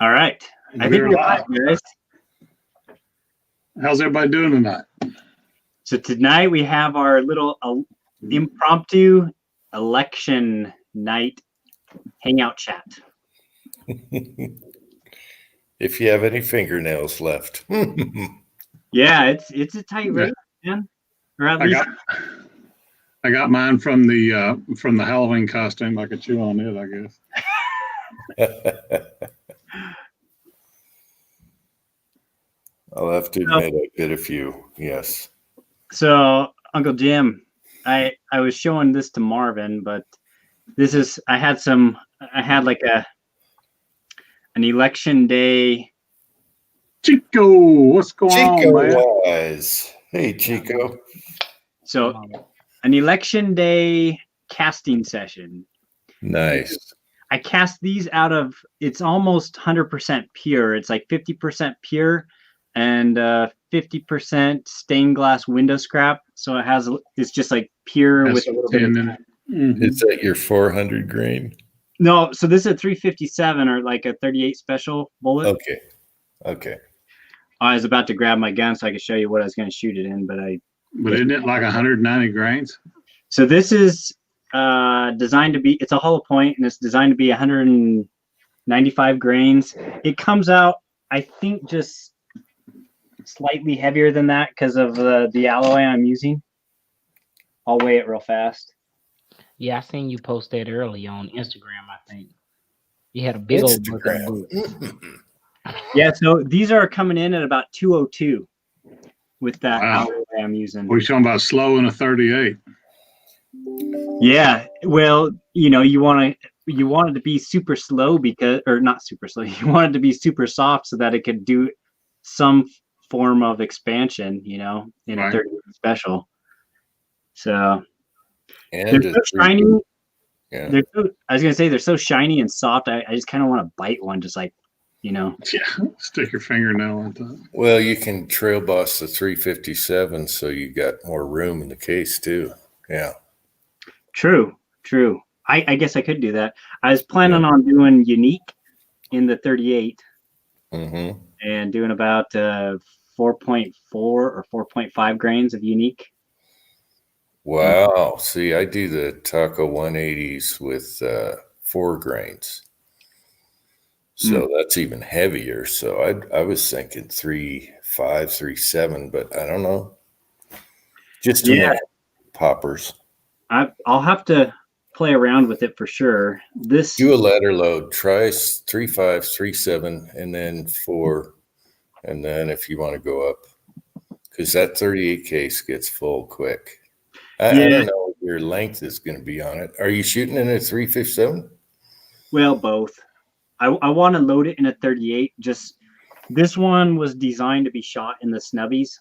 All right. I think we're live, guys. How's everybody doing tonight? So tonight we have our little impromptu election night hangout chat. If you have any fingernails left. Yeah, it's a tight race, man. Or at least I got mine from the Halloween costume. I could chew on it, I guess. I'll have to admit I did a few, yes. So Uncle Jim, I was showing this to Marvin, but this is I had like an election day. Chico, what's going on, man? Wise. Hey, Chico. So an election day casting session. Nice. I cast these out of, it's almost 100% pure. It's like 50% pure and 50% stained glass window scrap. So it's just like pure with a little bit of Is that your 400 grain? No, so this is a 357 or like a 38 special bullet. Okay. I was about to grab my gun so I could show you what I was going to shoot it in, but isn't it like 190 grains? So this is designed to be, it's a hollow point and it's designed to be 195 grains. It comes out, I think, just slightly heavier than that because of the alloy I'm using. I'll weigh it real fast. Yeah, I seen you post that early on Instagram, I think. You had a big old bullet. Yeah, so these are coming in at about 202 with that alloy I'm using. We're talking about slow in a 38. Yeah, well, you want it to be super slow or not super slow. You want it to be super soft so that it could do some form of expansion, in a 38 special. So they're so shiny. Yeah. I was gonna say they're so shiny and soft. I just kind of want to bite one, just like, Yeah, stick your fingernail on top. Well, you can trail boss the 357, so you got more room in the case too. Yeah. True. I guess I could do that. I was planning on doing unique in the 38 and doing about 4.4 or 4.5 grains of unique. Wow. See, I do the Taco 180s with 4 grains. So that's even heavier. So I was thinking 3.5, 3.7, but I don't know. Just to make poppers. I'll have to play around with it for sure. Do a ladder load. Try 3.5, 3.7, and then 4. And then if you want to go up, because that 38 case gets full quick. I don't know what your length is going to be on it. Are you shooting in a 3.57? Well, both. I want to load it in a 38. Just this one was designed to be shot in the snubbies.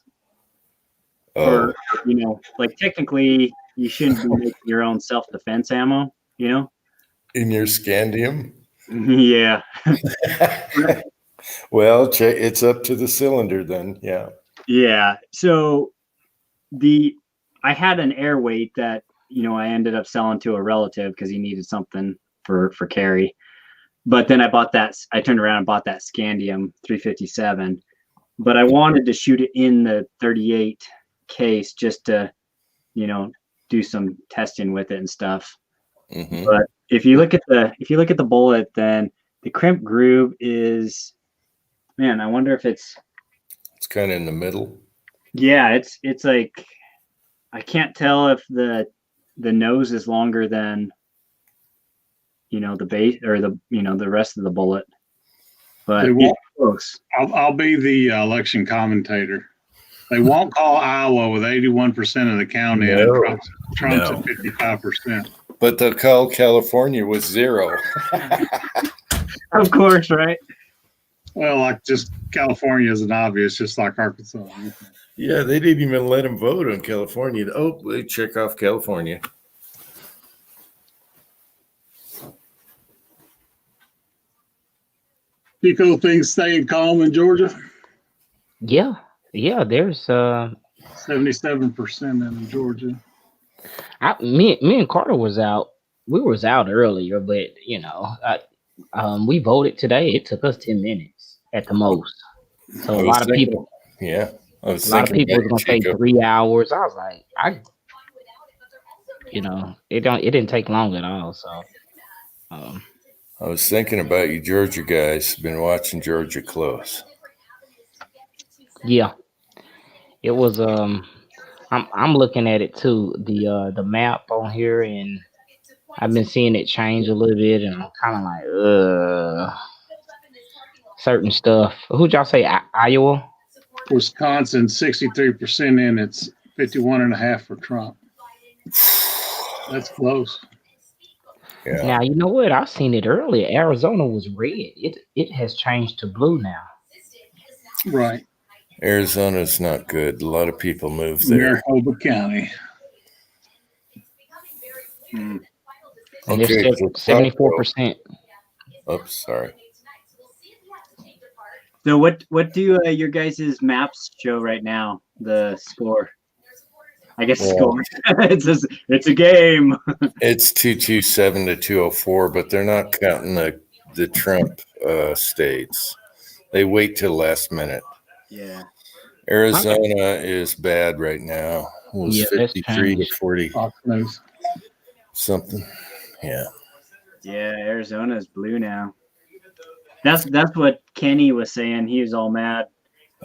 Or, like technically you shouldn't be making your own self-defense ammo, In your Scandium? Yeah. Well, it's up to the cylinder then. Yeah. Yeah. So I had an air weight that, I ended up selling to a relative because he needed something for carry. But then I turned around and bought that Scandium 357, but I wanted to shoot it in the 38 case just to, do some testing with it and stuff. But if you look at the bullet, then the crimp groove is, man, I wonder if it's kind of in the middle. Yeah, it's like, I can't tell if the nose is longer than, the base or the rest of the bullet, but it's close. I'll be the election commentator. They won't call Iowa with 81% of the county and Trump's at 55%. But they'll call California with 0. Of course, right? Well, like just California is an obvious, just like Arkansas. Yeah, they didn't even let him vote on California. Oh, they check off California. Pico, things staying calm in Georgia? Yeah, there's 77% in Georgia. Me and Carter was out. We was out earlier, but We voted today. It took us 10 minutes at the most. So I a was lot of thinking- people, Yeah, I was a lot of thinking people was about gonna you, say Chico. 3 hours. I was like, it didn't take long at all. So, I was thinking about you, Georgia guys. Been watching Georgia close. yeah, it was. I'm looking at it too. The map on here, and I've been seeing it change a little bit, and I'm kind of like, certain stuff. Who'd y'all say? Iowa? Wisconsin, 63% in. It's 51.5 for Trump. That's close. Yeah, Now you know what? I've seen it earlier. Arizona was red. It has changed to blue now. Right. Arizona's not good. A lot of people move there. Maricopa County. Hmm. And Okay, they're so 74%. Oops, sorry. So what do your guys' maps show right now? The score. I guess Well, score. It's a game. It's 227 to 204, but they're not counting the Trump states. They wait till last minute. Yeah. Arizona is bad right now. It was Yeah, that's 53 to changed. 40 Fox News. something. Yeah. Yeah, Arizona's blue now. That's what Kenny was saying. He was all mad.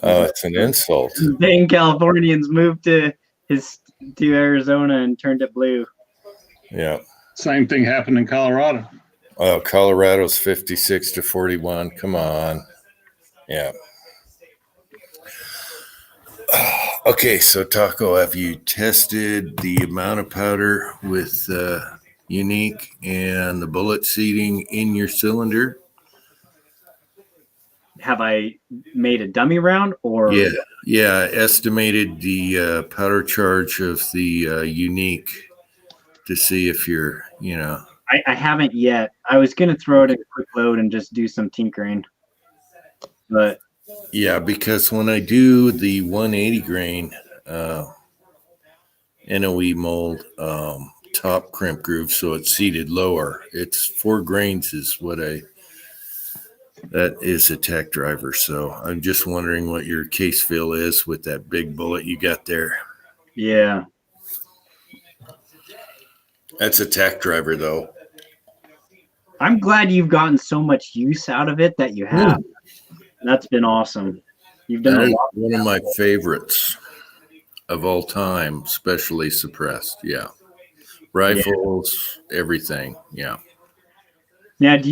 Oh, it's an insult. Dang Californians moved to Arizona and turned it blue. Yeah. Same thing happened in Colorado. Oh, Colorado's 56 to 41. Come on. Yeah. Okay, so Taco, have you tested the amount of powder with unique and the bullet seating in your cylinder? Have I made a dummy round or? Yeah. Estimated the powder charge of the unique to see if you're, I haven't yet. I was gonna throw it in a quick load and just do some tinkering, but Yeah, because when I do the 180 grain NOE mold top crimp groove, so it's seated lower, it's 4 grains is that is a tech driver. So I'm just wondering what your case fill is with that big bullet you got there. yeah. That's a tech driver though. I'm glad you've gotten so much use out of it that you have. That's been awesome. You've done That a is lot. one of my favorites of all time, specially suppressed. Yeah. Rifles, everything. Yeah. Now, do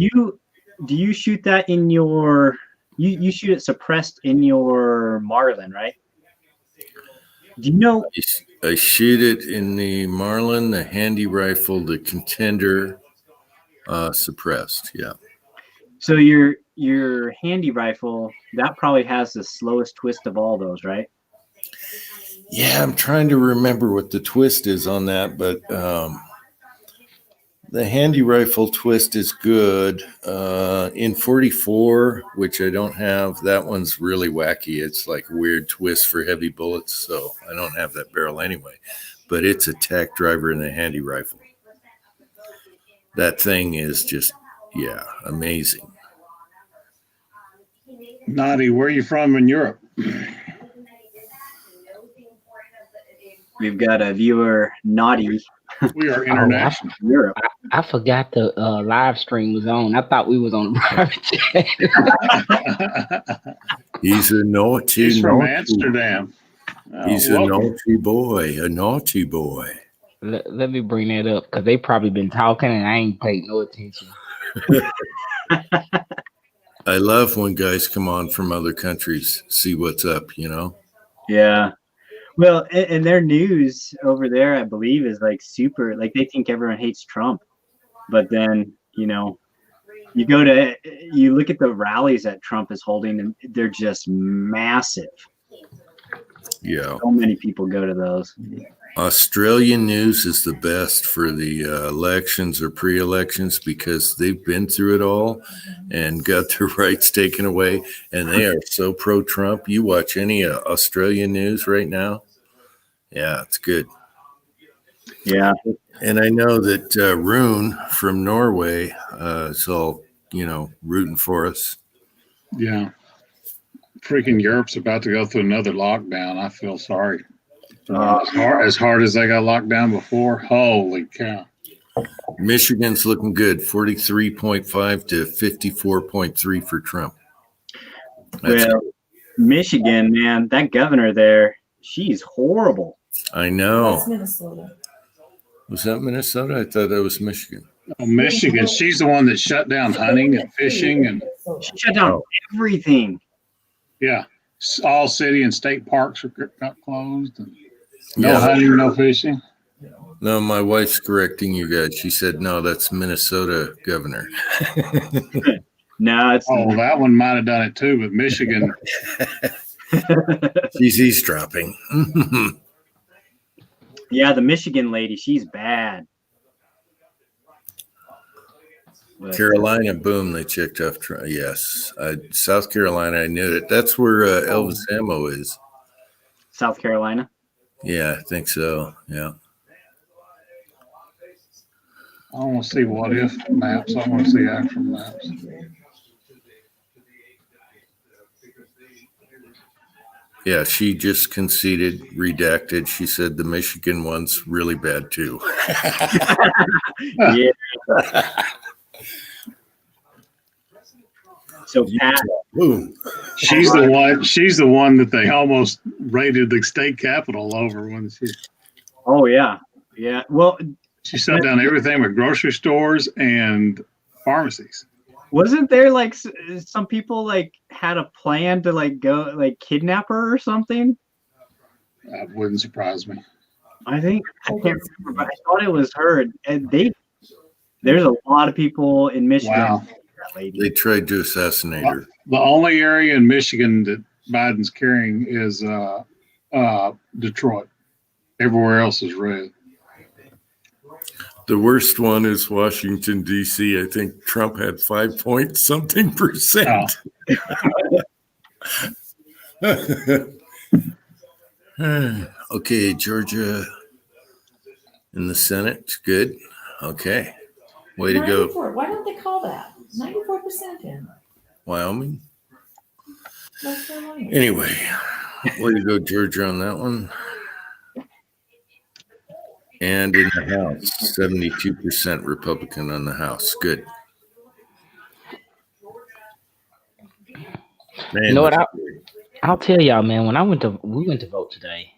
you shoot that in your you shoot it suppressed in your Marlin, right? Do you know? I shoot it in the Marlin, the handy rifle, the Contender, suppressed. Yeah. So your handy rifle, that probably has the slowest twist of all those, right? Yeah, I'm trying to remember what the twist is on that, but the handy rifle twist is good. In 44, which I don't have, that one's really wacky. It's like a weird twist for heavy bullets, so I don't have that barrel anyway. But it's a tech driver in the handy rifle. That thing is just, amazing. Naughty, where are you from in Europe? We've got a viewer, Naughty, We are international. Europe. I forgot the live stream was on. I thought we was on a private chat. He's a naughty, He's from naughty. Amsterdam. He's a naughty boy, a naughty boy. Let me bring that up because they probably been talking and I ain't paid no attention. I love when guys come on from other countries, see what's up, Yeah. Well, and their news over there, I believe, is like super. Like they think everyone hates Trump, but then you look at the rallies that Trump is holding, and they're just massive. Yeah. So many people go to those. Australian news is the best for the elections or pre-elections because they've been through it all and got their rights taken away, and they are so pro-Trump. You watch any Australian news right now? Yeah, it's good. Yeah. And I know that Rune from Norway is all rooting for us. Yeah. Freaking Europe's about to go through another lockdown. I feel sorry. As hard as they got locked down before. Holy cow. Michigan's looking good, 43.5 to 54.3 for Trump. Well, Michigan, man, that governor there, she's horrible. I know. That's Minnesota. Was that Minnesota? I thought that was Michigan. Oh, Michigan, she's the one that shut down hunting and fishing, and She shut down everything. yeah, all city and state parks got closed. And no hunting, no fishing. No, my wife's correcting you guys. She said, no, that's Minnesota governor. No, it's that one might have done it too, but Michigan. She's eavesdropping. Yeah, the Michigan lady, she's bad. But, Carolina, boom, they checked off. Yes. South Carolina, I knew it. That's where Elvis Ammo is. South Carolina? Yeah, I think so. Yeah. I want to see what if maps. I want to see actual maps. Yeah, she just conceded, redacted. She said the Michigan one's really bad too. Yeah. So Pat, Boom. She's the one that they almost raided the state capitol over when she. oh yeah. Yeah. Well, She shut down everything but grocery stores and pharmacies. wasn't there like some people like had a plan to like go like kidnap her or something? That wouldn't surprise me. I can't remember, but I thought it was her. And there's a lot of people in Michigan. Wow. That lady. They tried to assassinate her. The only area in Michigan that Biden's carrying is Detroit. Everywhere else is red. The worst one is Washington, D.C. I think Trump had 5 point something percent. Okay, Georgia in the Senate. Good. Okay. Way to go. 94. Why don't they call that? 94% in. Wyoming. North Carolina. Anyway, way to go, Georgia, on that one. And in the House, 72% Republican on the House. Good. Man, You know what? I'll tell y'all, man. When we went to vote today,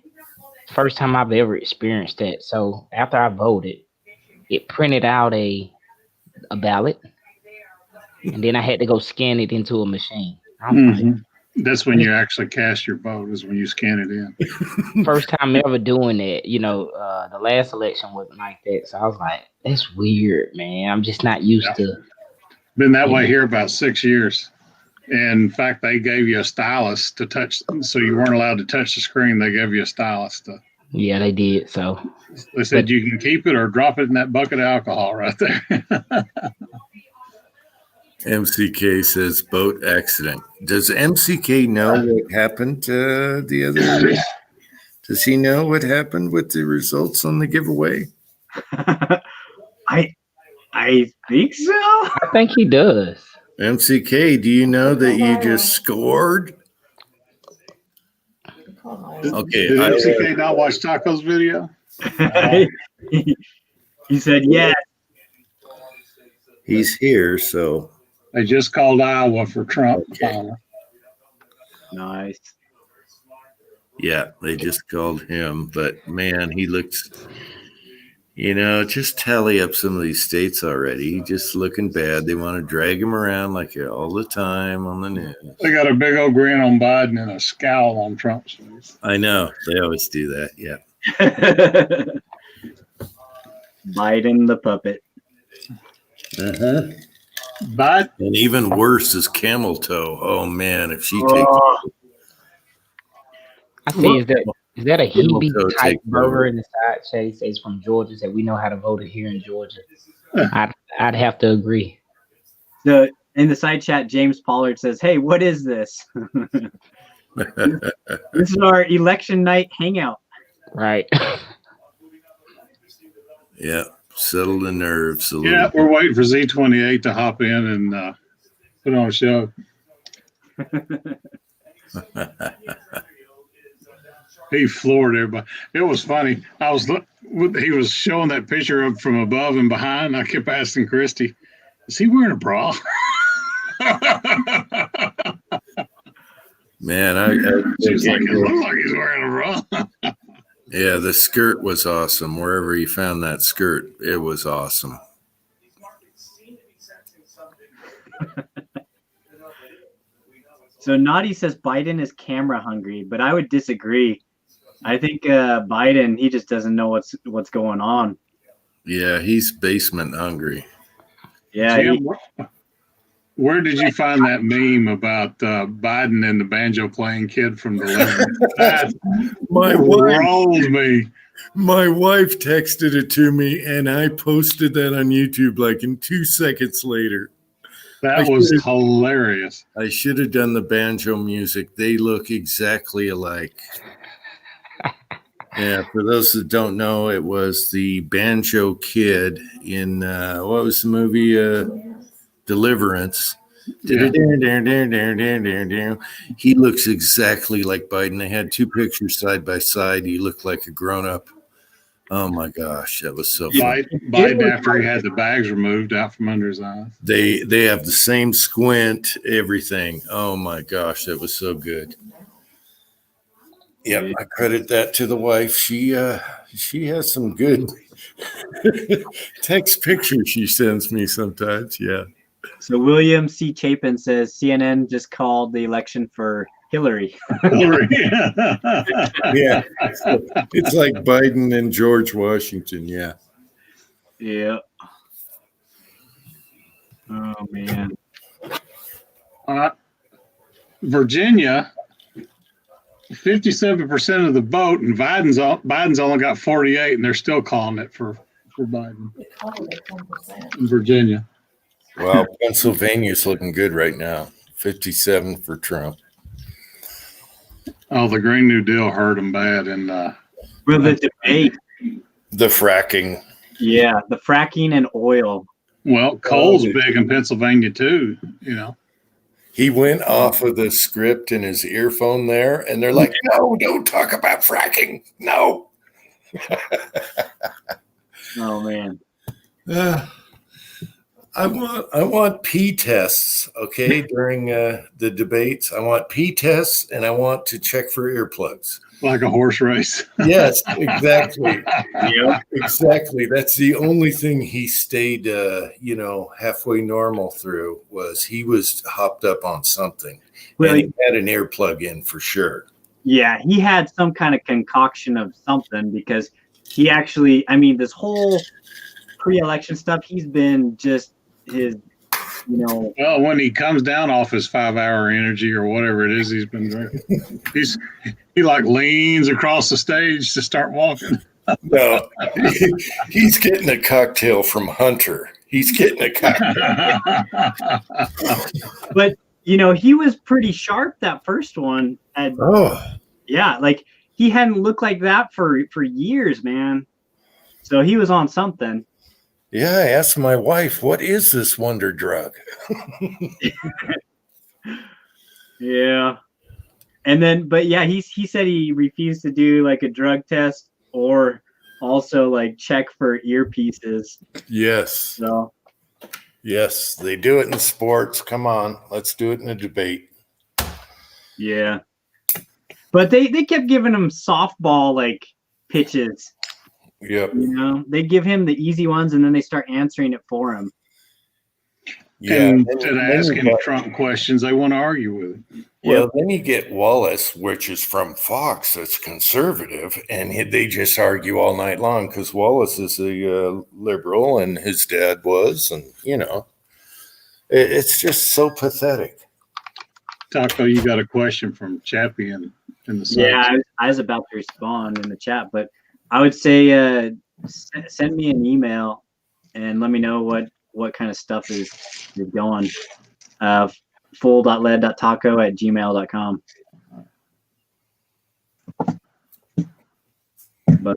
first time I've ever experienced that. So after I voted, it printed out a ballot, and then I had to go scan it into a machine. I was like, That's when you actually cast your vote, is when you scan it in. first time ever doing that. The last election wasn't like that, so I was like, "That's weird, man. I'm just not used to." Been that way here about 6 years. In fact, they gave you a stylus to touch, so you weren't allowed to touch the screen. They gave you a stylus to. Yeah, they did. So They said you can keep it or drop it in that bucket of alcohol right there. MCK says boat accident. Does MCK know what happened the other day? Does he know what happened with the results on the giveaway? I think so. I think he does. MCK, do you know that you just scored? Okay. Did MCK not watch Taco's video? He said yes. He's here, so. They just called Iowa for Trump. Okay. Nice. Yeah, they just called him, but man, he looks, just tally up some of these states already. He's just looking bad. They want to drag him around like all the time on the news. They got a big old grin on Biden and a scowl on Trump's face. I know. They always do that. Yeah. Biden the puppet. Uh-huh. But And even worse is camel toe. Oh, man, if she takes I see. Is that a Camel Hebe toe type take burger over. in the side? Shay says from Georgia. Said we know how to vote it here in Georgia. I'd have to agree. In the side chat, James Pollard says, "Hey, what is this? This is our election night hangout." Right. Yeah. Settle the nerves a Yeah, little. we're waiting for Z28 to hop in and put on a show. He floored everybody. It was funny. He was showing that picture of from above and behind. I kept asking Christy, "Is he wearing a bra?" Man, She was like, "It looks like he's wearing a bra." yeah, the skirt was awesome. Wherever you found that skirt, it was awesome. So Naughty says Biden is camera hungry, but I would disagree. I think Biden, he just doesn't know what's going on. Yeah, he's basement hungry. Yeah. Jim, where did you find that meme about Biden and the banjo playing kid from Deliverance? That rolled me. My wife texted it to me, and I posted that on YouTube like in 2 seconds later. That was hilarious. I should have done the banjo music. They look exactly alike. Yeah, for those that don't know, it was the banjo kid in what was the movie? Deliverance. Yeah. He looks exactly like Biden. They had 2 pictures side by side. He looked like a grown-up. Oh my gosh, that was so fun. Biden after he had the bags removed out from under his eyes. They have the same squint, everything. Oh my gosh, that was so good. Yep, I credit that to the wife. She has some good text pictures she sends me sometimes. Yeah. So William C. Chapin says CNN just called the election for Hillary. Yeah. It's like Biden and George Washington. Yeah. Yeah. Oh man. Virginia, 57% of the vote, and Biden's only got 48, and they're still calling it for Biden They called it 10%. in Virginia. Well, Pennsylvania's looking good right now. 57 for Trump. Oh, the Green New Deal hurt them bad, and For the debate. The fracking. Yeah, the fracking and oil. well, coal's big in Pennsylvania too. You know, He went off of the script in his earphone there, and they're like, "No, don't talk about fracking. No." Oh man. I want pee tests, okay, during the debates. I want pee tests, and I want to check for earplugs. like a horse race. Yes, exactly. Yeah. Exactly. That's the only thing he stayed, halfway normal through was he was hopped up on something. Well, and he had an earplug in for sure. Yeah, he had some kind of concoction of something because he actually, this whole pre-election stuff, he's been just his, Well, when he comes down off his 5-hour energy or whatever it is he's been drinking, he like leans across the stage to start walking. No, he's getting a cocktail from Hunter. He's getting a cocktail. but he was pretty sharp that first one. Yeah, like he hadn't looked like that for years, man. So he was on something. Yeah, I asked my wife, what is this wonder drug? Yeah. And then, but yeah, he said he refused to do like a drug test or also like check for earpieces. Yes. So. Yes, they do it in sports. Come on, let's do it in a debate. Yeah. But they kept giving him softball like pitches. Yep. They give him the easy ones and then they start answering it for him. Yeah. And instead of asking Trump questions, they want to argue with him. Well, then you get Wallace, which is from Fox, that's conservative, and they just argue all night long because Wallace is a liberal and his dad was, and it's just so pathetic. Taco, you got a question from Chappie in the site. Yeah, I was about to respond in the chat, but I would say send me an email and let me know what kind of stuff is going. Full.Lead.Taco@gmail.com. But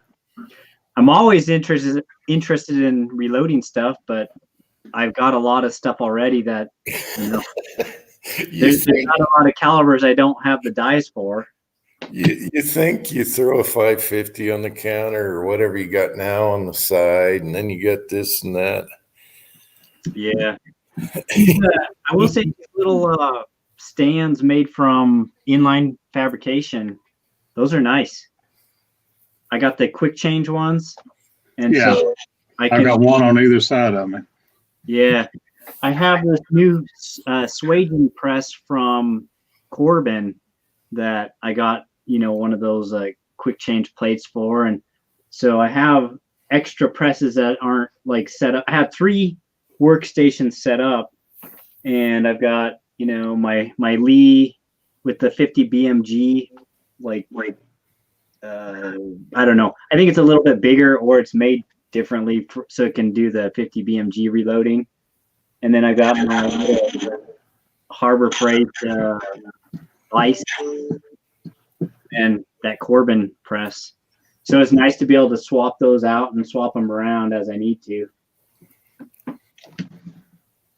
I'm always interested interested in reloading stuff, but I've got a lot of stuff already that, you know, there's not a lot of calibers I don't have the dies for. You think you throw a 550 on the counter or whatever you got now on the side, and then you get this and that. Yeah. I will say these little stands made from inline fabrication, those are nice. I got the quick change ones, and so I got one on either side of me. Yeah, I have this new swaging press from Corbin that I got, you know, one of those quick change plates for, and so I have extra presses that aren't like set up. I have 3 workstations set up, and I've got, you know, my Lee with the 50 BMG, I don't know. I think it's a little bit bigger, or it's made differently so it can do the 50 BMG reloading. And then I got my little Harbor Freight Vice and that Corbin press. So it's nice to be able to swap those out and swap them around as I need to.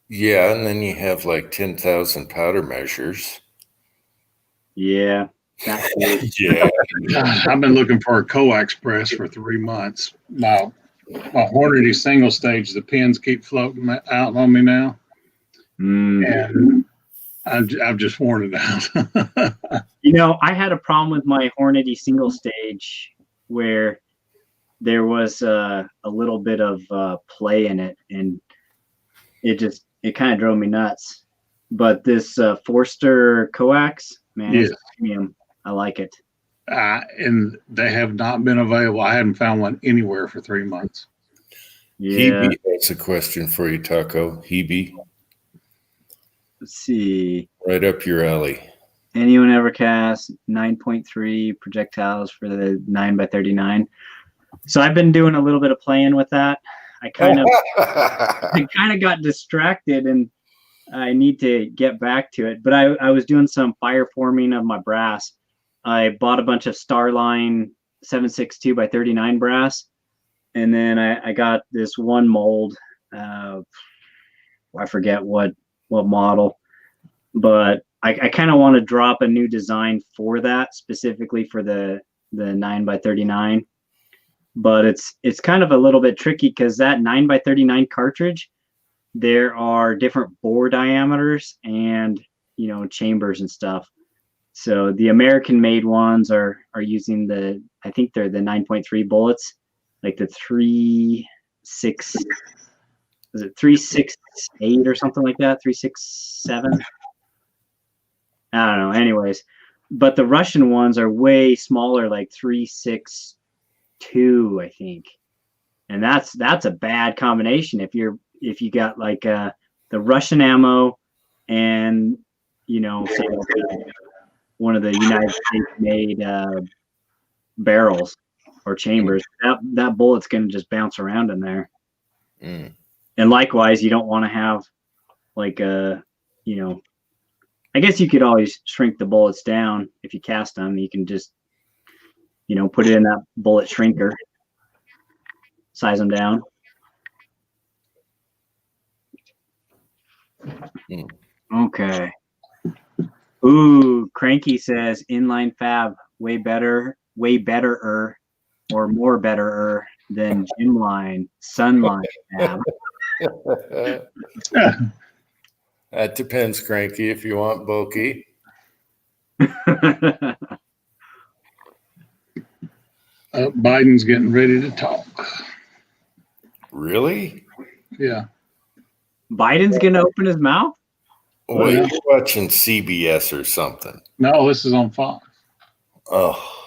Yeah, and then you have like 10,000 powder measures. Yeah. Yeah. I've been looking for a coax press for 3 months. My Hornady single stage, the pins keep floating out on me now. And I've just worn it out. You know, I had a problem with my Hornady single stage where there was a little bit of play in it, and it kind of drove me nuts. But this Forster coax, man, it's premium. I like it. And they have not been available. I haven't found one anywhere for 3 months. Yeah. Hebe has a question for you, Taco. Hebe. Let's see. Right up your alley. Anyone ever cast 9.3 projectiles for the 9x39? So I've been doing a little bit of playing with that. I kind of got distracted, and I need to get back to it. But I was doing some fire forming of my brass. I bought a bunch of Starline 7.62 by 39 brass, and then I got this one mold. I forget what model, but I kind of want to drop a new design for that, specifically for the 9x39. But it's kind of a little bit tricky because that 9x39 cartridge, there are different bore diameters and, you know, chambers and stuff. So the American made ones are using I think they're the 9.3 bullets, like the 3.6, is it 3.68 or something like that? 3.67? I don't know. Anyways, but the Russian ones are way smaller, like 3.62, I think. And that's a bad combination if you got like the Russian ammo and, you know, say one of the United States made barrels or chambers. That bullet's going to just bounce around in there. And likewise, you don't want to have like you know, I guess you could always shrink the bullets down if you cast them. You can just, you know, put it in that bullet shrinker, size them down. Okay. Ooh, Cranky says inline fab way betterer or more betterer than Gymline, Sunline fab. That depends, Cranky, if you want bulky. Biden's getting ready to talk. Really? Yeah. Biden's going to open his mouth? Well, you're watching CBS or something. No, this is on Fox. Oh.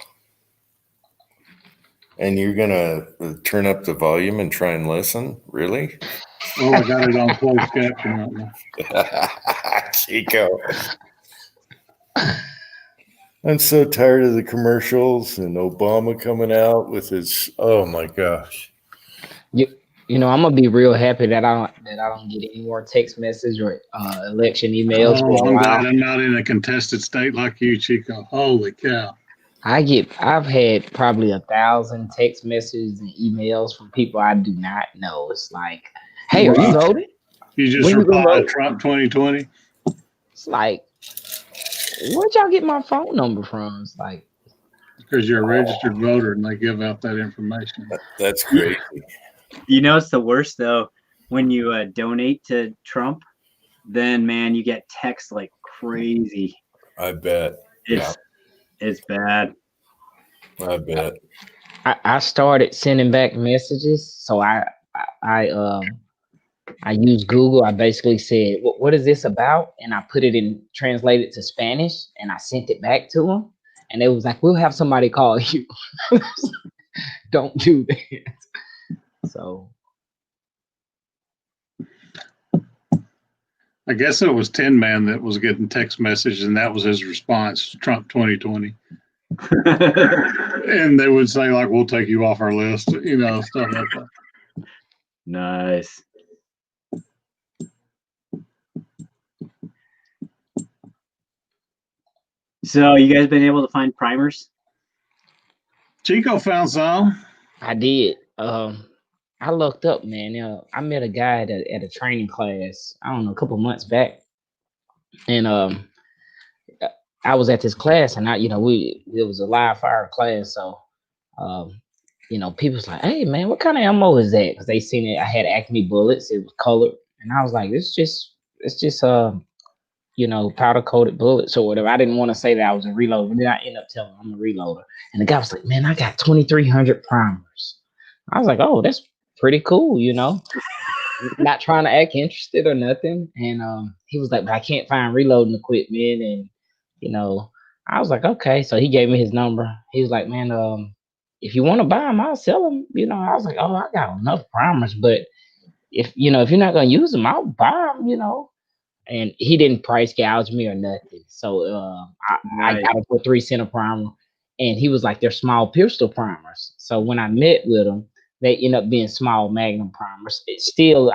And you're going to turn up the volume and try and listen? Really? Oh, I got it on closed caption right now. Chico. I'm so tired of the commercials and Obama coming out with his, oh my gosh. You know, I'm gonna be real happy that I don't get any more text message or election emails. Oh, I'm glad I'm not in a contested state like you, Chico. Holy cow. I've had probably 1,000 text messages and emails from people I do not know. It's like, hey, are you Wow. loaded? You just When you gonna replied load? Trump 2020. It's like, where'd y'all get my phone number from? It's like, Because you're a registered voter and they give out that information. That's crazy. You know, it's the worst though. When you donate to Trump, then man, you get texts like crazy. I bet. It's bad. I bet. I started sending back messages, so I used Google. I basically said, what is this about? And I put it in translated to Spanish and I sent it back to them. And it was like, we'll have somebody call you. Don't do that. So I guess it was Tin Man that was getting text messages, and that was his response to Trump 2020. And they would say, like, we'll take you off our list, stuff like that. Nice. So you guys been able to find primers? Chico found some. I did. I looked up, man. I met a guy at a training class, I don't know, a couple months back. And I was at this class and it was a live fire class. So people's like, hey man, what kind of ammo is that? Because they seen it. I had Acme bullets, it was colored, and I was like, it's just powder coated bullets or whatever. I didn't want to say that I was a reloader, but then I ended up telling him I'm a reloader. And the guy was like, man, I got 2,300 primers. I was like, oh, that's pretty cool, not trying to act interested or nothing. And he was like, but I can't find reloading equipment. And, I was like, okay. So he gave me his number. He was like, man, if you want to buy them, I'll sell them. I was like, oh, I got enough primers, but if you're not going to use them, I'll buy them, And he didn't price gouge me or nothing. So I got him for 3 cent a primer. And he was like, they're small pistol primers. So when I met with him, they end up being small magnum primers. I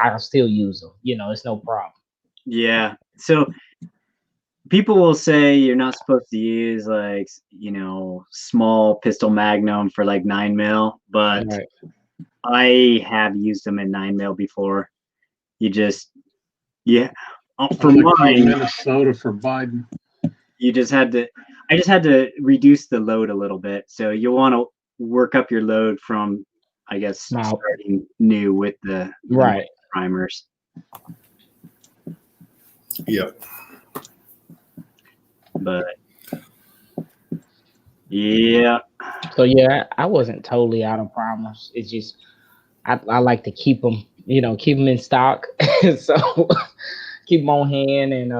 can still use them. It's no problem. Yeah. So people will say you're not supposed to use like, small pistol magnum for like 9mm, but Right. I have used them in 9mm before. For mine, Minnesota for Biden. I just had to reduce the load a little bit. So you want to work up your load from, I guess, starting new with the right primers. Yep. But yeah. So yeah, I wasn't totally out of primers. It's just I like to keep them, keep them in stock. So keep them on hand. And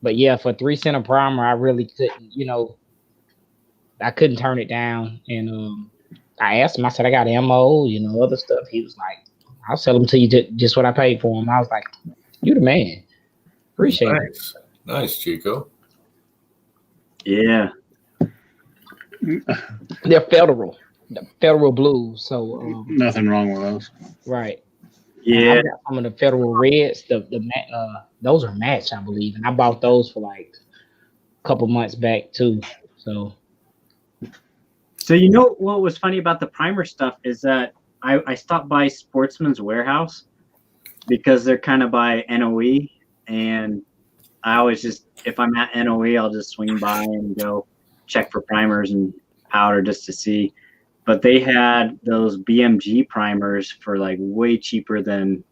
but yeah, for 3 cent a primer, I really couldn't, I couldn't turn it down. And I asked him, I said, I got ammo, other stuff. He was like, I'll sell them to you just what I paid for them. I was like, you the man. Appreciate it. Nice, Chico. Yeah. They're federal blues. So nothing wrong with those. Right. Yeah. I got some of the federal reds. Those are matched, I believe, and I bought those for like a couple months back too. So what was funny about the primer stuff is that I stopped by Sportsman's Warehouse because they're kind of by NOE, and I always if I'm at NOE, I'll just swing by and go check for primers and powder just to see. But they had those BMG primers for like way cheaper than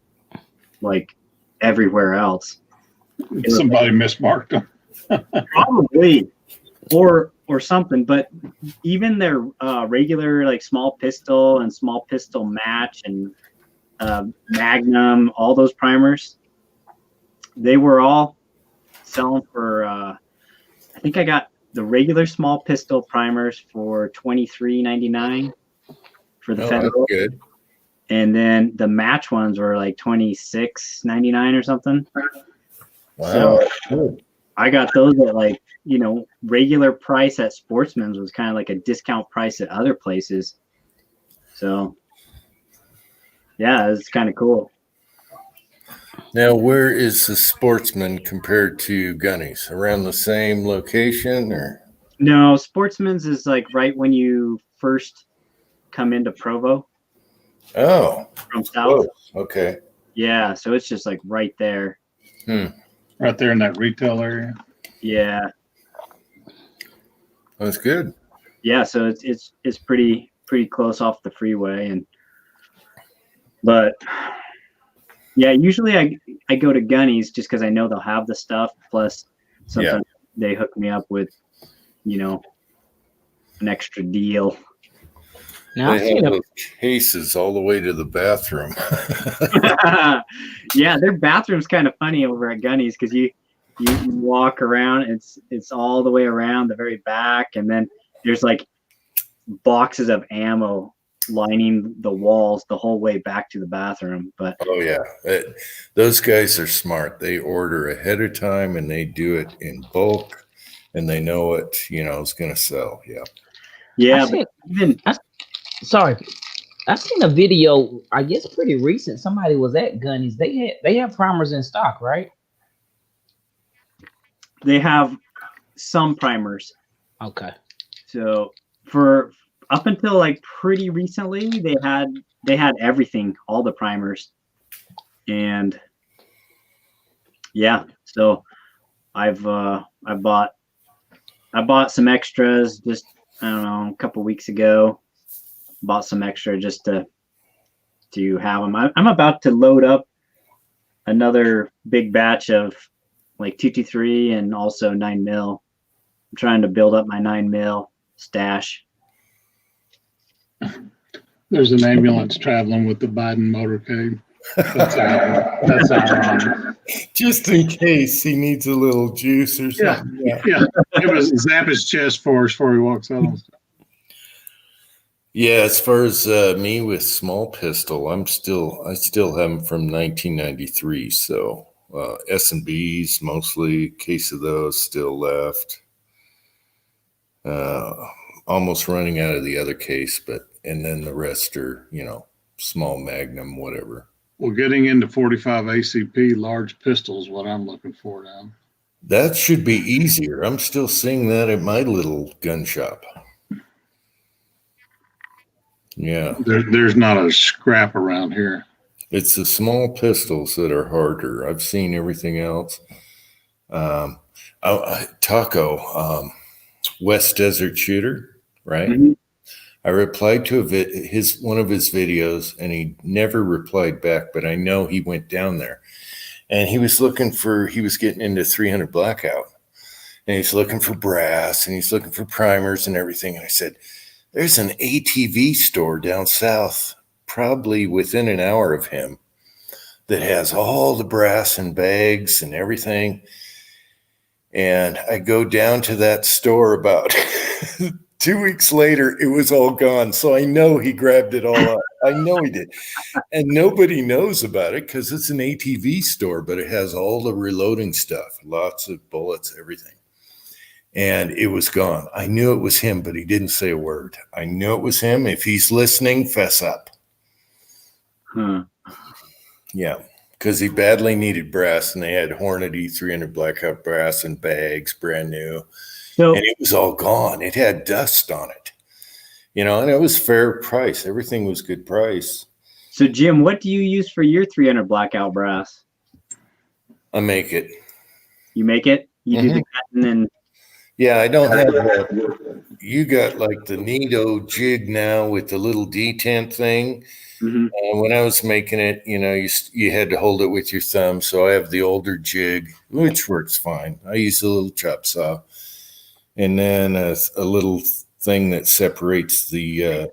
like everywhere else. Somebody mismarked them. Probably, or something. But even their regular like small pistol and small pistol match and Magnum, all those primers, they were all selling for. I think I got the regular small pistol primers for $23.99 for the federal. That's good. And then the match ones were like $26.99 or something. Wow. So I got those at like, regular price at Sportsman's was kind of like a discount price at other places. So yeah, it's kind of cool. Now, where is the Sportsman compared to Gunny's? Around the same location, or? No, Sportsman's is like right when you first come into Provo Oh, from south. okay. Yeah, so it's just like right there. Right there in that retail area. Yeah, That's good. yeah. So it's pretty close off the freeway, but yeah, usually I go to Gunny's just because I know they'll have the stuff. Plus, sometimes they hook me up with, an extra deal. Now I've They seen have a those cases all the way to the bathroom. Yeah, their bathroom's kind of funny over at Gunny's because you walk around, it's all the way around the very back, and then there's like boxes of ammo lining the walls the whole way back to the bathroom. But Oh yeah, those guys are smart. They order ahead of time and they do it in bulk, and they know what is going to sell. Yeah. yeah, I've but seen even sorry. I've seen a video, I guess pretty recent. Somebody was at Gunny's. They have primers in stock, right? they have some primers. Okay. So for up until like pretty recently, they had everything, all the primers, and yeah. So I bought some extras just, I don't know, a couple weeks ago. Bought some extra just to have them. I'm about to load up another big batch of like 223 and also 9mm. I'm trying to build up my 9mm stash. There's an ambulance traveling with the Biden motorcade. That's our Just in case he needs a little juice or Yeah. something. Yeah. It was zap his chest for us before he walks out. Yeah, as far as me with small pistol, I still have them from 1993. So S&Bs mostly, case of those still left. Almost running out of the other case, and then the rest are small Magnum, whatever. Well, getting into 45 ACP large pistols, what I'm looking for now. That should be easier. I'm still seeing that at my little gun shop. Yeah. There's not a scrap around here. It's the small pistols that are harder. I've seen everything else. Taco, West Desert Shooter, right? Mm-hmm. I replied to one of his videos, and he never replied back, but I know he went down there. And he was getting into 300 Blackout, and he's looking for brass, and he's looking for primers and everything. And I said, there's an ATV store down south, probably within an hour of him, that has all the brass and bags and everything. And I go down to that store about 2 weeks later, it was all gone. So I know he grabbed it all up. I know he did. And nobody knows about it because it's an ATV store, but it has all the reloading stuff, lots of bullets, everything. And it was gone. I knew it was him, but he didn't say a word. I knew it was him. If he's listening, fess up. Yeah, because he badly needed brass, and they had Hornady 300 Blackout brass and bags, brand new. So, and it was all gone. It had dust on it, and it was fair price. Everything was good price. So Jim, what do you use for your 300 Blackout brass? I make it. You make it? You do the cutting and... Yeah, I don't have that. You got like the Nito jig now with the little detent thing. Mm-hmm. When I was making it, you had to hold it with your thumb. So I have the older jig, which works fine. I use a little chop saw, and then a little thing that separates the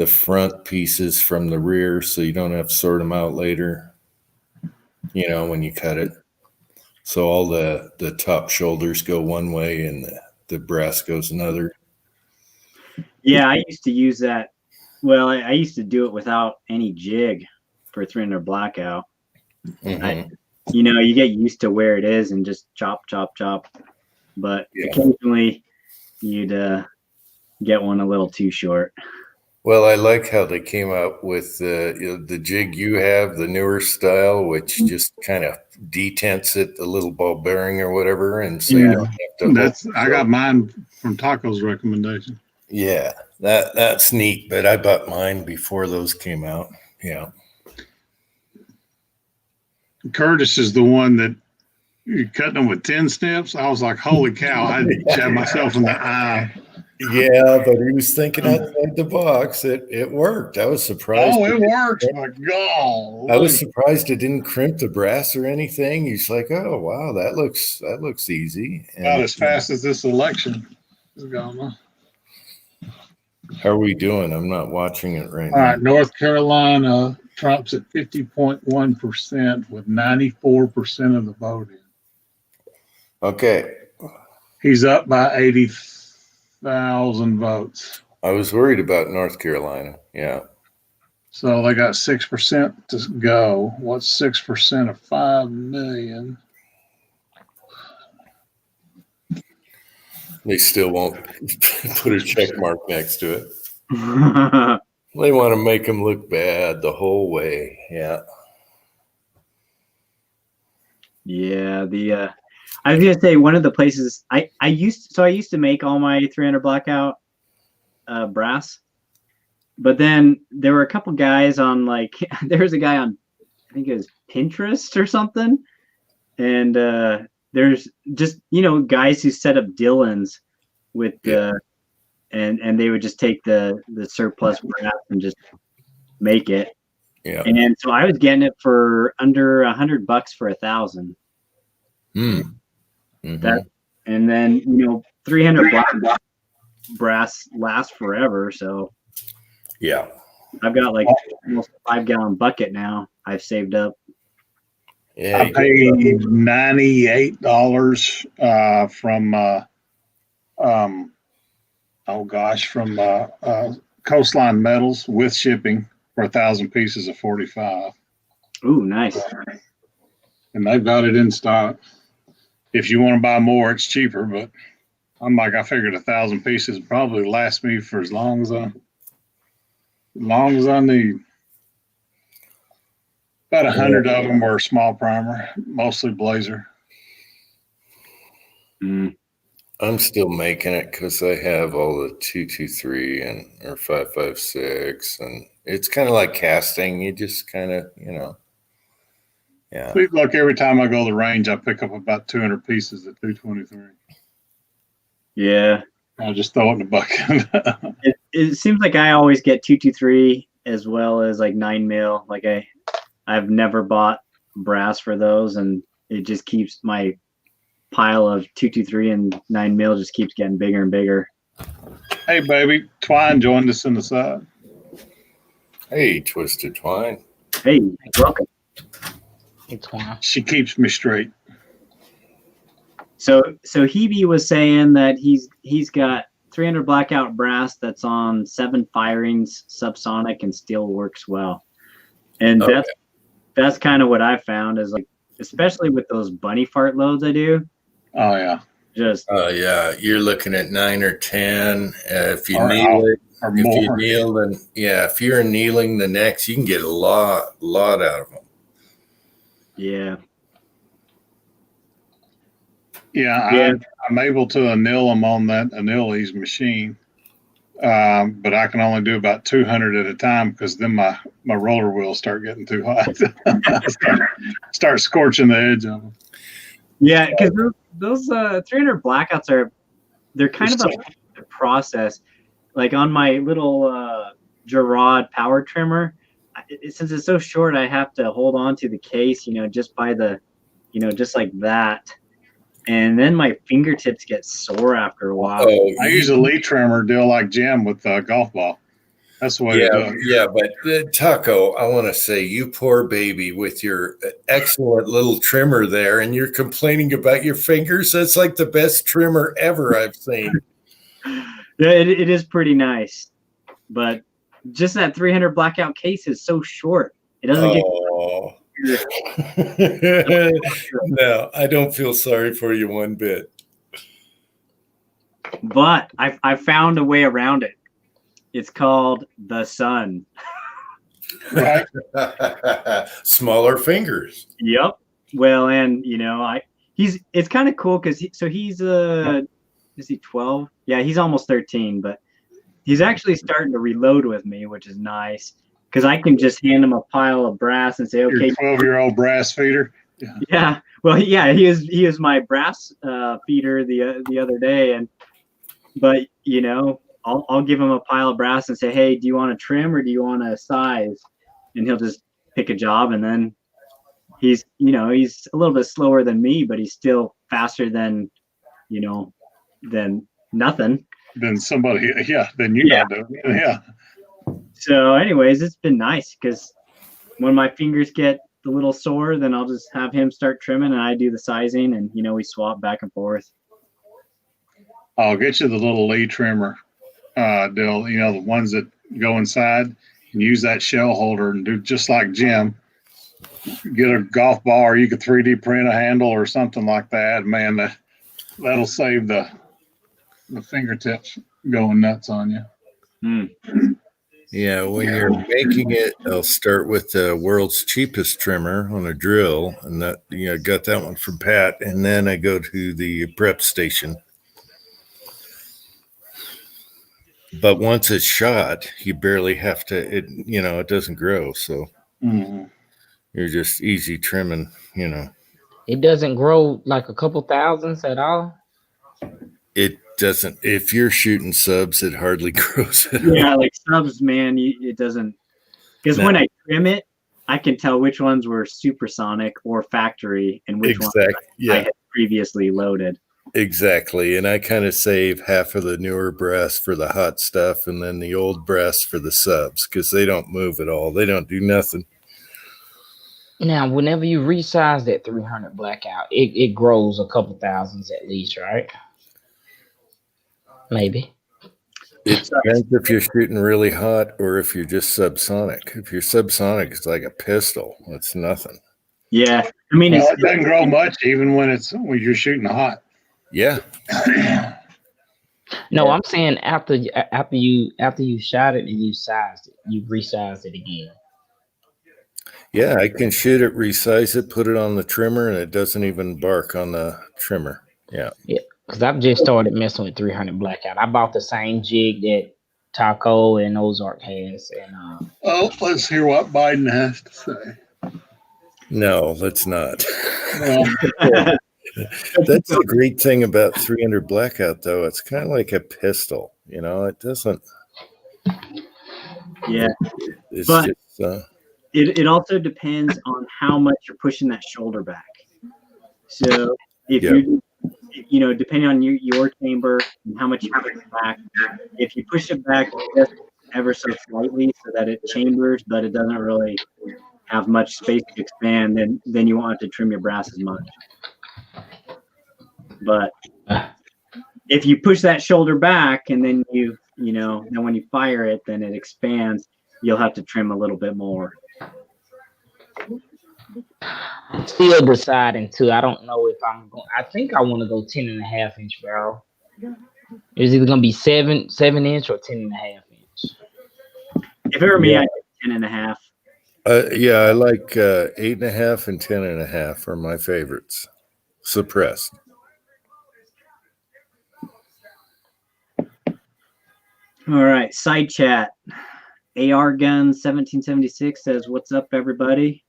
front pieces from the rear, so you don't have to sort them out later. When you cut it. So all the top shoulders go one way and the brass goes another. Yeah, I used to use that. Well, I used to do it without any jig for 300 Blackout. Mm-hmm. You get used to where it is and just chop, chop, chop. But occasionally you'd get one a little too short. Well, I like how they came out with the jig you have, the newer style, which just kind of detents it, the little ball bearing or whatever, and so you Yeah, don't have to. I got mine from Taco's recommendation. Yeah, that's neat. But I bought mine before those came out. Yeah. Curtis is the one that you're cutting them with 10 snips. I was like, holy cow, I jabbed myself in the eye. Yeah, but he was thinking outside the box. It worked. I was surprised. Oh, it works. My God. I was surprised it didn't crimp the brass or anything. He's like, oh wow, that looks easy. And, about as fast as this election is going. how are we doing? I'm not watching it right All now. right, North Carolina, Trump's at 50.1% with 94% of the voting. Okay. He's up by 80,000 votes. I was worried about North Carolina. Yeah. So they got 6% to go. What's 6% of 5 million? They still won't put a check mark next to it. They want to make him look bad the whole way. Yeah. Yeah, I was gonna say one of the places I used to make all my 300 blackout brass, but then there were a couple guys on like there was a guy on I think it was Pinterest or something, and there's just guys who set up Dillons with and they would just take the surplus brass and just make it. Yeah. And so I was getting it for under $100 for 1,000. Mm-hmm. That, and then 300 black brass lasts forever. So yeah, I've got like almost a 5-gallon bucket now. I've saved up. Yeah. I paid $98 from Coastline Metals with shipping for 1,000 pieces of 45. Ooh, nice. And they've got it in stock. If you want to buy more, it's cheaper, but I figured 1,000 pieces would probably last me for as long as I need. About 100 of them were small primer, mostly blazer. I'm still making it because I have all the 223 or 556, and it's kind of like casting. You just kind of, yeah. Look, every time I go to the range, I pick up about 200 pieces of 223. Yeah. I'll just throw it in the bucket. It seems like I always get 223 as well as like 9mm. Like I've never bought brass for those, and it just keeps my pile of 223 and 9mm just keeps getting bigger and bigger. Hey, baby, Twine joined us in the side. Hey, Twisted Twine. Hey, welcome. Hey, Twine. She keeps me straight. So Hebe was saying that he's got 300 blackout brass that's on 7 firings, subsonic, and still works well. And that's kind of what I found is like, especially with those bunny fart loads I do. Oh yeah. Just yeah, you're looking at 9 or 10. If you or kneel it, or if more. you kneel, then if you're kneeling the necks, you can get a lot out of them. yeah. Yeah, I'm able to anneal them on that Annealese machine, but I can only do about 200 at a time because then my roller wheels start getting too hot. start scorching the edge of them. Yeah, because those 300 blackouts they're kind of a process. Like on my little Gerard power trimmer, since it's so short, I have to hold on to the case, just by the, just like that. And then my fingertips get sore after a while. I use a lead trimmer deal like Jim with a golf ball. That's the way to do it. Yeah, but Taco, I want to say, you poor baby with your excellent little trimmer there, and you're complaining about your fingers. That's like the best trimmer ever I've seen. Yeah, it is pretty nice. But just that 300 blackout case is so short. It doesn't get... No, I don't feel sorry for you one bit. But I found a way around it. It's called the Sun. Right. Smaller fingers. Yep. Well, and it's kind of cool because he's is he 12? Yeah, he's almost 13, but he's actually starting to reload with me, which is nice because I can just hand him a pile of brass and say, okay. Your 12-year-old brass feeder. Yeah. Well, yeah, he is my brass feeder the other day, but I'll give him a pile of brass and say, hey, do you want to trim or do you want to size? And he'll just pick a job, and then he's a little bit slower than me, but he's still faster than nothing. Than somebody, than you not doing it. Yeah. So anyways, it's been nice because when my fingers get a little sore, then I'll just have him start trimming and I do the sizing, and we swap back and forth. I'll get you the little lead trimmer deal, the ones that go inside, and use that shell holder and do just like Jim. Get a golf ball, or you could 3D print a handle or something like that. Man, that'll save the fingertips going nuts on you. Yeah, when you're making it, I'll start with the world's cheapest trimmer on a drill, and that got that one from Pat, and then I go to the prep station. But once it's shot, you barely have to. It doesn't grow, so you're just easy trimming. It doesn't grow like a couple thousands at all. It doesn't. If you're shooting subs, it hardly grows. Yeah, like subs, man, it doesn't. Because when I trim it, I can tell which ones were supersonic or factory, and which ones I had previously loaded. Exactly, and I kind of save half of the newer breasts for the hot stuff, and then the old breasts for the subs because they don't move at all. They don't do nothing. Now, whenever you resize that 300 blackout, it grows a couple thousands at least, right? Maybe. It depends if you're shooting really hot or if you're just subsonic. If you're subsonic, it's like a pistol. It's nothing. Yeah, I mean, it doesn't grow much even when you're shooting hot. Yeah. No, I'm saying after you shot it and you sized it, you resized it again. Yeah, I can shoot it, resize it, put it on the trimmer, and it doesn't even bark on the trimmer. Yeah. Yeah, because I've just started messing with 300 blackout. I bought the same jig that Taco and Ozark has, and let's hear what Biden has to say. No, let's not. Well, that's the great thing about 300 blackout, though. It's kind of like a pistol. It doesn't. Yeah, it's but just. It also depends on how much you're pushing that shoulder back. So if you depending on your chamber and how much you push it back, if you push it back just ever so slightly so that it chambers, but it doesn't really have much space to expand, then you won't have to trim your brass as much. But if you push that shoulder back and then then when you fire it, then it expands, you'll have to trim a little bit more. I'm still deciding too. I don't know if I'm going. I think I want to go 10.5 inch barrel. It's either gonna be 7 inch or 10.5 inch. If it were me, I'd do 10.5. Yeah, I like 8.5 and 10.5 are my favorites. Suppressed. All right, side chat. AR Gun 1776 says, "What's up, everybody?"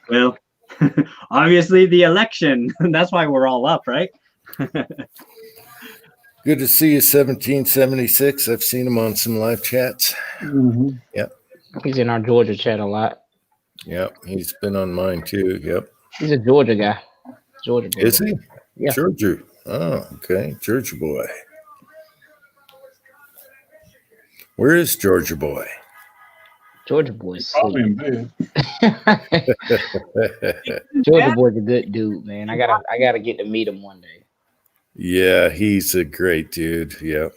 Well, obviously the election. That's why we're all up, right? Good to see you, 1776. I've seen him on some live chats. Mm-hmm. Yep. He's in our Georgia chat a lot. Yep. He's been on mine too. Yep. He's a Georgia guy. Georgia boy. Is he? Yeah. Georgia. Oh, okay. Georgia boy. Where is Georgia boy? Georgia boy's Probably sweet. in bed. Georgia boy's a good dude, man. I gotta get to meet him one day. Yeah, he's a great dude. Yep.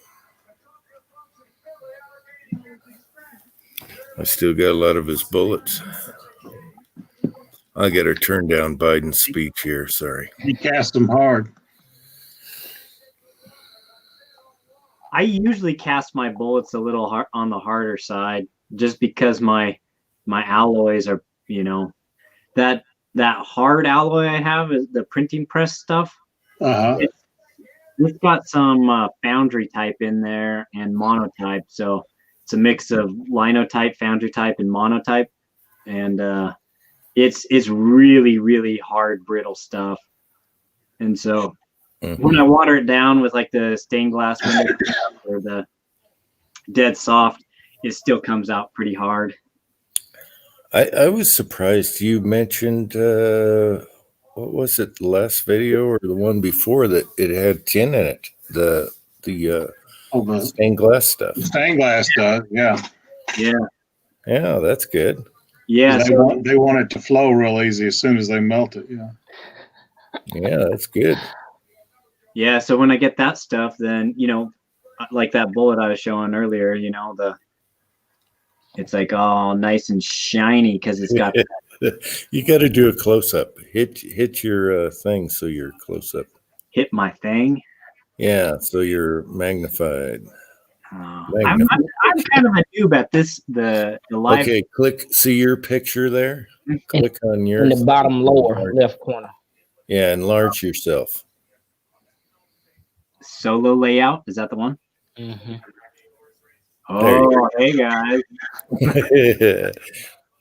I still got a lot of his bullets. I got to turn down Biden's speech here. Sorry. He cast them hard. I usually cast my bullets a little hard on the harder side, just because my alloys are, that hard alloy I have is the printing press stuff. Uh-huh. It's got some foundry type in there and monotype, so it's a mix of linotype, foundry type, and monotype, and it's really, really hard, brittle stuff. And so when I water it down with like the stained glass window or the dead soft, it still comes out pretty hard. I was surprised you mentioned what was it, the last video or the one before, that it had tin in it, the stained glass stuff. Stained glass does, yeah. Yeah, that's good. Yeah, they want it to flow real easy as soon as they melt it. Yeah, that's good. Yeah, so when I get that stuff, then like that bullet I was showing earlier, it's like all nice and shiny because it's got. You got to do a close up. Hit your thing so you're close up. Hit my thing. Yeah, so you're magnified. I'm kind of a noob at this. The live. Okay, see your picture there. Click on your in the bottom lower left corner. Yeah, enlarge yourself. Solo layout, is that the one? Mm-hmm. Oh, hey guys.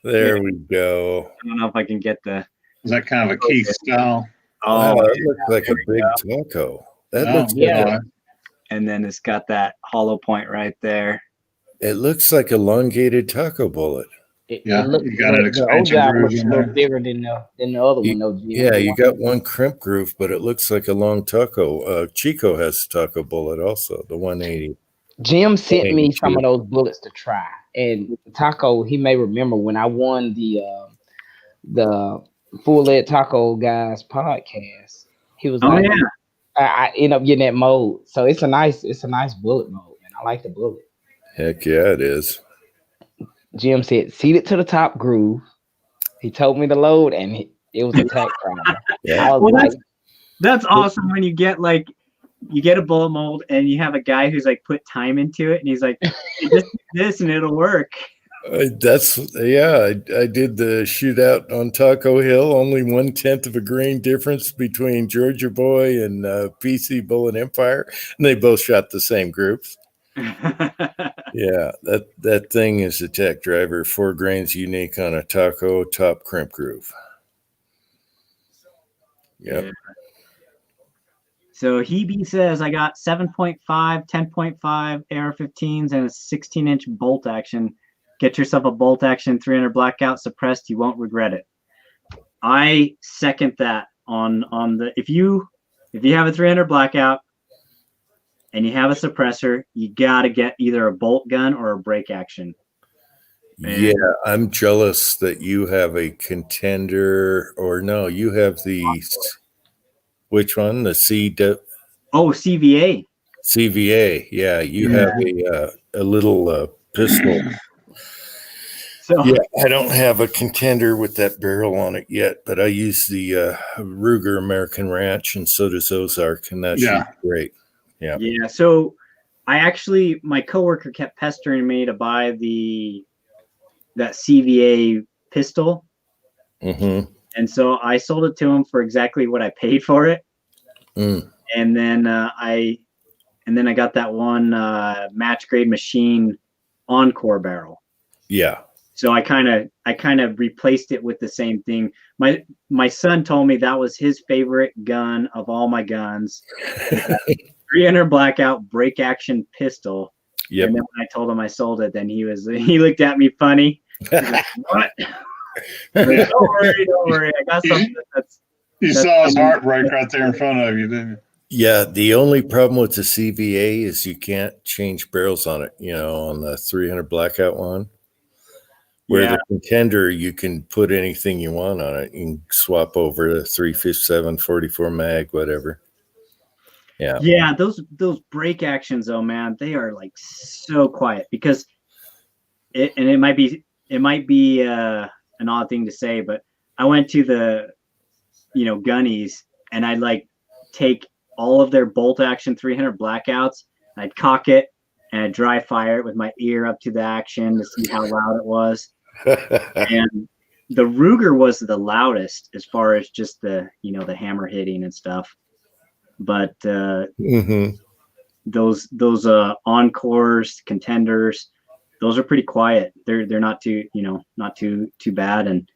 There we go. I don't know if I can get the. Is that kind of a Keith style? Oh, that looks like a big taco. That looks yeah. And then it's got that hollow point right there. It looks like elongated taco bullet. You got an expansion the groove looks a in little there. bigger than the other one. Though, Jim. Yeah, you got one crimp groove, but it looks like a long taco. Chico has a taco bullet also, the 180. Jim sent me some of those bullets to try, and Taco, he may remember when I won the Full.Lead.Taco guys podcast. He was like, yeah. I end up getting that mode, so it's a nice bullet mode, and I like the bullet. Heck yeah, it is. Jim said, "Seat it to the top groove." He told me to load, and it was a tack crowd. Yeah, that's awesome when you get a bullet mold and you have a guy who's like put time into it, and he's like, hey, just do this and it'll work. I did the shootout on Taco Hill. Only 1/10 of a grain difference between Georgia Boy and PC Bullet Empire, and they both shot the same groups. Yeah, that thing is a tech driver, 4 grains unique on a taco top crimp groove. Yep. Yeah. So Hebe says, I got 7.5, 10.5 AR-15s and a 16-inch bolt action. Get yourself a bolt action 300 blackout suppressed. You won't regret it. I second that on the if you have a 300 blackout and you have a suppressor, you gotta get either a bolt gun or a break action. Yeah, I'm jealous that you have a contender, or no, you have the which one? The CVA. CVA. Yeah, you have a little pistol. So yeah, I don't have a contender with that barrel on it yet, but I use the Ruger American Ranch, and so does Ozark, and that's great. Yeah. Yeah. So my coworker kept pestering me to buy that CVA pistol. Mm-hmm. And so I sold it to him for exactly what I paid for it. Mm. And then I got that one match grade machine Encore barrel. Yeah. So I kind of replaced it with the same thing. My son told me that was his favorite gun of all my guns. 300 blackout break action pistol. Yep. And then when I told him I sold it, then he looked at me funny. Like, what? Like, don't worry. I got something that's. You saw his heartbreak right there in front of you, didn't you? Yeah, the only problem with the CVA is you can't change barrels on it, on the 300 blackout one. Where the contender, you can put anything you want on it. You can swap over to 357, 44 mag, whatever. Yeah. Yeah, those break actions though, man, they are like so quiet because it might be an odd thing to say, but I went to the Gunnies and I'd like take all of their bolt action 300 blackouts I'd cock it and I'd dry fire it with my ear up to the action to see how loud it was. And the Ruger was the loudest as far as just the hammer hitting and stuff. But those encores, contenders, those are pretty quiet. They're not too bad.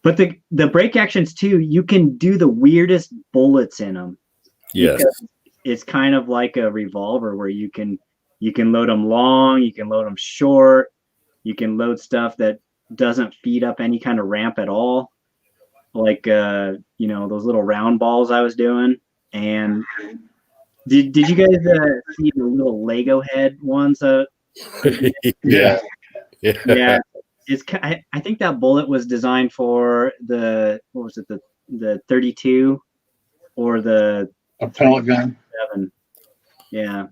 But the break actions too, you can do the weirdest bullets in them. Yes. It's kind of like a revolver where you can load them long, you can load them short, you can load stuff that doesn't feed up any kind of ramp at all, like those little round balls I was doing. And did you guys see the little Lego head ones? Yeah. Yeah. I think that bullet was designed for the 32 or A pellet gun. 7. Yeah.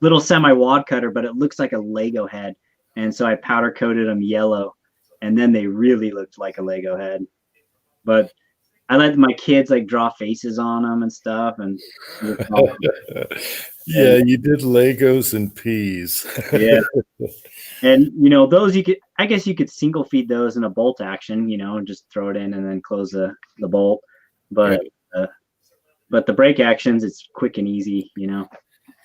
Little semi-wad cutter, but it looks like a Lego head. And so I powder coated them yellow, and then they really looked like a Lego head. But I let my kids draw faces on them and stuff. And yeah, you did Legos and peas. Yeah. And those I guess you could single feed those in a bolt action, and just throw it in and then close the bolt. But the break actions, it's quick and easy,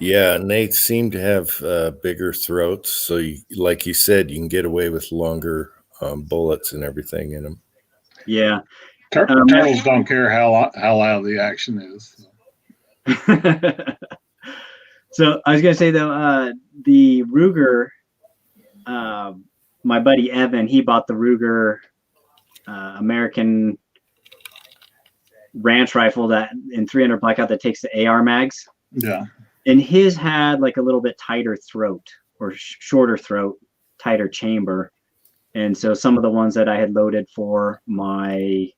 Yeah, and they seem to have bigger throats, so like you said, you can get away with longer bullets and everything in them. Yeah. Turtles don't care how loud the action is. So I was gonna say though, the Ruger, my buddy Evan, he bought the Ruger American ranch rifle that in 300 blackout that takes the AR mags. Yeah. And his had a little bit tighter throat or shorter throat, tighter chamber. And so some of the ones that I had loaded for my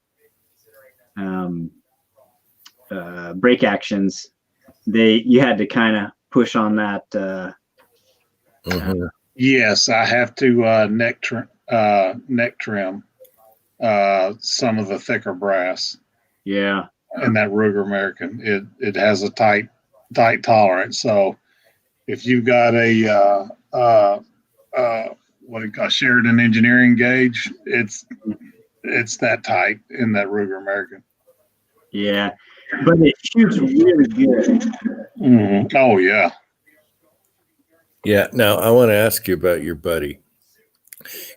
break actions, you had to kind of push on that. Yes, I have to neck trim some of the thicker brass. Yeah. In that Ruger American, it has a tight tolerance. So if you've got a what do you call Sheridan engineering gauge, it's that tight in that Ruger American. Yeah, but it shoots really good. Mm-hmm. Oh yeah. Yeah. Now I want to ask you about your buddy,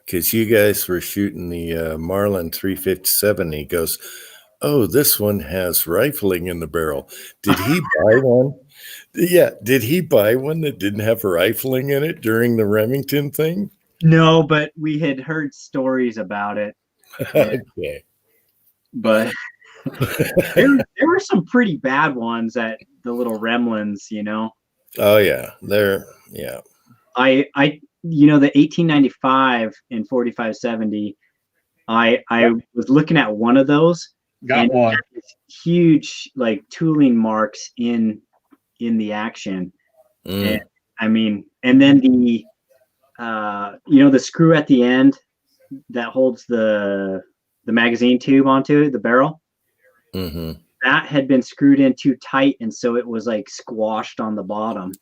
because you guys were shooting the Marlin 357. He goes, "Oh, this one has rifling in the barrel. Did he buy one?" Yeah. Did he buy one that didn't have rifling in it during the Remington thing? No, but we had heard stories about it. Okay. But there were some pretty bad ones at the little Remlins, Oh yeah, yeah. I the 1895 and 4570. I was looking at one of those. Got one. Huge tooling marks in the action. And, and then the the screw at the end that holds the magazine tube onto it, the barrel. Mm-hmm. That had been screwed in too tight, and so it was squashed on the bottom.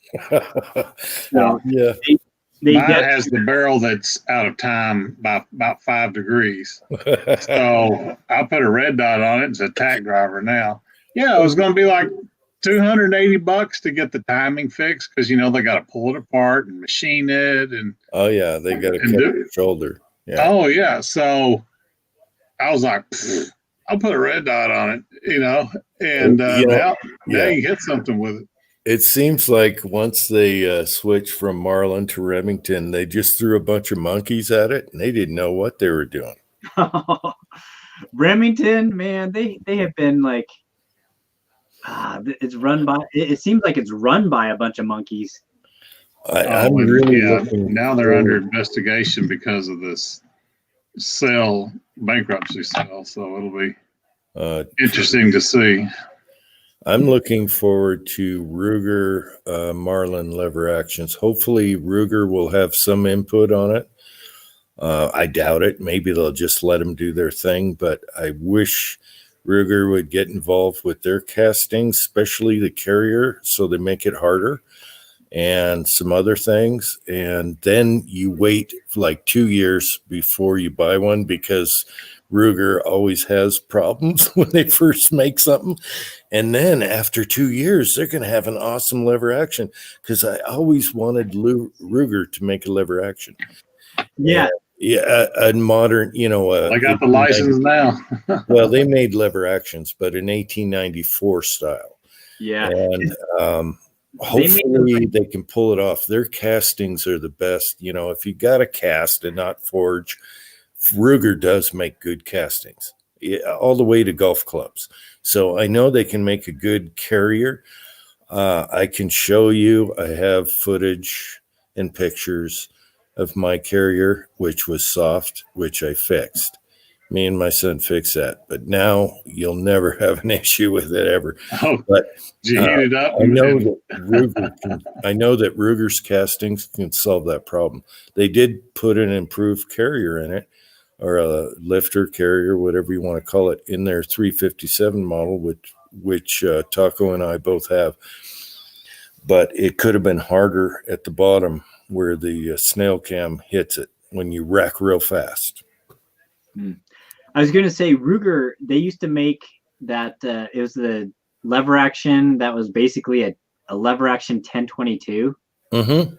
So yeah. Mine has the barrel that's out of time by about 5 degrees. So I put a red dot on it. It's a tack driver now. Yeah, it was going to be like $280 to get the timing fixed because they got to pull it apart and machine it and. Oh yeah, they got to cut the shoulder. Yeah. Oh yeah, so I was like, I'll put a red dot on it, and now you hit something with it. It seems like once they switched from Marlin to Remington, they just threw a bunch of monkeys at it, and they didn't know what they were doing. Remington, man, they have been it's run by. It seems like it's run by a bunch of monkeys. I'm really looking. Now they're under investigation because of this bankruptcy sale, so it'll be interesting to see. I'm looking forward to Ruger Marlin lever actions. Hopefully Ruger will have some input on it. I doubt it. Maybe they'll just let them do their thing, but I wish Ruger would get involved with their castings, especially the carrier, so they make it harder, and some other things. And then you wait like 2 years before you buy one, because Ruger always has problems when they first make something. And then after 2 years, they're going to have an awesome lever action, because I always wanted Ruger to make a lever action. Yeah. Yeah, a modern, I got the license now. well, they made lever actions, but in 1894 style. Yeah. And hopefully they can pull it off. Their castings are the best. If you got to cast and not forge, Ruger does make good castings, all the way to golf clubs. So I know they can make a good carrier. I can show you. I have footage and pictures of my carrier, which was soft, which I fixed. Me and my son fixed that. But now you'll never have an issue with it ever. Oh, but did you heat it up? I know that Ruger's castings can solve that problem. They did put an improved carrier in it, or a lifter carrier, whatever you want to call it, in their 357 model, which Taco and I both have. But it could have been harder at the bottom where the snail cam hits it when you rack real fast. I was going to say Ruger, they used to make that, it was the lever action that was basically a lever action 1022. Mm-hmm.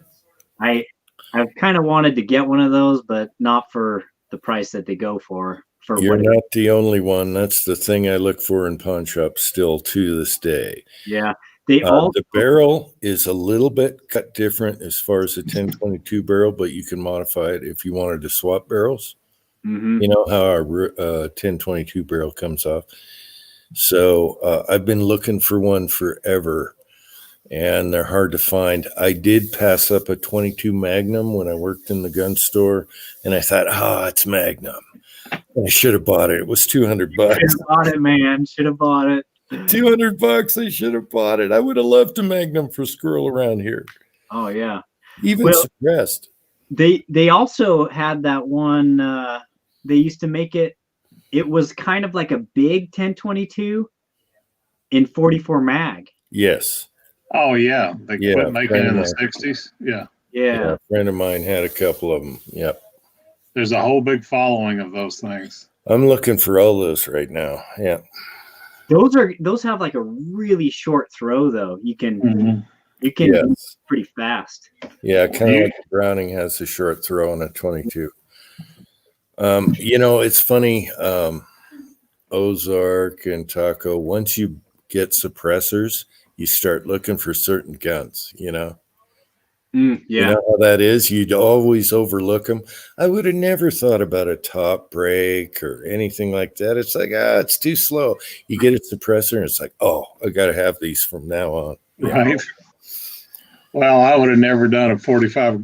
I've kind of wanted to get one of those, but not for the price that they go for. You're not the only one. That's the thing I look for in pawn shops still to this day. Yeah. The barrel is a little bit cut different as far as the 1022 barrel, but you can modify it if you wanted to swap barrels. Mm-hmm. You know how our 1022 barrel comes off. So I've been looking for one forever, and they're hard to find. I did pass up a 22 Magnum when I worked in the gun store, and I thought, it's Magnum. I should have bought it. It was $200. Should have bought it, man. Should have bought it. $200. I should have bought it. I would have loved a Magnum for squirrel around here. Oh yeah. Even suppressed. They also had that one. They used to make it. It was kind of like a big 1022 in 44 mag. Yes. Oh yeah, they quit making it in the 60s. Yeah. A friend of mine had a couple of them. Yep. There's a whole big following of those things. I'm looking for all those right now. Yeah. Those have like a really short throw though. You can pretty fast. Yeah, kind of like the Browning has a short throw on a 22. It's funny. Ozark and Taco, once you get suppressors, you start looking for certain guns, You know how that is? You'd always overlook them. I would have never thought about a top break or anything like that. It's like, it's too slow. You get a suppressor and it's like, I got to have these from now on. Right. Well, I would have never done a 45,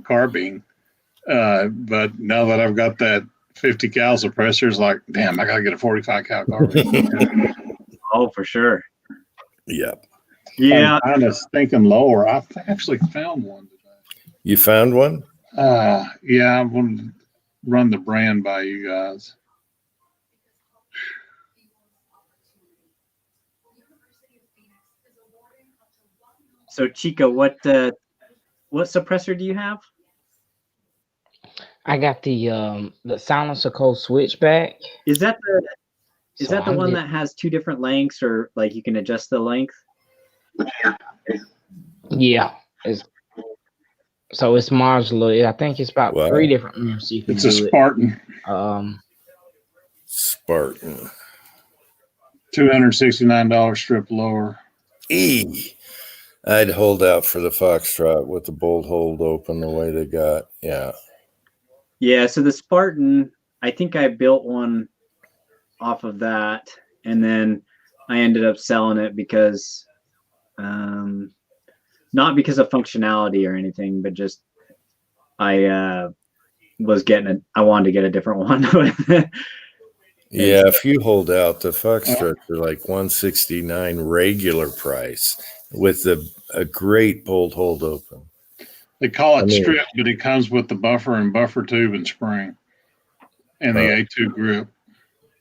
carbine. But now that I've got that 50 cal suppressor, it's like, damn, I got to get a 45 cal carbine. Oh, for sure. Yeah. Yeah. I'm kind of thinking lower. I actually found one today. You found one? Yeah, I'm going to run the brand by you guys. So Chico, what suppressor do you have? I got the silencer code switchback. Is that the one that has two different lengths, or like you can adjust the length? Yeah, it's modular. I think it's about 3 different mirrors. It's a Spartan. Spartan. $269 strip lower. I'd hold out for the Foxtrot with the bolt hold open the way they got. Yeah. Yeah. So the Spartan, I think I built one off of that, and then I ended up selling it because. Not because of functionality or anything, but just I wanted to get a different one. Yeah, if you hold out, the Foxtrot are like $169 regular price with a great bolt hold open. They call it strip, but it comes with the buffer and buffer tube and spring and the A2 grip.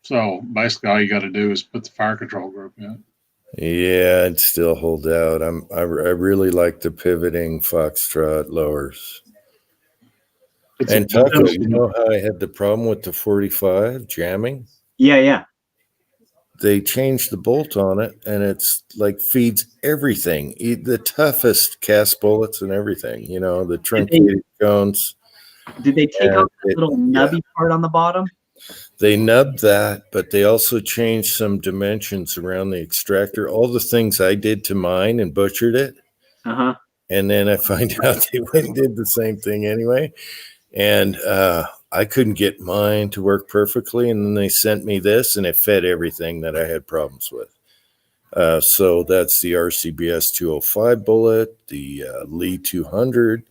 So basically, all you got to do is put the fire control group in. Yeah, I'd still hold out. I really like the pivoting Foxtrot lowers. And Taco, you know how I had the problem with the 45 jamming? Yeah. They changed the bolt on it, and it's like feeds everything, the toughest cast bullets and everything. You know, the truncated cones. Did they take off that little nubby part on the bottom? They nubbed that, but they also changed some dimensions around the extractor. All the things I did to mine and butchered it. Uh-huh. And then I find out they went and did the same thing anyway. And I couldn't get mine to work perfectly. And then they sent me this, and it fed everything that I had problems with. So that's the RCBS 205 bullet, the Lee 200,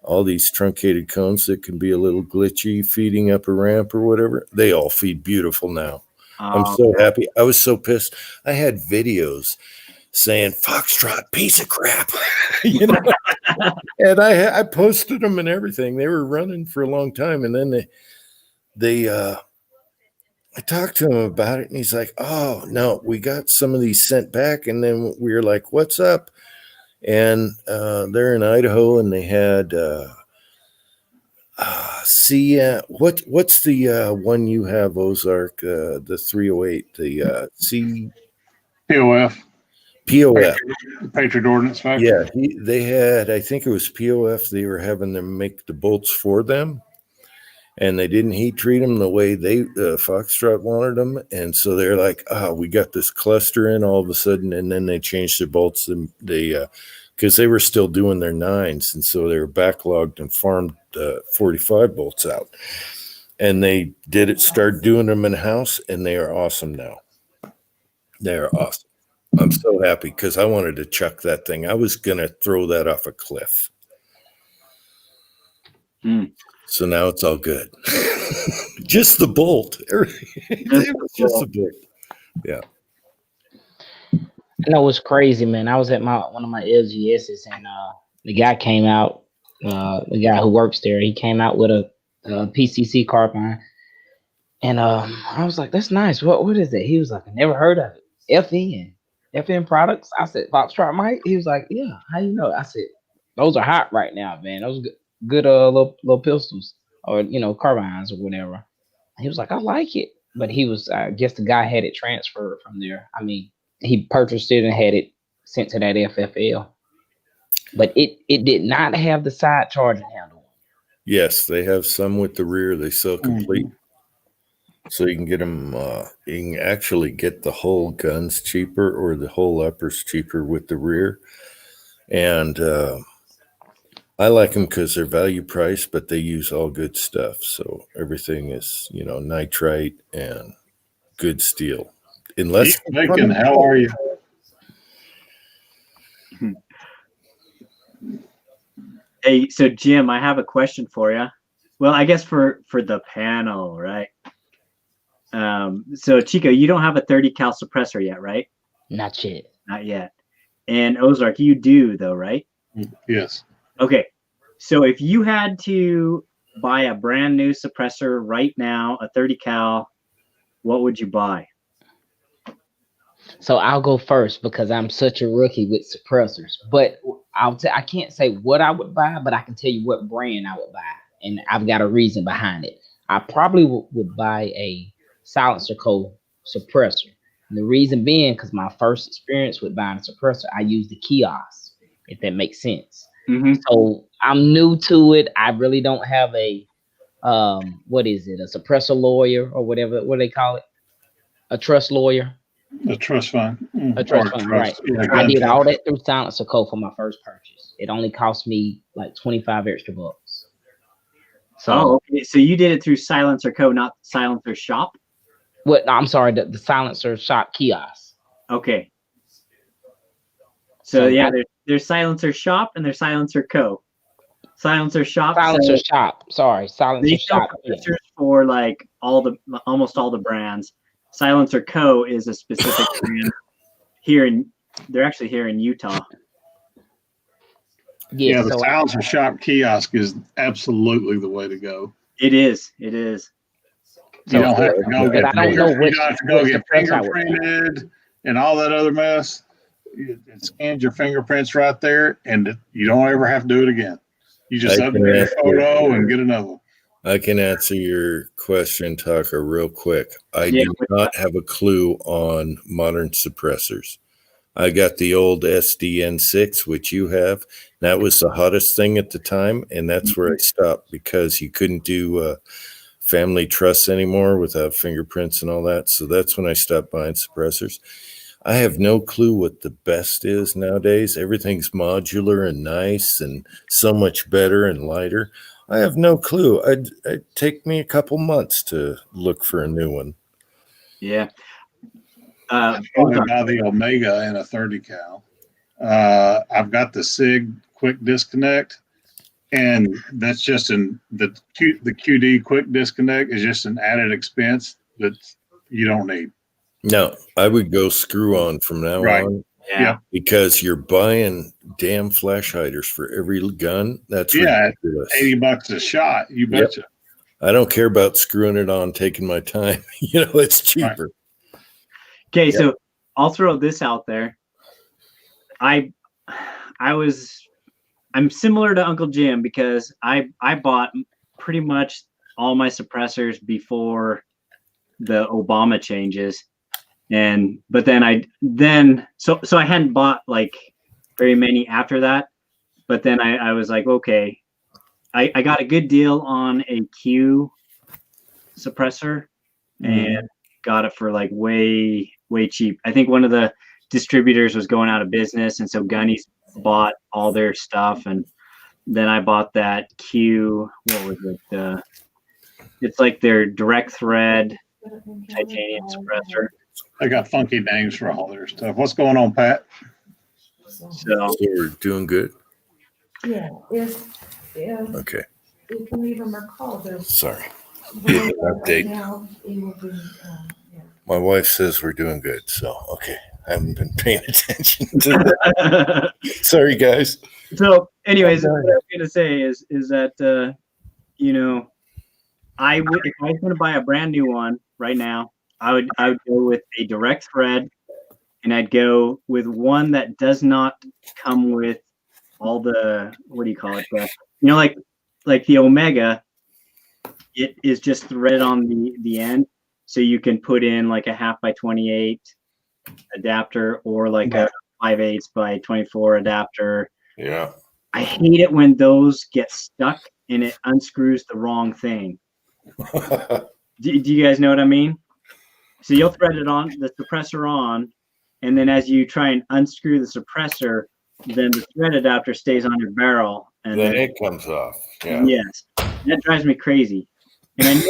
all these truncated cones that can be a little glitchy feeding up a ramp or whatever. They all feed beautiful now. I'm so happy. I was so pissed. I had videos saying Foxtrot piece of crap, you know, and I posted them and everything. They were running for a long time, and then I talked to him about it, and he's like, "Oh no, we got some of these sent back," and then we were like, "What's up?" And they're in Idaho, and they had what's the one you have, Ozark, the 308, the POF. POF. Patriot Ordnance Factory. Yeah, they had, I think it was POF. They were having them make the bolts for them, and they didn't heat treat them the way they Foxtrot wanted them, and so they're like, we got this cluster in all of a sudden, and then they changed their bolts, and they because they were still doing their 9s, and so they were backlogged and farmed 45 bolts out, and they start doing them in house, and they are awesome now. They are awesome. I'm so happy because I wanted to chuck that thing. I was going to throw that off a cliff. So now it's all good. Just the bolt. It was just the bolt. Yeah. I know it's crazy, man. I was at one of my LGSs, and the guy came out. The guy who works there, he came out with a PCC carbine, and I was like, "That's nice. What is it?" He was like, "I never heard of it. FN products." I said, "Foxtrot, Mike." He was like, "Yeah. How you know?" I said, "Those are hot right now, man. Those are good little pistols, or carbines or whatever." He was like, "I like it," but he was, I guess the guy had it transferred from there. I mean, he purchased it and had it sent to that FFL, but it did not have the side charging handle. Yes, they have some with the rear. They sell complete. So you can get them, you can actually get the whole guns cheaper or the whole uppers cheaper with the rear. And I like them because they're value price, but they use all good stuff. So everything is, nitrite and good steel. Unless Lincoln, how are you? Hey, so Jim, I have a question for you. Well, I guess for the panel, right? So Chico, you don't have a 30 cal suppressor yet, right? Not yet. Not yet. And Ozark, you do though, right? Yes. Okay. So if you had to buy a brand new suppressor right now, a 30 cal, what would you buy? So I'll go first because I'm such a rookie with suppressors. But I can't say what I would buy, but I can tell you what brand I would buy, and I've got a reason behind it. I probably would buy a Silencer Co. suppressor. And the reason being, because my first experience with buying a suppressor, I used the kiosk, if that makes sense. So I'm new to it. I really don't have a what is it? A suppressor lawyer or whatever. What do they call it? A trust lawyer. A trust fund. A trust fund, right? Yeah, I did all that through Silencer Co. for my first purchase. It only cost me like 25 extra bucks. So, okay. So you did it through Silencer Co., not Silencer Shop? What? No, I'm sorry, the Silencer Shop kiosk. Okay. So yeah, there's Silencer Shop and there's Silencer Co. Silencer Shop. Silencer Shop. Sorry, Silencer they sell Shop. compressors for like almost all the brands. Silencer Co. is a specific brand they're actually here in Utah. Yeah, the Silencer Shop kiosk is absolutely the way to go. It is. It is. You don't have to go but I don't know you don't have to go what get suppressor I would- fingerprinted and all that other mess. It scans your fingerprints right there, and you don't ever have to do it again. You just I can update your answer- photo and get another one. I can answer your question, Tucker, real quick. I Yeah. do not have a clue on modern suppressors. I got the old SDN6, which you have. That was the hottest thing at the time, and that's where I stopped because you couldn't do family trusts anymore without fingerprints and all that. So that's when I stopped buying suppressors. I have no clue what the best is nowadays. Everything's modular and nice and so much better and lighter. I have no clue. It'd take me a couple months to look for a new one. Yeah. Probably buy the Omega and a 30 cal. I've got the SIG quick disconnect, and that's just the QD quick disconnect is just an added expense that you don't need. No, I would go screw on from now Right. on Yeah. because you're buying damn flash hiders for every gun. That's ridiculous. $80 a shot. You Yep. betcha. I don't care about screwing it on, taking my time. It's cheaper. Okay, so I'll throw this out there. I'm similar to Uncle Jim because I bought pretty much all my suppressors before the Obama changes, but then I hadn't bought like very many after that. But then I was like, okay, I got a good deal on a Q suppressor and got it for like way cheap. I think one of the distributors was going out of business, and so Gunny's bought all their stuff, and then I bought that Q. What was it? It's like their direct thread titanium suppressor. They got funky names for all their stuff. What's going on, Pat? So So we're doing good. Yeah, if Okay. you can leave them a call, they're. Sorry. Right now, it will be, yeah. My wife says we're doing good. So, okay. I haven't been paying attention to that. Sorry, guys. So, anyways, what I was gonna say is that I would, if I was gonna buy a brand new one right now, I would go with a direct thread, and I'd go with one that does not come with all the, what do you call it? Like the Omega, it is just threaded on the end, so you can put in like a 1/2 by 28 adapter or like a 5/8 by 24 adapter. Yeah. I hate it when those get stuck and it unscrews the wrong thing. Do you guys know what I mean? So you'll thread it on, the suppressor on, and then as you try and unscrew the suppressor, then the thread adapter stays on your barrel. And then it comes off. Yeah. Yes. That drives me crazy. And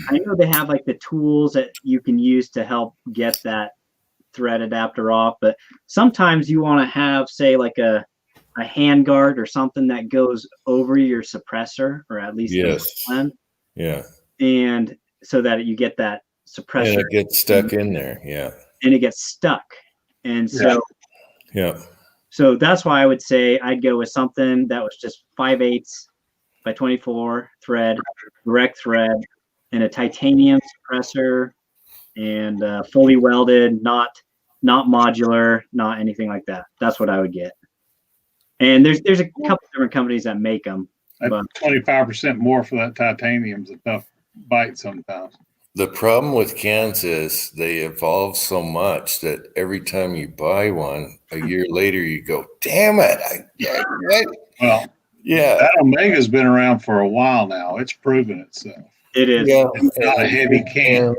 I know they have like the tools that you can use to help get that thread adapter off, but sometimes you want to have, say, like a hand guard or something that goes over your suppressor, or at least Yes. the blend, Yeah. and so that you get that suppressor. And it gets stuck in there. Yeah. And it gets stuck. And so Yeah. So that's why I would say I'd go with something that was just 5/8 by 24 thread, direct thread, and a titanium suppressor, and fully welded, not modular, not anything like that. That's what I would get. And there's a couple different companies that make them. That 25% more for that titanium's a tough bite sometimes. The problem with cans is they evolve so much that every time you buy one, a year later you go, damn it. Well, yeah. That Omega's been around for a while now. It's proven itself. It is. Yeah. It's not a heavy can.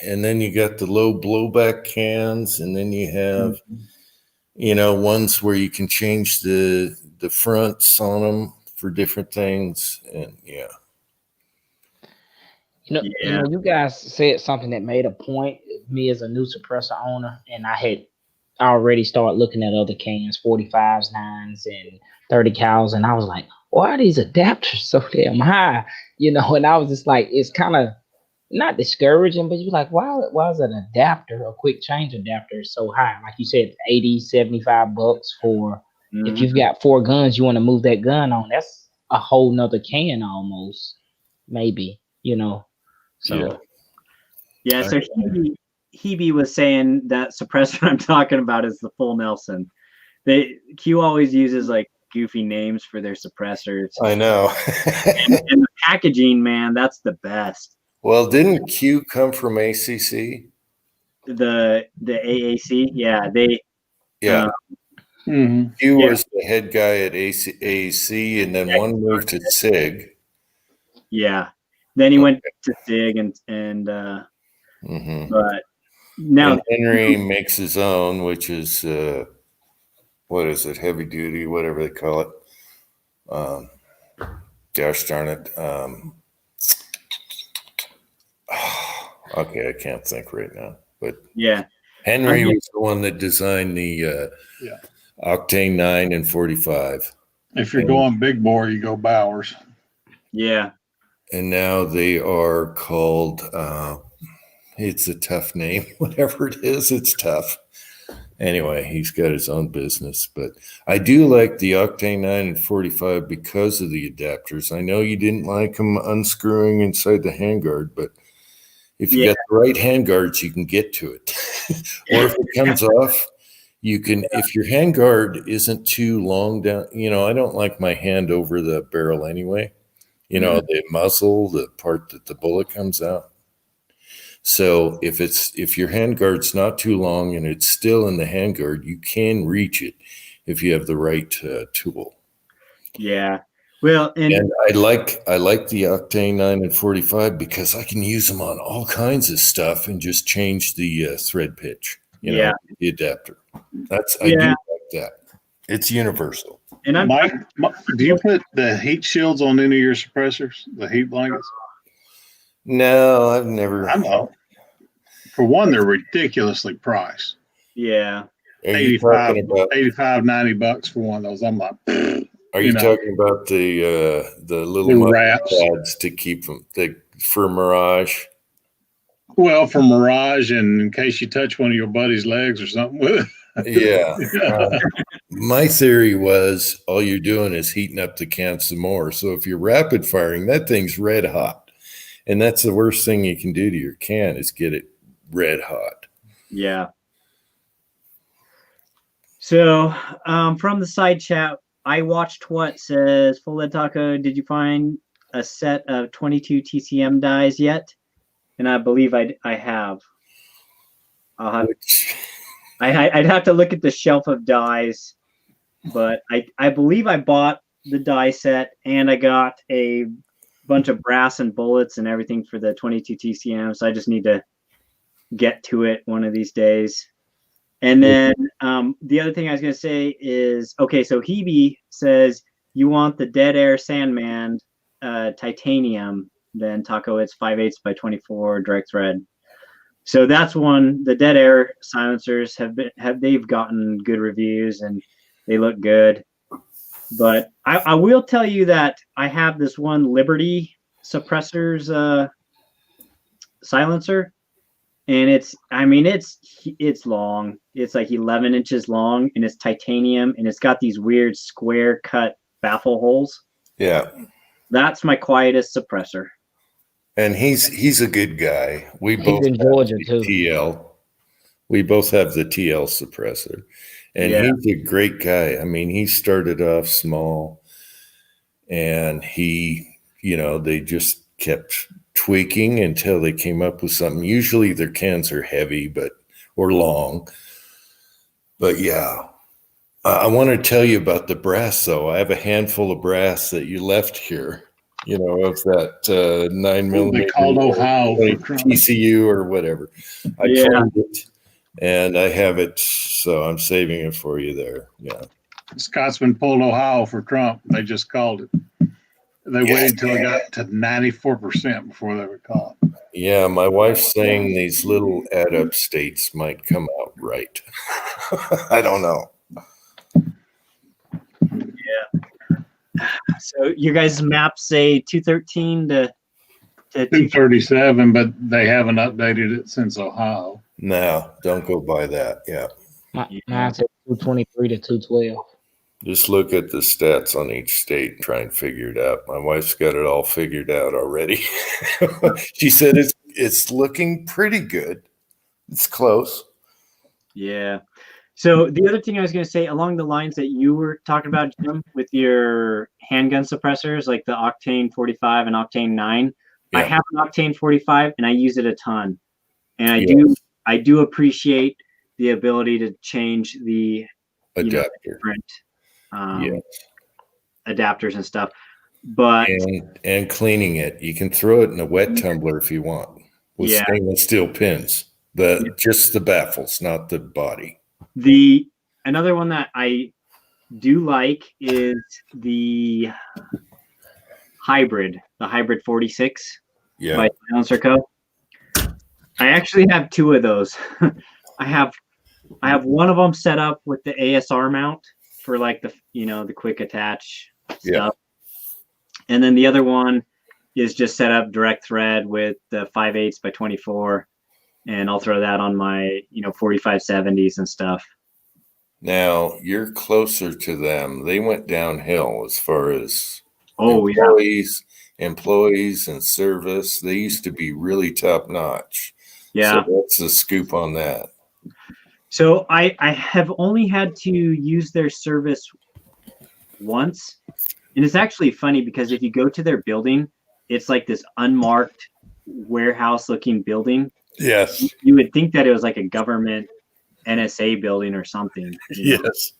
And then you got the low blowback cans, and then you have, ones where you can change the fronts on them for different things. And You guys said something that made a point. Me as a new suppressor owner, and I had already started looking at other cans, 45s, 9s, and 30 cals, and I was like, why are these adapters so damn high? And I was just like, it's kind of not discouraging, but you're like, why is an adapter, a quick change adapter, so high? Like you said, 80, 75 bucks for if you've got 4 guns, you want to move that gun on. That's a whole nother can almost, maybe, So Yeah, so Hebe was saying that suppressor I'm talking about is the Full Nelson. Q always uses like goofy names for their suppressors. I know. and the packaging, man, that's the best. Well, didn't Q come from ACC? The AAC, yeah, Yeah. Mhm. Q Yeah. was the head guy at AAC, and then one moved to SIG. Yeah. Then he went to SIG and Mhm. but now And Henry makes his own, which is what is it, heavy duty, whatever they call it. Gosh darn it. Okay, I can't think right now. But yeah. Henry was the one that designed the Yeah. Octane 9 and 45. If you're going big bore, you go Bowers. Yeah. And now they are called, it's a tough name. Whatever it is, it's tough. Anyway, he's got his own business. But I do like the Octane 9 and 45 because of the adapters. I know you didn't like them unscrewing inside the handguard, but if you got the right handguards, you can get to it. Or if it comes off, you can, if your handguard isn't too long down, I don't like my hand over the barrel anyway. The muzzle, the part that the bullet comes out. So if your handguard's not too long and it's still in the handguard, you can reach it if you have the right tool. Yeah. Well, and I like the Octane 9 and 45 because I can use them on all kinds of stuff and just change the thread pitch, the adapter. I do like that. It's universal. And Mike, do you put the heat shields on any of your suppressors, the heat blankets? No, I've never. I know. For one, they're ridiculously priced. Yeah. 85, $90 for one of those. I'm like, are you talking about the little wraps pads to keep them for Mirage? Well, for Mirage, and in case you touch one of your buddy's legs or something with it. Yeah. My theory was all you're doing is heating up the can some more. So if you're rapid firing, that thing's red hot. And that's the worst thing you can do to your can is get it red hot. Yeah. So from the side chat, I watched what says Full.Lead.Taco. Did you find a set of 22 TCM dies yet? And I believe I have. I'd have to look at the shelf of dies, but I believe I bought the die set and I got a bunch of brass and bullets and everything for the 22 TCM. So I just need to get to it one of these days. And then the other thing I was going to say is, okay, so Hebe says you want the Dead Air Sandman titanium, then Taco, it's 5/8 by 24 direct thread. So that's one. The Dead Air silencers they've gotten good reviews and they look good. But I will tell you that I have this one Liberty suppressors silencer. And it's long. It's like 11 inches long and it's titanium and it's got these weird square cut baffle holes. Yeah. That's my quietest suppressor. And he's a good guy. We He's both in Georgia too. TL. We both have the TL suppressor. And he's a great guy. I mean, he started off small and they just kept tweaking until they came up with something. Usually their cans are heavy or long. But yeah, I want to tell you about the brass though. I have a handful of brass that you left here, of that 9mm. They called Ohio TCU or whatever. I claimed it and I have it, so I'm saving it for you there. Yeah. Scotsman pulled Ohio for Trump. They just called it. They waited till it got to 94% before they would call it. Yeah, my wife's saying these little add-up states might come out right. I don't know. Yeah. So your guys' maps say 213 to 237, but they haven't updated it since Ohio. No, don't go by that. Yeah. Mine said 223 to 212. Just look at the stats on each state and try and figure it out. My wife's got it all figured out already. She said it's looking pretty good. It's close. Yeah. So the other thing I was going to say, along the lines that you were talking about, Jim, with your handgun suppressors, like the Octane 45 and Octane 9, I Yeah. have an Octane 45 and I use it a ton. And Yes. I do appreciate the ability to change the Adapter. different Yes. adapters and stuff. But And cleaning it. You can throw it in a wet tumbler if you want with Yeah. stainless steel pins. Just the baffles, not the body. Another one that I do like is the hybrid 46 Yeah. by Silencer Co. I actually have two of those. I have one of them set up with the ASR mount for like the quick attach stuff. Yeah. And then the other one is just set up direct thread with the 5/8 by 24. And I'll throw that on my 4570s and stuff. Now you're closer to them. They went downhill as far as employees and service. They used to be really top notch. Yeah. So what's the scoop on that? So I have only had to use their service once. And it's actually funny because if you go to their building, it's like this unmarked warehouse looking building. Yes. You would think that it was like a government NSA building or something. Yes.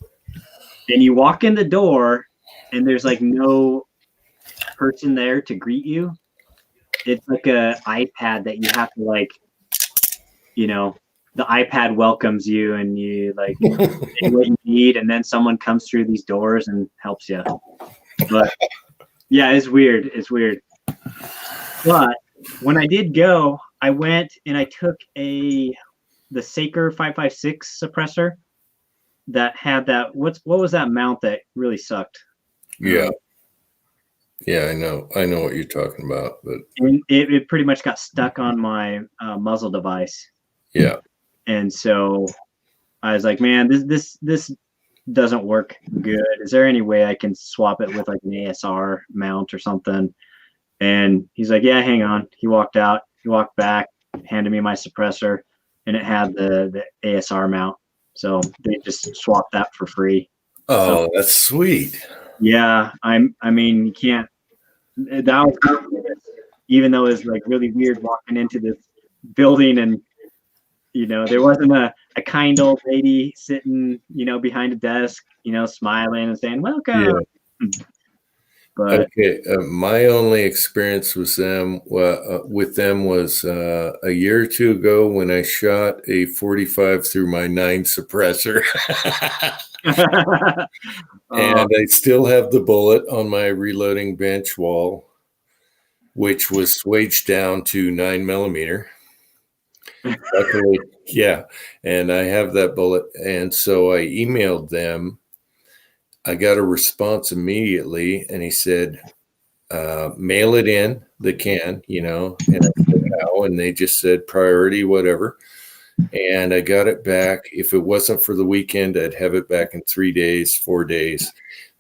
And you walk in the door and there's like no person there to greet you. It's like a iPad that you have to like, the iPad welcomes you and you like say what you need, and then someone comes through these doors and helps you. But yeah, it's weird. But when I did go, I went and I took the Saker 556 suppressor that had that. What was that mount that really sucked? Yeah. Yeah, I know what you're talking about, but it pretty much got stuck on my muzzle device. Yeah. And so I was like, man, this doesn't work good. Is there any way I can swap it with like an ASR mount or something? And he's like, yeah, hang on. He walked out. He walked back, handed me my suppressor, and it had the ASR mount. So they just swapped that for free. Oh, that's sweet. Yeah, I mean, you can't. That was, even though it's like really weird walking into this building and there wasn't a kind old lady sitting behind a desk smiling and saying welcome. Yeah. But okay, my only experience with them was a year or two ago when I shot a 45 through my 9 suppressor. And I still have the bullet on my reloading bench wall, which was swaged down to 9mm. Luckily, yeah. And I have that bullet. And so I emailed them. I got a response immediately, and he said, mail it in, the can, and I said how, and they just said priority, whatever. And I got it back. If it wasn't for the weekend, I'd have it back in 3 days, 4 days.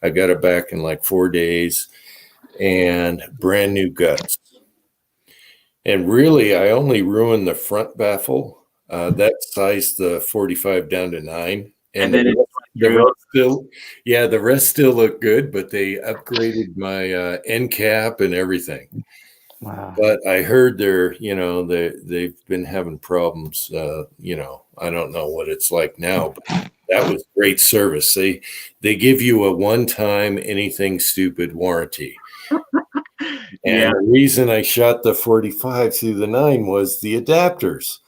I got it back in like 4 days and brand new guts. And really, I only ruined the front baffle. That sized the 45 down to 9. And then the rest still look good, but they upgraded my end cap and everything. Wow. But I heard they've been having problems. I don't know what it's like now, but that was great service. They give you a one-time anything stupid warranty. And the reason I shot the 45 through the 9 was the adapters.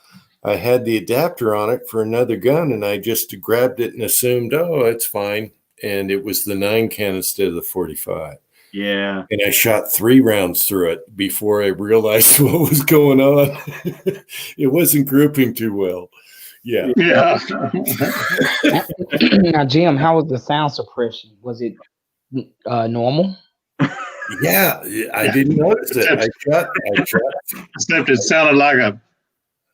I had the adapter on it for another gun, and I just grabbed it and assumed, oh, it's fine. And it was the 9 can instead of the 45. Yeah. And I shot 3 rounds through it before I realized what was going on. It wasn't grouping too well. Yeah. Yeah. Now, Jim, how was the sound suppression? Was it normal? Yeah, I didn't notice it. I shot. Except it sounded like a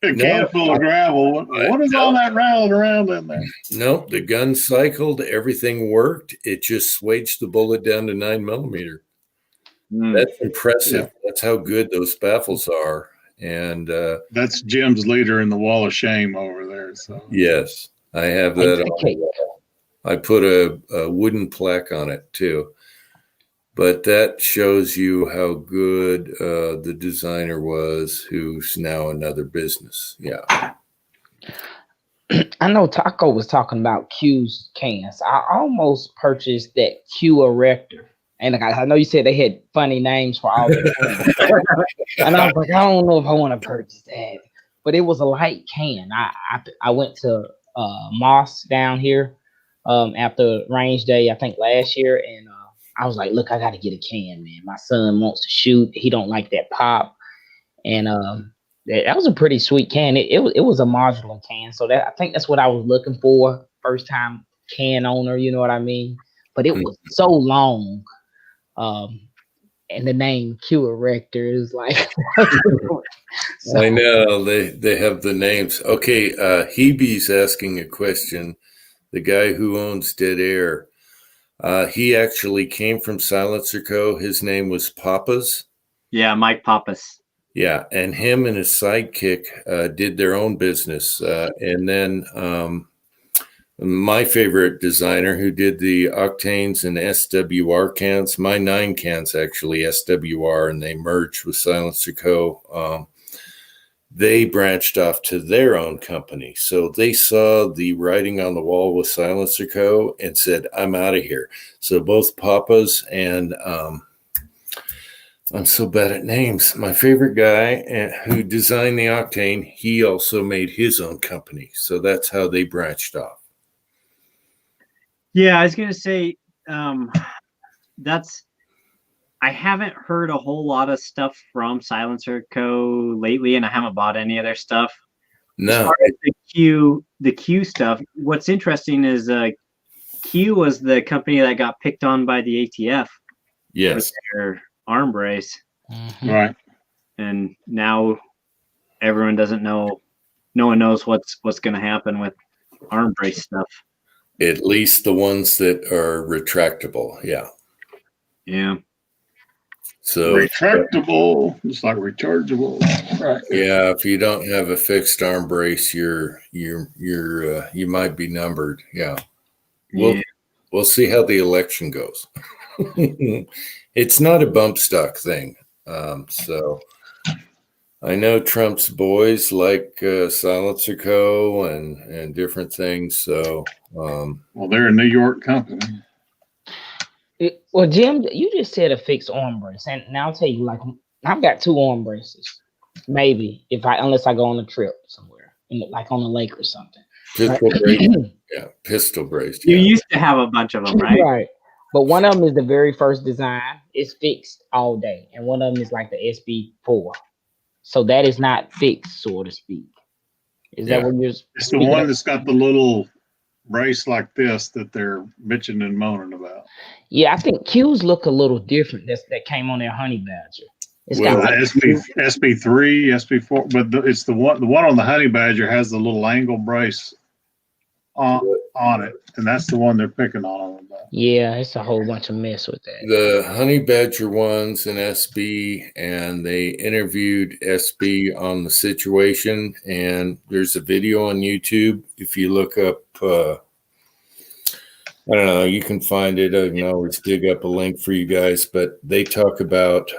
can full of gravel. What is all that rattling around in there? Nope, the gun cycled. Everything worked. It just swaged the bullet down to 9mm. That's impressive. Yeah. That's how good those baffles are. And That's Jim's leader in the wall of shame over there. So yes, I have It's that the on. cake. I put a wooden plaque on it too. But that shows you how good the designer was, who's now another business. Yeah. I know Taco was talking about Q's cans. I almost purchased that Q Erector. And like, I know you said they had funny names for all the cans. And I was like, I don't know if I want to purchase that. But it was a light can. I went to Moss down here after range day, I think last year, and I was like, look, I got to get a can, man. My son wants to shoot. He don't like that pop. And that was a pretty sweet can. It was a modular can, so that I think that's what I was looking for. First time can owner, you know what I mean? But it was so long, and the name Q Erector is like. I know they have the names. Okay, Hebe's asking a question. The guy who owns Dead Air, he actually came from Silencer Co. His name was Papas. Yeah, Mike Pappas. Yeah, and him and his sidekick did their own business. And then my favorite designer who did the Octanes and SWR cans, my 9 cans actually SWR, and they merged with Silencer Co. They branched off to their own company. So they saw the writing on the wall with Silencer Co. and said, I'm out of here. So both Papas and I'm so bad at names. My favorite guy who designed the Octane, he also made his own company. So that's how they branched off. Yeah, I was gonna say that's. I haven't heard a whole lot of stuff from Silencer Co. lately, and I haven't bought any of their stuff. No. As far as the Q stuff, what's interesting is Q was the company that got picked on by the ATF. Yes. With their arm brace. Mm-hmm. right. And now everyone doesn't know. No one knows what's going to happen with arm brace stuff. At least the ones that are retractable. Yeah. Yeah. So Retractable, it's like rechargeable. Right. yeah, if you don't have a fixed arm brace, you might be numbered. Yeah. We'll see how the election goes. It's not a bump stock thing. So I know Trump's boys like Silencer Co. and different things. So Well, they're a New York company. Well, Jim, you just said a fixed arm brace, and now I'll tell you, like, I've got 2 arm braces. Maybe unless I go on a trip somewhere, like on the lake or something. pistol Right? brace. Yeah, pistol braced. You Yeah. used to have a bunch of them, right? Right. But one of them is the very first design. It's fixed all day, and one of them is like the SB4. So that is not fixed, so to speak. Is that what you're? It's the one that's got the little brace like this that they're bitching and moaning about. Yeah, I think Q's look a little different. That came on their Honey Badger. It's Well, got like SB3, SB4, but it's the one on the Honey Badger has the little angle brace on it, and that's the one they're picking on them about. yeah, it's a whole bunch of mess with that. The Honey Badger ones and SB, and they interviewed SB on the situation. And there's a video on YouTube. If you look up, I don't know, you can find it. I can always dig up a link for you guys. But they talk about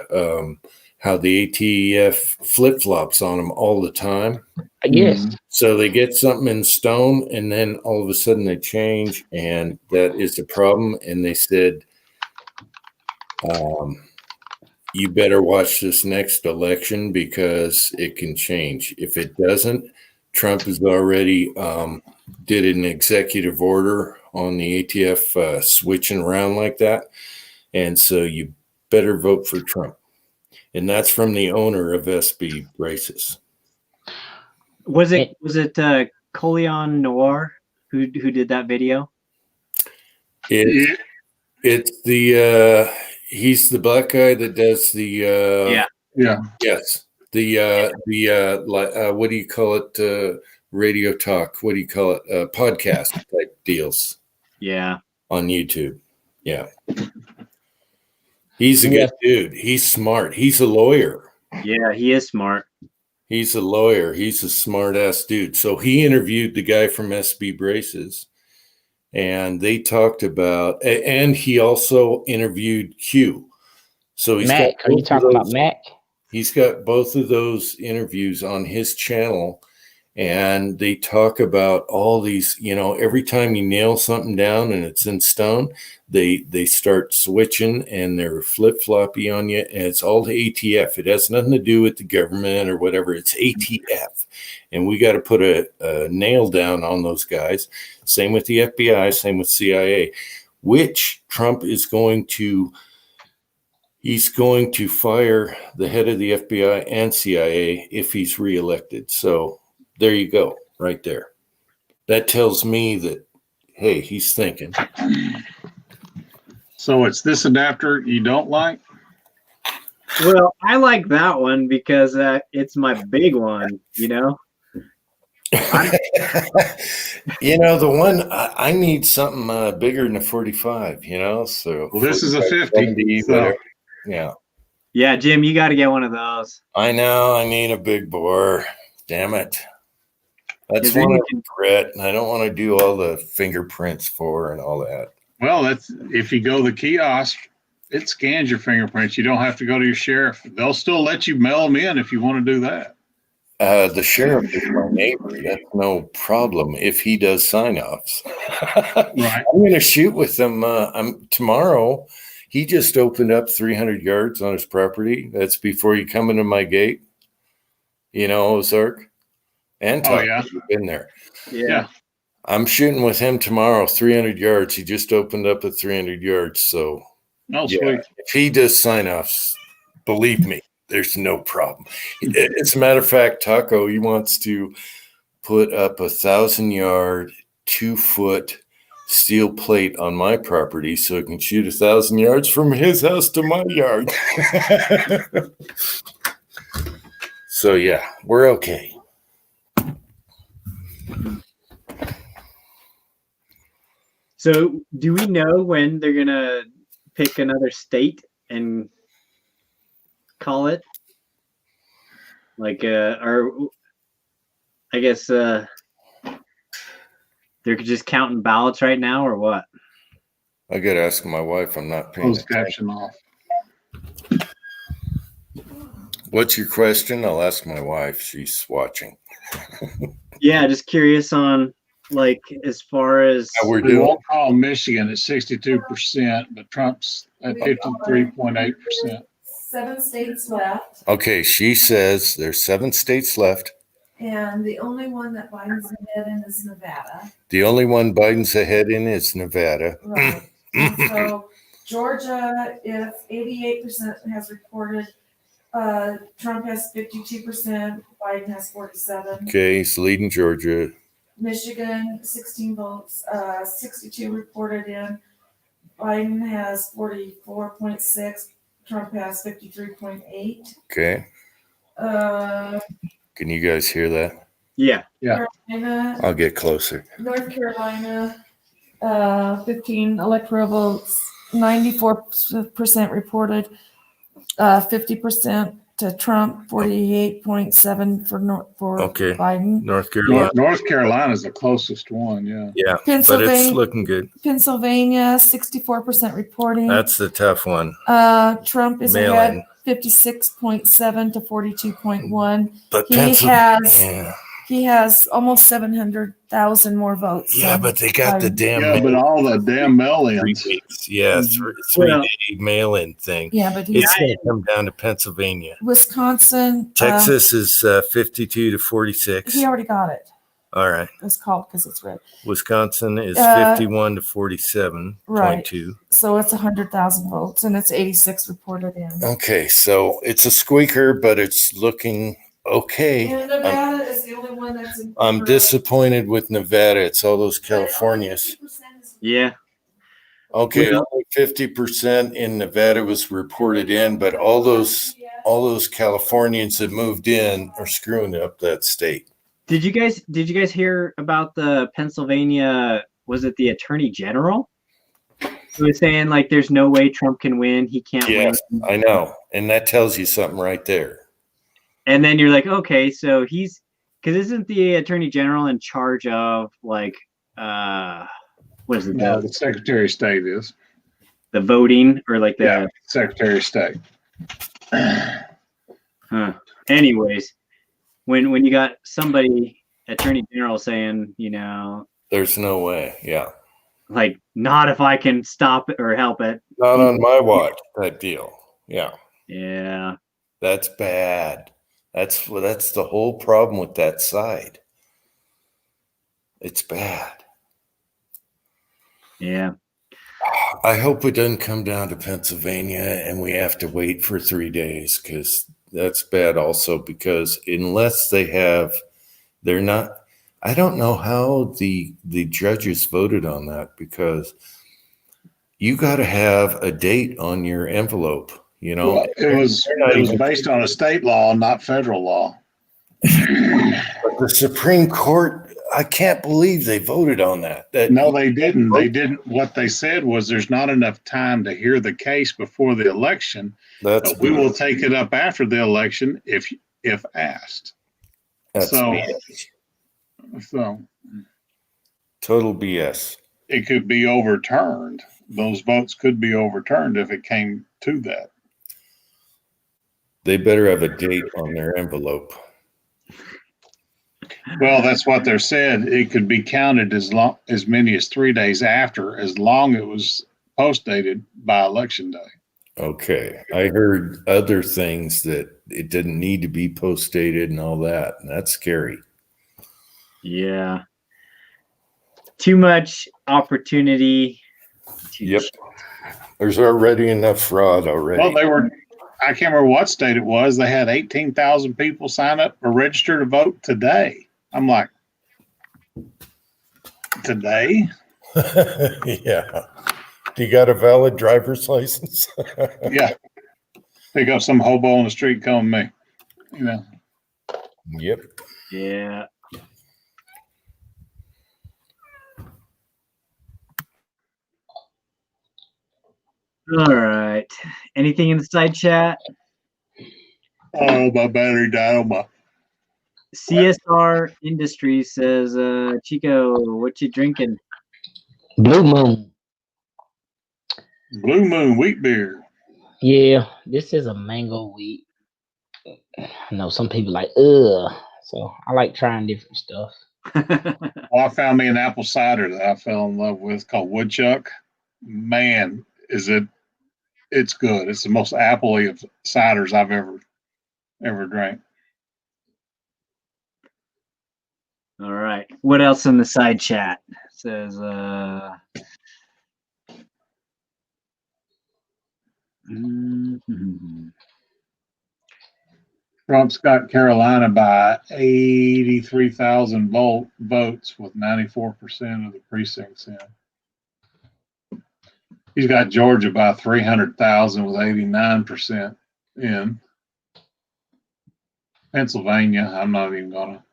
how the ATF flip flops on them all the time. Yes. So they get something in stone, and then all of a sudden they change, and that is the problem. And they said, you better watch this next election because it can change. If it doesn't, Trump has already did an executive order on the ATF switching around like that. And so you better vote for Trump. And that's from the owner of SB Braces. Was it Coleon Noir who did that video? It's the he's the black guy that does the Yeah. yes, what do you call it, radio talk, what do you call it, podcast type deals on YouTube. Yeah, he's a good dude. He's smart. He's a lawyer. Yeah, he is smart. He's a lawyer. He's a smart ass dude. So he interviewed the guy from SB Braces, and they talked about, and he also interviewed Q. So he's Mac, got are you both of talking about those- Mac? He's got both of those interviews on his channel, and they talk about all these, every time you nail something down and it's in stone, they start switching and they're flip-floppy on you, and it's all ATF. It has nothing to do with the government or whatever. It's ATF. And we got to put a nail down on those guys. Same with the FBI, same with CIA, which Trump is going to He's going to fire the head of the FBI and CIA if he's reelected. So there you go, right there. That tells me that, hey, he's thinking. So it's this adapter you don't like? Well, I like that one because it's my big one, The one I need something bigger than a 45, So Well, this is a 50. 70, So whatever. Yeah. Yeah, Jim, you got to get one of those. I know. I need a big bore. Damn it. That's Is there one I any- regret, and I don't want to do all the fingerprints for and all that. well, that's if you go to the kiosk, it scans your fingerprints. You don't have to go to your sheriff. They'll still let you mail them in if you want to do that. The sheriff is my neighbor. That's no problem if he does sign-offs. Right. I'm going to shoot with him tomorrow. He just opened up 300 yards on his property. That's before you come into my gate. Ozark. And Oh, yeah. You've been there. Yeah. I'm shooting with him tomorrow, 300 yards. He just opened up at 300 yards. So, Oh, yeah, sweet. if he does sign-offs, believe me, there's no problem. As a matter of fact, Taco, he wants to put up 1,000-yard, 2-foot steel plate on my property so it can shoot 1,000 yards from his house to my yard. So, yeah, we're okay. So, do we know when they're gonna pick another state and call it? Or I guess they're just counting ballots right now, or what? I got to ask my wife. I'm not paying Close attention. caption off. What's your question? I'll ask my wife. She's watching. Yeah, just curious on as far as How we're We doing. won't call Michigan at 62%, but Trump's at 53.8%. 7 states left, Okay, she says there's 7 states left. and the only one that Biden's ahead in is Nevada. The only one Biden's ahead in is Nevada. Right. And so Georgia, if 88% has reported, Trump has 52%, Biden has 47. Okay, he's leading Georgia. Michigan, 16 votes, 62 reported in. Biden has 44.6. Trump has 53.8. Okay, can you guys hear that? yeah. Carolina, I'll get closer. North Carolina, 15 electoral votes, 94% reported, 50% to Trump, 48.7 for Okay. Biden. North Carolina. North Carolina's the closest one, yeah. Yeah, but Pennsylvania, it's looking good. Pennsylvania, 64% reporting. That's the tough one. Trump is Mail ahead, in. 56.7 to 42.1. But He has almost 700,000 more votes. yeah, than but they got the Biden. damn Yeah, but all the damn mail-ins. 3 days. Yeah, Well- 3-day mail-in thing. Yeah, but he's It's going to come down to Pennsylvania. Wisconsin. Texas is 52 to 46. He already got it. All right. It's called because it's red. Wisconsin is Uh, 51 to 47.2. Right. So it's 100,000 votes, and it's 86 reported in. Okay, so it's a squeaker, but it's looking okay. And Nevada is the only one that's in. I'm disappointed with Nevada. It's all those Californias. Yeah. Okay, Well- only 50% in Nevada was reported in, but all those Californians that moved in are screwing up that state. Did you guys hear about the Pennsylvania, was it the Attorney General? Who was saying there's no way Trump can win, he can't Yes, win. I know. And that tells you something right there. And then you're like, okay, so because isn't the attorney general in charge of like what is it, No, the Secretary of State is. the voting or like the Yeah, Secretary of State. huh. Anyways, when you got somebody attorney general saying, There's no way. Yeah. like, not if I can stop it or help it. Not on my watch type deal. Yeah. Yeah. That's bad. That's the whole problem with that side. It's bad. Yeah. I hope it doesn't come down to Pennsylvania and we have to wait for 3 days, because that's bad also, because unless they're not, I don't know how the judges voted on that, because you got to have a date on your envelope, Well, it was based on a state law, not federal law. But the Supreme Court, I can't believe they voted on that. No, they didn't. They didn't. What they said was there's not enough time to hear the case before the election. But we will take it up after the election if asked. That's so total BS. It could be overturned. Those votes could be overturned if it came to that. They better have a date on their envelope. Well, that's what they're said. It could be counted as many as 3 days after, as long as it was post dated by election day. Okay. I heard other things that it didn't need to be post dated and all that. And that's scary. Yeah. Too much opportunity. Yep. There's already enough fraud already. Well, I can't remember what state it was. They had 18,000 people sign up or register to vote today. I'm like, today? Yeah. Do you got a valid driver's license? Yeah. Pick up some hobo on the street calling me. Yep. Yeah. All right. Anything in the side chat? Oh, my battery died on my. CSR Industries says, Chico, what you drinking? Blue Moon. Blue Moon wheat beer. Yeah, this is a mango wheat. I know some people like, ugh. So I like trying different stuff. Well, I found me an apple cider that I fell in love with called Woodchuck. Man, it's good. It's the most appley of ciders I've ever drank. All right. What else in the side chat? It says Trump's got Carolina by 83,000 votes with 94% of the precincts in. He's got Georgia by 300,000 with 89% in. Pennsylvania, I'm not even going to.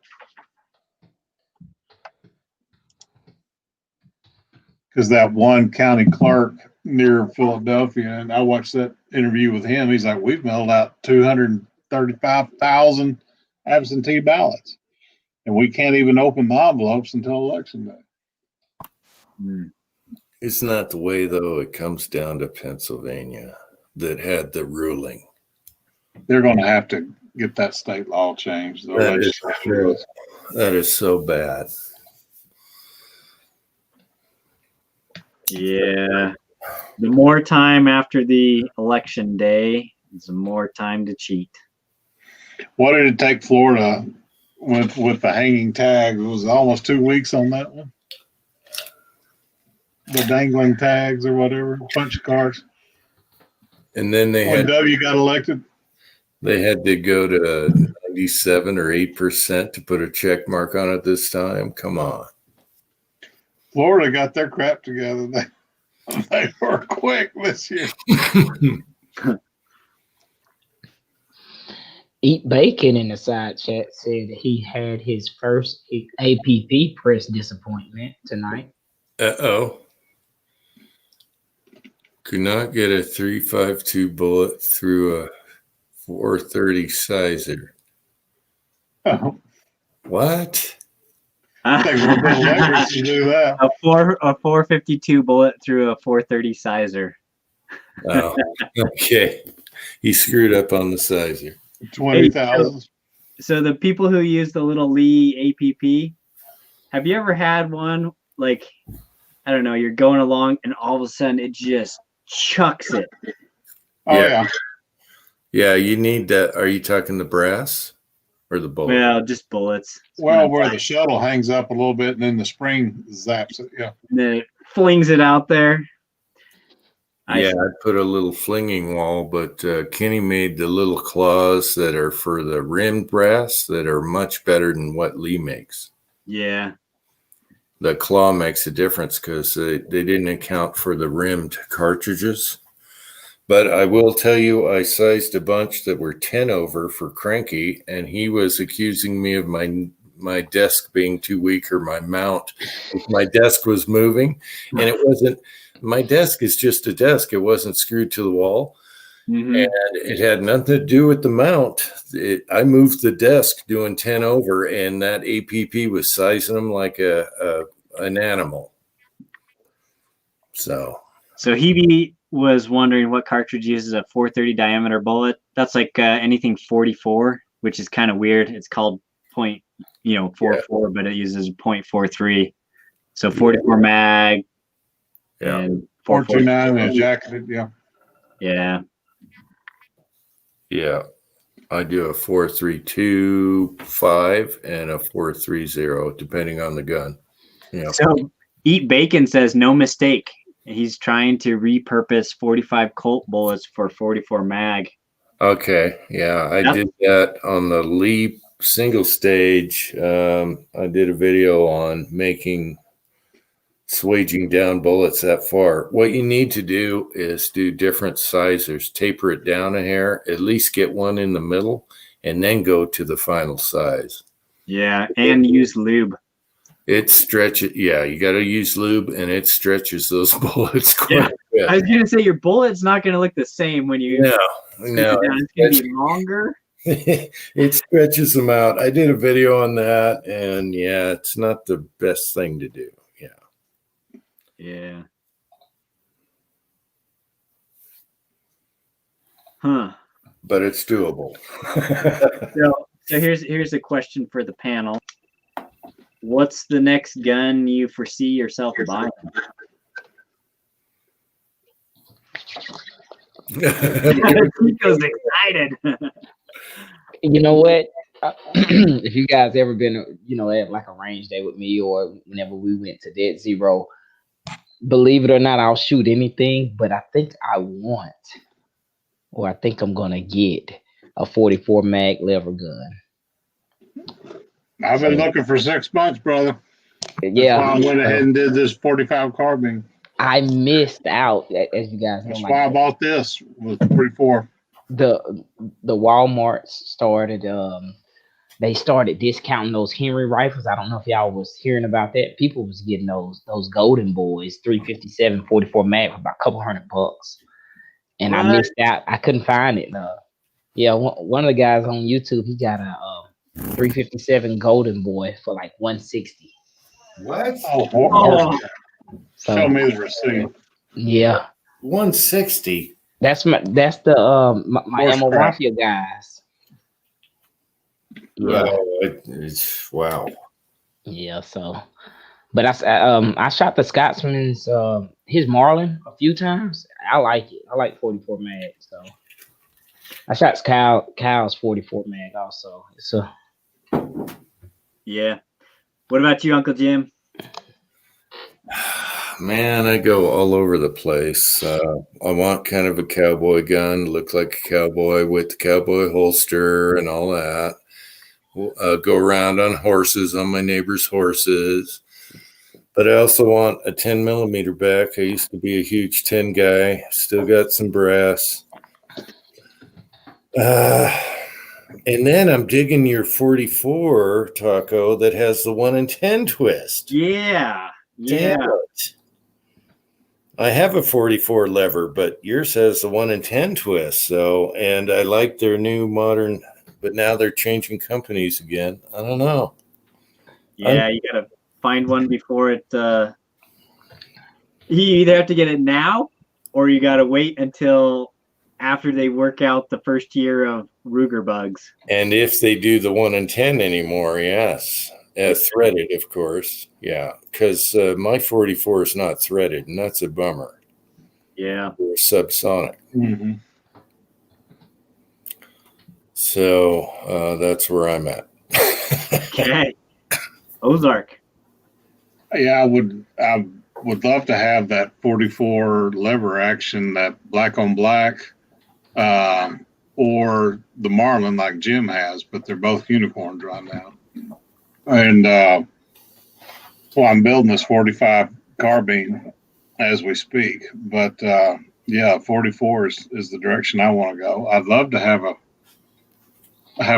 Because that one county clerk near Philadelphia, and I watched that interview with him. He's like, we've mailed out 235,000 absentee ballots, and we can't even open the envelopes until election day. Isn't that the way, though? It comes down to Pennsylvania that had the ruling. They're going to have to get that state law changed. That is so bad. yeah. The more time after the election day, the more time to cheat. What did it take Florida with the hanging tag? It was almost 2 weeks on that one. The dangling tags or whatever, punch cards. And then when W got elected, they had to go to 97 or 8% to put a check mark on it this time. Come on. Florida got their crap together. They were quick this year. Eat Bacon in the side chat said he had his first APP press disappointment tonight. Uh-oh. Could not get a 3.52 bullet through a 430 sizer. What? Takes a bit of leverage to do that. A 452 bullet through a 430 sizer. Oh, okay. He screwed up on the sizer. 20,000. So the people who use the little Lee APP, have you ever had one like, I don't know, you're going along and all of a sudden it just chucks it? Oh yeah. Yeah, you need that. Are you talking the brass or the bullet? Well, just bullets. Well, where the shuttle hangs up a little bit and then the spring zaps it. Yeah. And then it flings it out there. Yeah, I put a little flinging wall, but Kenny made the little claws that are for the rimmed brass that are much better than what Lee makes. Yeah. The claw makes a difference because they didn't account for the rimmed cartridges. But I will tell you, I sized a bunch that were 10 over for Cranky, and he was accusing me of my desk being too weak or my mount. My desk was moving, and it wasn't. My desk is just a desk. It wasn't screwed to the wall, and it had nothing to do with the mount. I moved the desk doing 10 over, and that APP was sizing them like an animal. So he was wondering what cartridge uses a 430 diameter bullet. That's like anything 44, which is kind of weird. It's called 44, but it uses 0.43. So 44 mag. Yeah. And 429 and a jacketed. Yeah. Yeah. Yeah. I do a 4.325 and a 4.30, depending on the gun. Yeah. So Eat Bacon says no mistake. He's trying to repurpose 45 Colt bullets for 44 mag. Okay. Yeah. I did that on the Lee single stage. I did a video on making swaging down bullets that far. What you need to do is do different sizers, taper it down a hair, at least get one in the middle, and then go to the final size. Yeah, and use lube. It stretches. Yeah, you got to use lube, and it stretches those bullets quite a bit. I was going to say, your bullet's not going to look the same when you No, it's going to be longer. It stretches them out. I did a video on that, and yeah, it's not the best thing to do. Yeah. Huh. But it's doable. So here's a question for the panel. What's the next gun you foresee yourself buying? Chico's excited. You know what? If you guys ever been, at like a range day with me, or whenever we went to Dead Zero, believe it or not, I'll shoot anything, but I think I'm gonna get a 44 mag lever gun. I've been looking for 6 months, brother. Yeah. That's why I went ahead and did this 45 carbine. I missed out, as you guys know. That's why I bought this with 44. The Walmart started they started discounting those Henry rifles. I don't know if y'all was hearing about that. People was getting those Golden Boys 357 44 mag for about a couple $100. And I missed out. I couldn't find it. Yeah, one of the guys on YouTube, he got a 357 Golden Boy for like 160. What? Oh. So, show me the receipt. Yeah. 160. That's my Ammo Mafia guys. Yeah. Wow. Yeah. So, but I shot the Scotsman's his Marlin a few times. I like it. I like 44 mag. So I shot Kyle's 44 mag also. So. Yeah. What about you, Uncle Jim? Man, I go all over the place. I want kind of a cowboy gun, look like a cowboy with the cowboy holster and all that. Go around on horses, on my neighbor's horses. But I also want a 10 millimeter back. I used to be a huge 10 guy. Still got some brass. And then I'm digging your 44 Taco that has the 1 in 10 twist. Yeah. Damn it. I have a 44 lever, but yours has the 1 in 10 twist. So, and I like their new modern but now they're changing companies again. I don't know. Yeah, you gotta find one before it. You either have to get it now, or you gotta wait until after they work out the first year of Ruger bugs. And if they do the 1 in 10 anymore, yes. Threaded, of course. Yeah, because my 44 is not threaded, and that's a bummer. Yeah. They're subsonic. Mm-hmm. So that's where I'm at. Okay. Ozark. Yeah, I would love to have that 44 lever action, that black on black, or the Marlin like Jim has, but they're both unicorns right now. And so I'm building this 45 carbine as we speak. But yeah, 44 is the direction I want to go. I'd love to have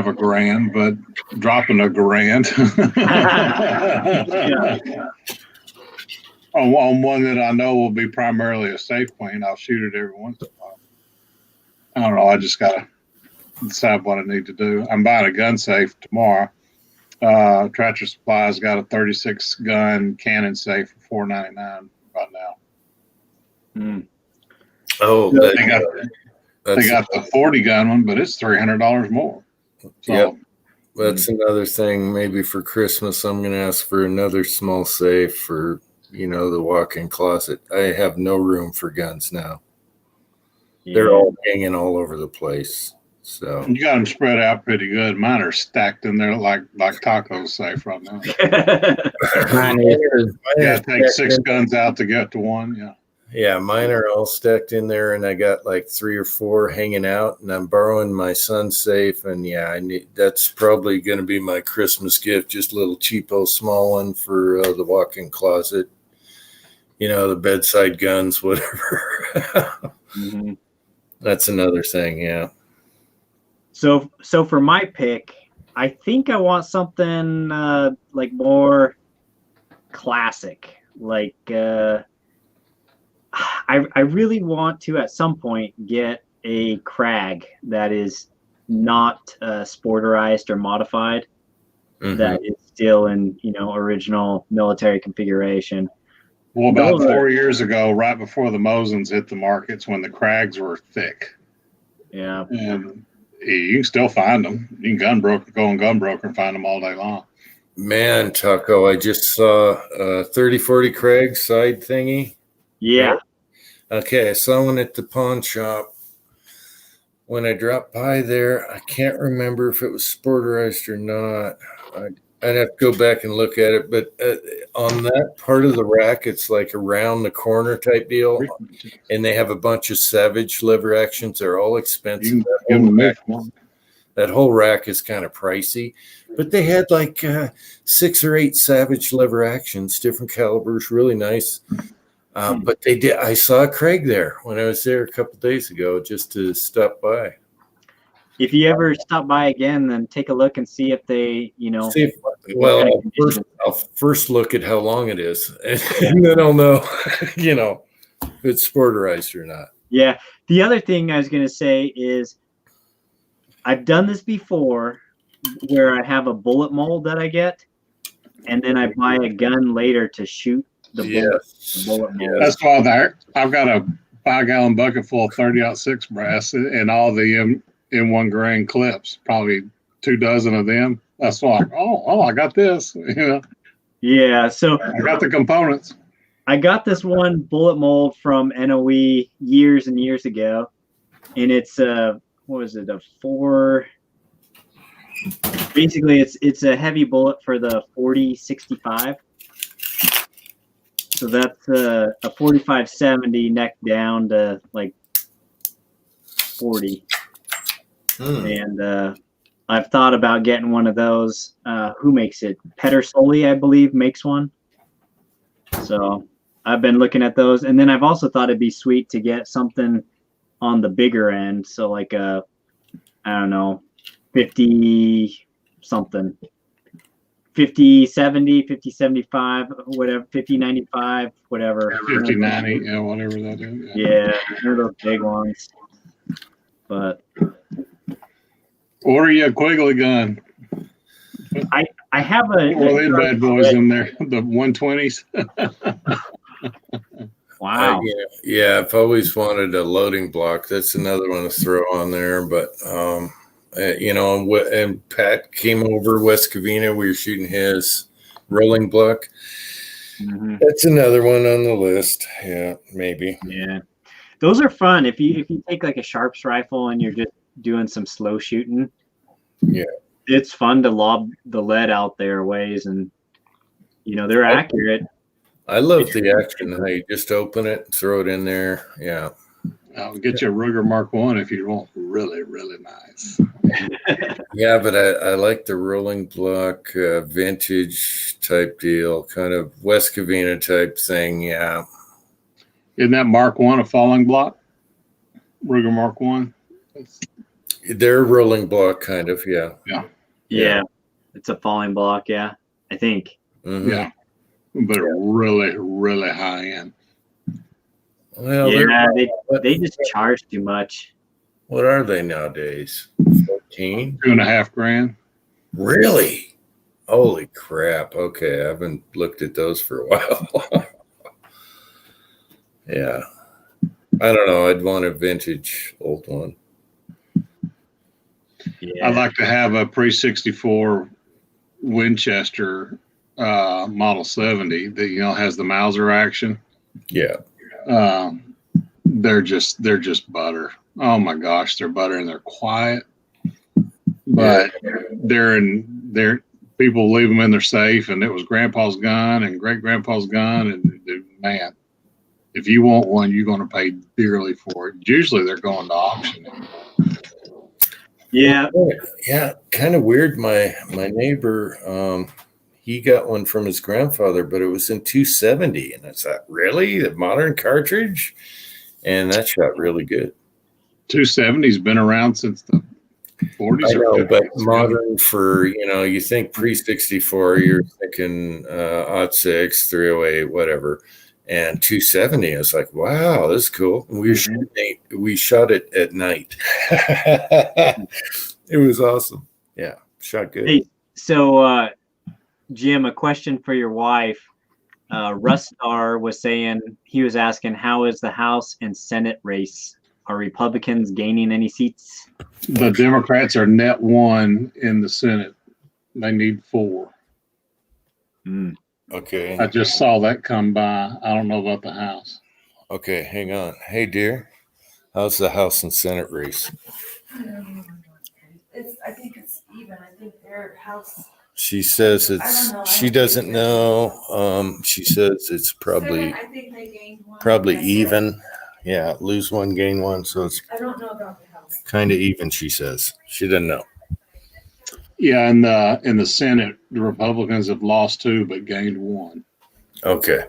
a grand, but dropping a grand on one that I know will be primarily a safe plane. I'll shoot it every once in a while. I don't know. I just gotta decide what I need to do. I'm buying a gun safe tomorrow. Tractor Supply's got a 36 gun cannon safe for $4.99 right now. Oh, They got the 40 gun one, but it's $300 more. So, yep. That's another thing. Maybe for Christmas, I'm going to ask for another small safe for, the walk-in closet. I have no room for guns now. Yeah. They're all hanging all over the place. So you got them spread out pretty good. Mine are stacked in there like tacos safe right now. Mine is too. Yeah, take 6 guns out to get to one. Yeah. Yeah, mine are all stacked in there, and I got like 3 or 4 hanging out, and I'm borrowing my son's safe, and yeah, that's probably going to be my Christmas gift, just a little cheapo small one for the walk-in closet, the bedside guns, whatever. Mm-hmm. That's another thing, yeah. So for my pick, I think I want something like more classic, like I really want to at some point get a Krag that is not sporterized or modified, that is still in original military configuration. Well, about 4 years ago, right before the Mosins hit the markets, when the Krags were thick. Yeah. And you can still find them. You can go on Gunbroker and find them all day long. Man, Taco, I just saw a 3040 Krag side thingy. Yeah. Okay, I saw one at the pawn shop. When I dropped by there, I can't remember if it was sporterized or not. I'd have to go back and look at it. But on that part of the rack, it's like around the corner type deal. And they have a bunch of Savage lever actions. They're all expensive. That whole rack is kind of pricey. But they had like 6 or 8 Savage lever actions, different calibers, really nice. But they did. I saw Craig there when I was there a couple of days ago, just to stop by. If you ever stop by again, then take a look and see if they, I'll first look at how long it is, and then I'll know, if it's sporterized or not. Yeah. The other thing I was going to say is I've done this before where I have a bullet mold that I get, and then I buy a gun later to shoot the bullet mold. That's why I've got a 5-gallon bucket full of 30-06 brass and all the M1 grain clips, probably 2 dozen of them. That's why, I got this. Yeah, so I got the components. I got this one bullet mold from NOE years and years ago, and it's basically it's a heavy bullet for the 40-65. So that's a 45-70 neck down to like 40. And I've thought about getting one of those. Who makes it? Pedersoli, I believe, makes one. So I've been looking at those. And then I've also thought it'd be sweet to get something on the bigger end. So like I don't know, 50 something. 50-70, 50-75, whatever, 50-95, whatever. 50-90, yeah, whatever that is. Yeah, they're those big ones. But Order you a Quigley gun. I have a Well, they bad boys in there, the 120s. wow. Yeah, I've always wanted a loading block. That's another one to throw on there. But and Pat came over West Covina. We were shooting his rolling block. Mm-hmm. That's another one on the list. Yeah, maybe. Yeah, those are fun. If you take like a sharps rifle and you're just doing some slow shooting. Yeah, it's fun to lob the lead out there ways, and they're accurate. I love the action. How you just open it, throw it in there. Yeah. I'll get you a Ruger Mark 1 if you want really, really nice. Yeah, but I like the rolling block, vintage type deal, kind of West Covina type thing. Yeah. Isn't that Mark 1 a falling block? Ruger Mark 1? They're rolling block, kind of. Yeah. Yeah. It's a falling block. Yeah, I think. Mm-hmm. Yeah. But really, really high end. Well, they just charge too much. What are they nowadays? 14? $2,500. Really? Holy crap. Okay. I haven't looked at those for a while. Yeah. I don't know. I'd want a vintage old one. Yeah. I'd like to have a pre-64 Winchester Model 70 that has the Mauser action. Yeah. They're just butter. Oh my gosh, they're butter and they're quiet. But they're people leave them in their safe, and it was Grandpa's gun and great grandpa's gun, and man, if you want one, you're going to pay dearly for it. Usually they're going to auction. Yeah. Yeah. Kind of weird. My neighbor, he got one from his grandfather, but it was in 270. And I thought, really? The modern cartridge? And that shot really good. 270's been around since the 40s. I know, but modern for, you think pre-64, you're thinking 06, 308, whatever. And 270, I was like, wow, this is cool. We shot it at night. It was awesome. Yeah, shot good. Hey, so Jim, a question for your wife. Rustar was saying, he was asking, how is the House and Senate race? Are Republicans gaining any seats? The Democrats are net 1 in the Senate. They need 4. Okay. I just saw that come by. I don't know about the House. Okay, hang on. Hey, dear, how's the House and Senate race? I think it's even. I think their House. She says she doesn't know. She says it's probably I think they gained one. probably even. Yeah, lose one, gain one. So it's I don't know about the House. kind of even, she says. She doesn't know. Yeah, in the Senate, the Republicans have lost 2 but gained 1. Okay.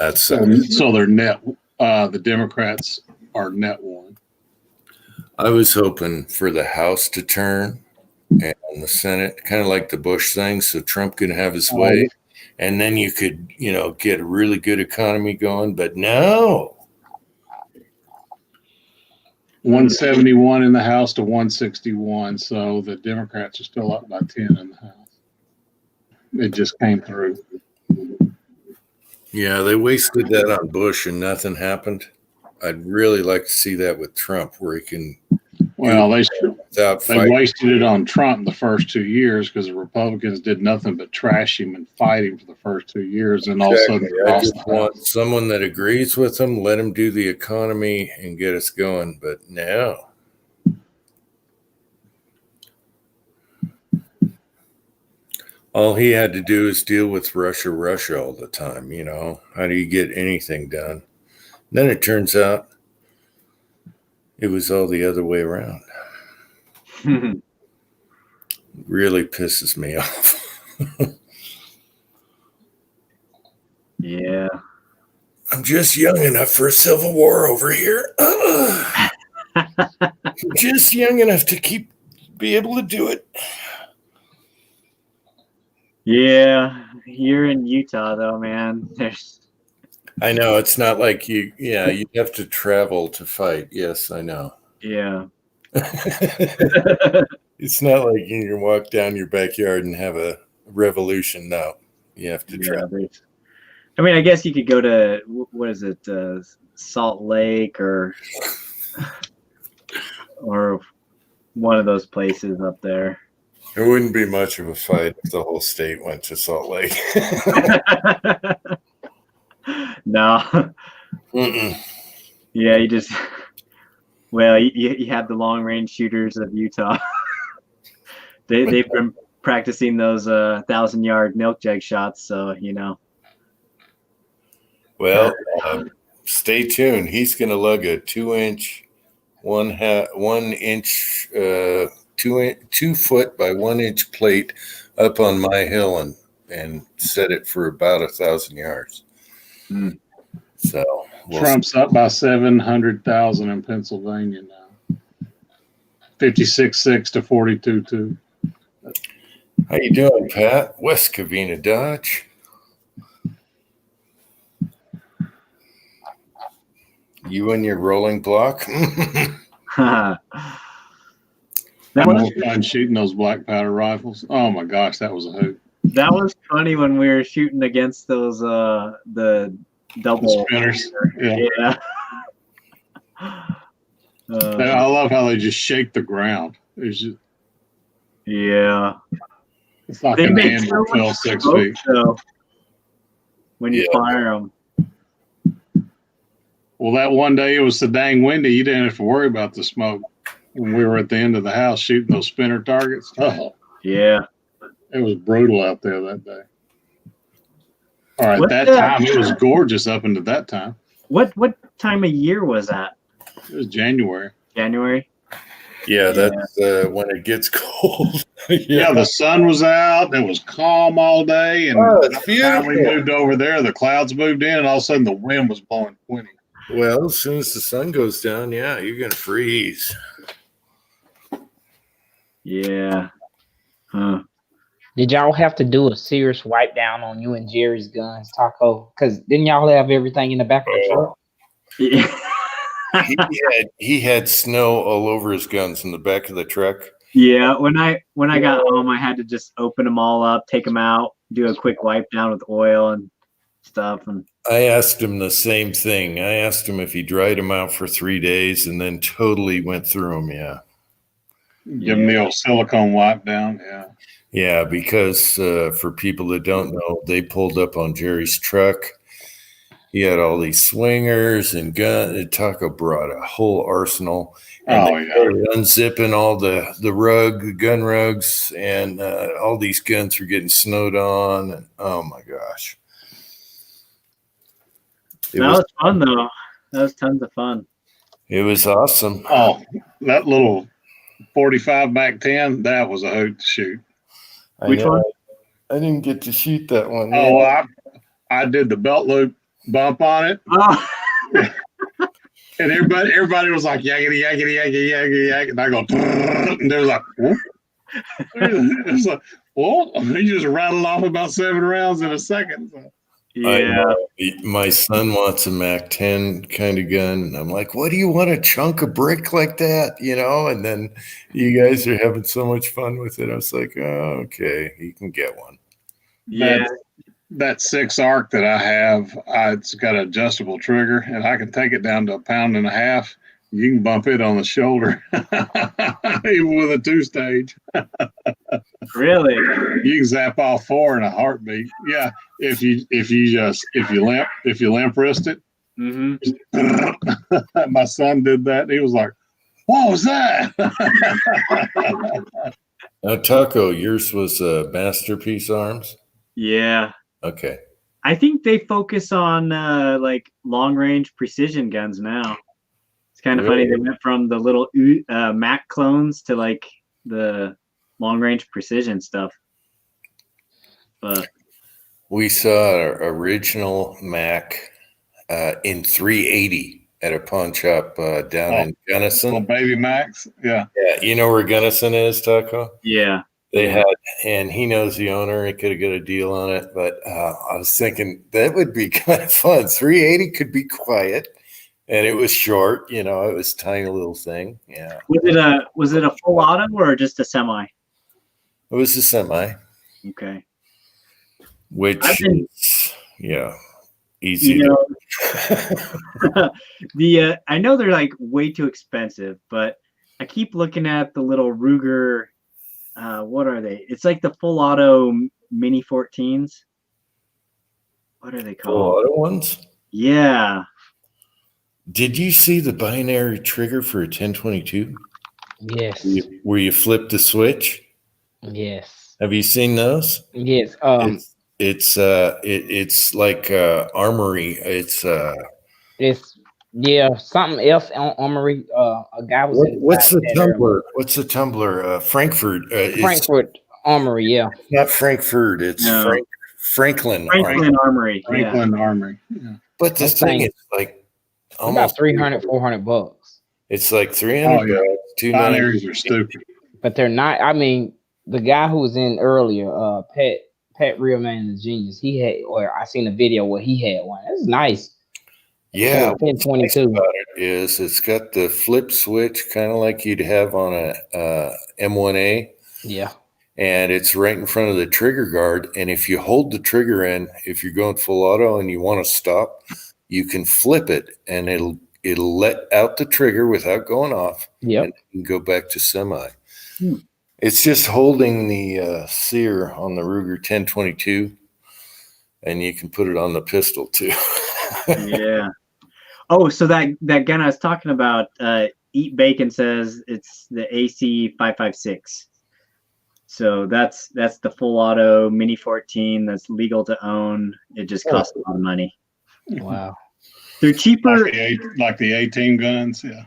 That's So they're net. The Democrats are net 1. I was hoping for the House to turn and the Senate, kind of like the Bush thing, so Trump could have his way, and then you could, get a really good economy going. But no. 171 in the House to 161. So the Democrats are still up by 10 in the House. It just came through. Yeah, they wasted that on Bush and nothing happened. I'd really like to see that with Trump, where he can. Well, they fighting. wasted it on Trump the first 2 years because the Republicans did nothing but trash him and fight him for the first 2 years, and all of a sudden, I just want someone that agrees with him, let him do the economy and get us going. But no. All he had to do is deal with Russia all the time. How do you get anything done? Then it turns out it was all the other way around. Really pisses me off. Yeah. I'm just young enough for a civil war over here. Just young enough to be able to do it. Yeah, you're in Utah though, man. I know it's not like you have to travel to fight. Yes, I know. Yeah. It's not like you can walk down your backyard and have a revolution. No, you have to travel. I mean, I guess you could go to what is it, Salt Lake or one of those places up there. It wouldn't be much of a fight if the whole state went to Salt Lake. No. Mm-mm. Yeah, you just you have the long range shooters of Utah. They've been practicing those 1,000-yard milk jug shots, so you know. Well, stay tuned. He's going to lug a 2-inch, 2 foot by 1 inch plate up on my hill and set it for about 1,000 yards. Mm. So Trump's up by 700,000 in Pennsylvania now. 56.6 to 42.2. How you doing, Pat? West Covina Dodge. You and your rolling block. That was fun shooting those black powder rifles. Oh my gosh, that was a hoot. That was funny when we were shooting against those the double spinners. Yeah. I love how they just shake the ground. It's just, it's like an anvil fell 6 feet. When you fire them. Well, that one day it was so dang windy, you didn't have to worry about the smoke when we were at the end of the house shooting those spinner targets. Oh, yeah. It was brutal out there that day. All right, that time it was gorgeous up until that time. What time of year was that? It was January. January? Yeah, that's when it gets cold. Yeah, the sun was out. It was calm all day. And by the time we moved over there, the clouds moved in, and all of a sudden the wind was blowing 20. Well, as soon as the sun goes down, yeah, you're going to freeze. Yeah. Huh. Did y'all have to do a serious wipe down on you and Jerry's guns, Taco? Because didn't y'all have everything in the back of the truck? Yeah. he had snow all over his guns in the back of the truck. Yeah, when I got home, I had to just open them all up, take them out, do a quick wipe down with oil and stuff. And I asked him the same thing. I asked him if he dried them out for 3 days and then totally went through them. Yeah. Give him the old silicone wipe down. Yeah. Yeah, because for people that don't know, they pulled up on Jerry's truck. He had all these swingers and guns. Taco brought a whole arsenal. And unzipping all the gun rugs, and all these guns were getting snowed on. And oh my gosh. That was fun, though. That was tons of fun. It was awesome. Oh, that little 45 back 10, that was a hoot to shoot. Which one? I didn't get to shoot that one. Oh, I did the belt loop bump on it. Oh. And everybody was like, yakety, yakety, yakety, yakety, yakety. And I go, and they was like, whoop. It's like, well, he just rattled off about 7 rounds in a second. So. Yeah. My son wants a Mac 10 kind of gun. And I'm like, what do you want, a chunk of brick like that? You know, and then you guys are having so much fun with it. I was like, oh, okay, you can get one. Yeah. That 6 arc that I have, it's got an adjustable trigger, and I can take it down to 1.5 pounds. You can bump it on the shoulder, even with a 2-stage. Really? You can zap all 4 in a heartbeat. Yeah, if you limp wrist it. Mm-hmm. My son did that. He was like, "What was that?" Now, Taco, yours was Masterpiece Arms. Yeah. Okay. I think they focus on like long range precision guns now. It's kind of funny. They went from the little Mac clones to like the long range precision stuff. But we saw our original Mac in 380 at a pawn shop down in Gunnison. Little baby Macs. Yeah. Yeah. You know where Gunnison is, Taco? Yeah. They had, and he knows the owner. He could have got a deal on it, but I was thinking that would be kind of fun. 380 could be quiet, And it was short, you know, it was a tiny little thing. Yeah. Was it a full auto or just a semi? It was a semi, Okay. which I've been, is, yeah, easy you to. know, the I know they're like way too expensive, but I keep looking at the little Ruger. What are they? It's like the full auto mini 14s. What are they Full called? auto ones? Yeah. Did you see the binary trigger for a 1022? Yes. Where you flip the switch? Yes. Have you seen those? Yes. It's like armory. It's Something else on Armory. A guy was what's the inside that earlier. tumbler? What's the tumbler? Frankfurt. It's Frankfurt Armory, yeah. not Frankfurt. It's No. Franklin. Franklin Armory. Franklin Armory. Yeah. But the Those thing things- is like About 300, 400 bucks. It's like 300 Oh, yeah. bucks, Binaries are stupid. But they're not. I mean, the guy who was in earlier, Pat Realman the Genius, he had, or I seen a video where he had one. It's nice. Yeah, For a what's nice 1022. about it is it's got the flip switch, kind of like you'd have on a M1A, Yeah. and it's right in front of the trigger guard. And if you hold the trigger in, if you're going full auto and you want to stop, you can flip it, and it'll let out the trigger without going off. Yep. And you can go back to semi. Hmm. It's just holding the sear on the Ruger 1022, and you can put it on the pistol too. Yeah. Oh, so that gun I was talking about, Eat Bacon says it's the AC 556. So that's the full auto mini 14 that's legal to own. It just costs a lot of money. Wow. They're cheaper. Like the A-team guns. Yeah.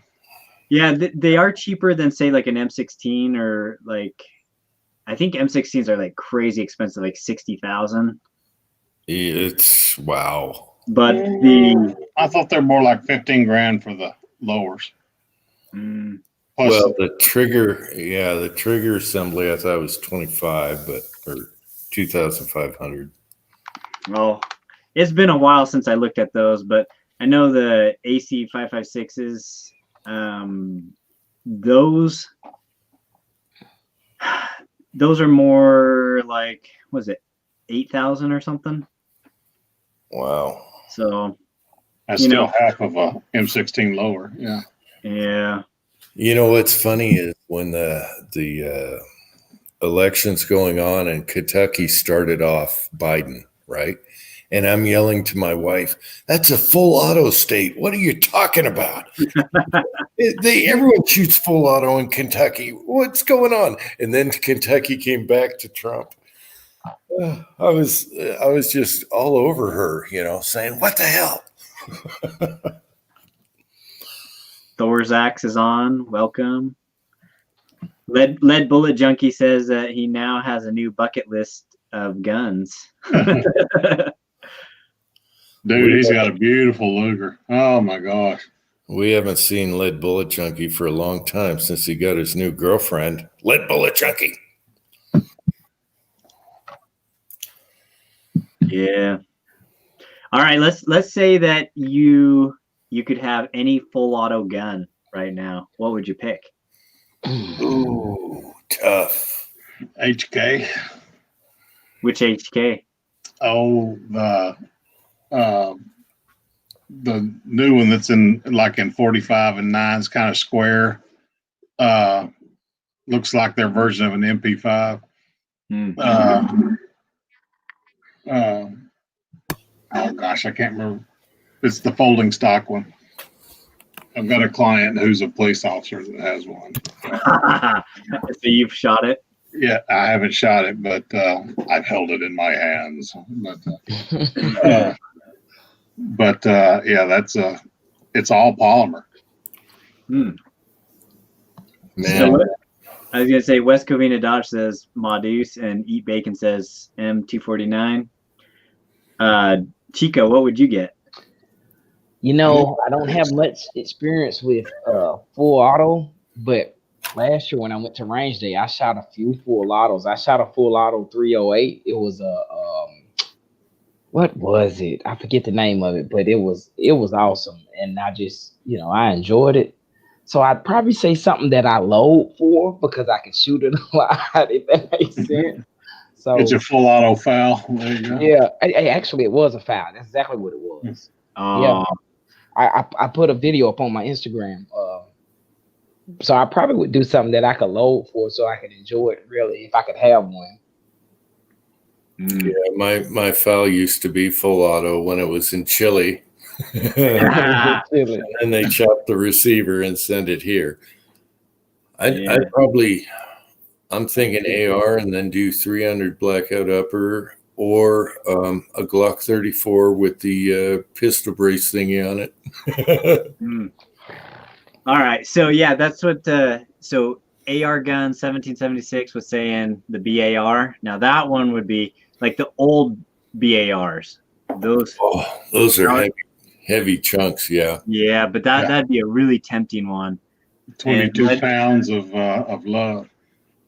Yeah, they are cheaper than say like an M16 or like I think M16s are like crazy expensive, like 60,000. It's wow. But I thought they're more like 15 grand for the lowers. Plus, Well, the trigger assembly I thought was 25, or 2,500. well, it's been a while since I looked at those, but I know the AC 556s. Those are more like, was it 8,000 or something? Wow. So that's still half of a M16 lower. Yeah. yeah. You know what's funny is when the election's going on and Kentucky started off Biden, right? And I'm yelling to my wife, "That's a full auto state. What are you talking about? Everyone shoots full auto in Kentucky. What's going on?" And then Kentucky came back to Trump. I was just all over her, saying, "What the hell?" Thor's axe is on. Welcome. Lead Bullet Junkie says that he now has a new bucket list of guns. Dude, he's got a beautiful Luger. Oh my gosh. We haven't seen Lead Bullet Junkie for a long time since he got his new girlfriend, Lead Bullet Junkie. Yeah. All right, let's say that you could have any full auto gun right now. What would you pick? Ooh, tough. HK. Which HK? Oh, the new one that's in 45 and 9's kind of square. Looks like their version of an MP5. Oh gosh, I can't remember. It's the folding stock one. I've got a client who's a police officer that has one. So you've shot it? Yeah, I haven't shot it, but I've held it in my hands. But yeah, it's all polymer. Man, So I was gonna say West Covina Dodge says Modus and Eat Bacon says M249. Chico, what would you get? I don't have much experience with full auto, but last year when I went to range day, I shot a few full autos. I shot a full auto 308. It was a what was it? I forget the name of it, but it was awesome, and I just I enjoyed it. So I'd probably say something that I load for because I can shoot it a lot, if that makes sense. So It's a full auto foul. There you go. yeah, actually it was a foul. That's exactly what it was. Yeah, Oh, I put a video up on my Instagram. So I probably would do something that I could load for so I could enjoy it really if I could have one. Yeah, my foul used to be full auto when it was in Chile. And they chop the receiver and send it here. I'd probably, I'm thinking AR and then do 300 blackout upper or a Glock 34 with the pistol brace thingy on it. All right. So yeah, that's what. So AR gun 1776 was saying the BAR. Now that one would be like the old BARs. Those are heavy chunks. Yeah. Yeah, but that'd be a really tempting one. 22 pounds of love.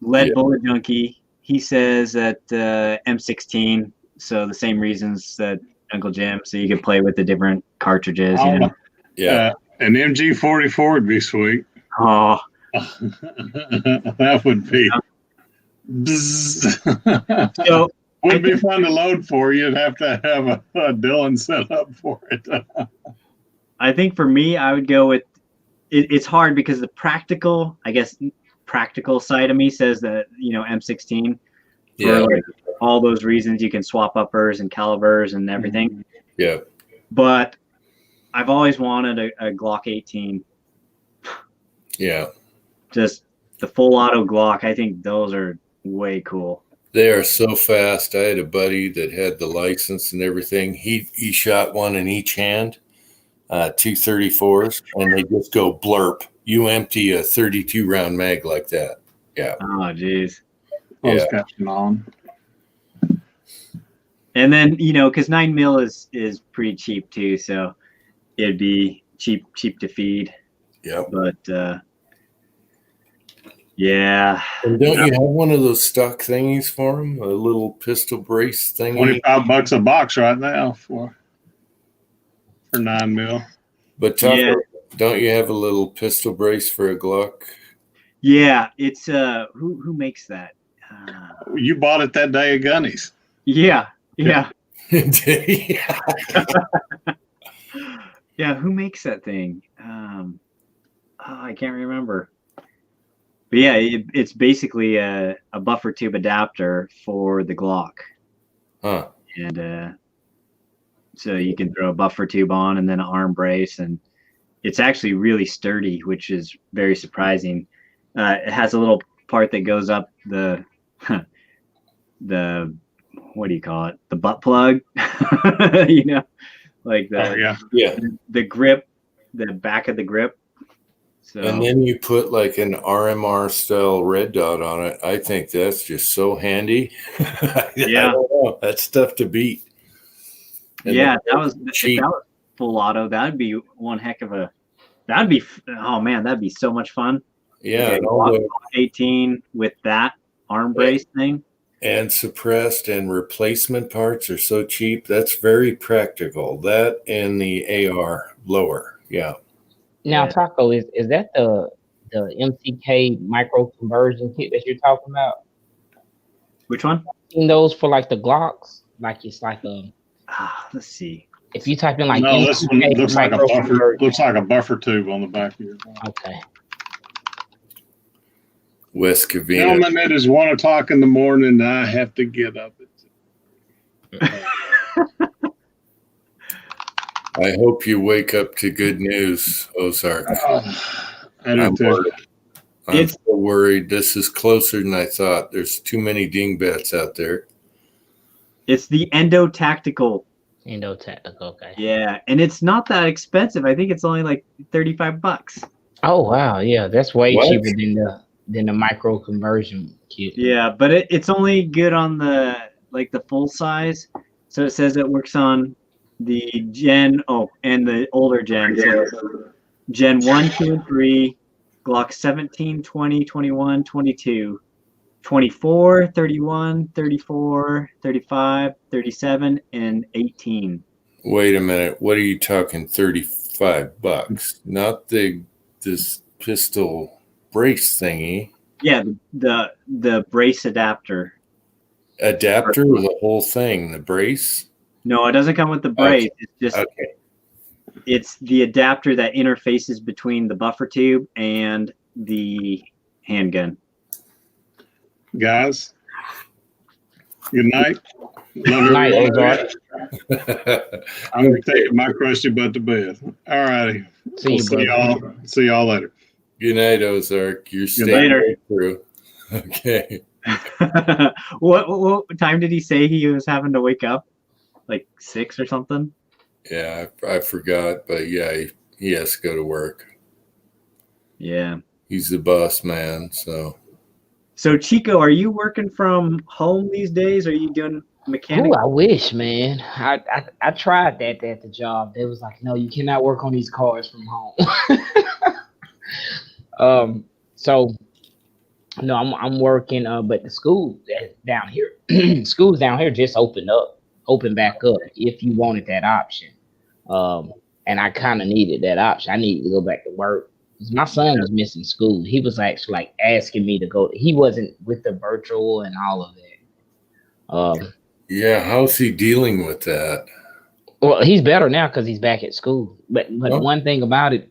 Lead Bullet Junkie. He says that M16. So the same reasons that Uncle Jim. So you can play with the different cartridges. Yeah. An MG44 would be sweet. Oh, that would be. So would be fun to load for. You'd have to have a Dylan set up for it. I think for me, I would go with. It's hard because the practical side of me says that M16. Yeah. For like all those reasons, you can swap uppers and calibers and everything. Yeah. But I've always wanted a Glock 18. Yeah. Just the full auto Glock. I think those are way cool. They are so fast. I had a buddy that had the license and everything. He shot one in each hand, 234s, and they just go blurp. You empty a 32 round mag like that. Yeah. Oh, geez. Caption on. And then because 9mm is pretty cheap too, so it'd be cheap to feed. Yeah. But yeah. And don't you have one of those stock thingies for them? A little pistol brace thing? $25 a box right now for 9mm. But Taco, don't you have a little pistol brace for a Glock? Yeah, it's who makes that? You bought it that day at Gunny's. Yeah. Yeah, who makes that thing? I can't remember. But yeah, it's basically a buffer tube adapter for the Glock. Huh. And so you can throw a buffer tube on and then an arm brace, and it's actually really sturdy, which is very surprising. It has a little part that goes up the what do you call it? The butt plug, like the grip, the back of the grip. So, and then you put like an RMR style red dot on it. I think that's just so handy. Yeah. I don't know. That's tough to beat. And that was cheap. If that was full auto. That'd be one heck of a. That'd be so much fun. Yeah, okay, 18 with that arm brace thing. And suppressed and replacement parts are so cheap. That's very practical. That and the AR lower. Yeah. Now, Taco, is that the MCK micro conversion kit that you're talking about? Which one? In those for like the Glocks, like it's like let's see. If you type in like no, this one looks like a buffer. conversion. Looks like a buffer tube on the back of your phone. Okay. West Covina. Gentlemen, it is 1:00 in the morning, and I have to get up. I hope you wake up to good news, Ozark. I'm worried. I'm so worried. This is closer than I thought. There's too many dingbats out there. It's the Endo Tactical. Okay. Yeah, and it's not that expensive. I think it's only like $35. Oh wow, yeah, that's way cheaper than the micro conversion kit. Yeah, but it's only good on the full size. So it says it works on the and the older gen. So Gen 1, 2, and 3, Glock 17, 20, 21, 22, 24, 31, 34, 35, 37, and 18. Wait a minute. What are you talking? $35? Not this pistol brace thingy. Yeah, the brace adapter. Adapter or the whole thing? The brace? No, it doesn't come with the brace. Okay. It's just Okay. it's the adapter that interfaces between the buffer tube and the handgun. Guys, good night. Love Good night, everybody. Ozark. I'm going to take my crusty butt to bed. All righty. See you, brother. See y'all later. Good night, Ozark. You're staying later. right through. Okay. What time did he say he was having to wake up? Like 6 or something? Yeah, I forgot, but yeah, he has to go to work. Yeah. He's the boss man, so. So Chico, are you working from home these days? Are you doing mechanic? Ooh, I wish, man. I tried that at the job. They was like, no, you cannot work on these cars from home. So no, I'm working. But the school down here, schools down here just opened back up. If you wanted that option, and I kind of needed that option. I needed to go back to work. 'Cause my son was missing school. He was actually like asking me to go. He wasn't with the virtual and all of that. Yeah, how's he dealing with that? Well, he's better now because he's back at school. But Oh. one thing about it,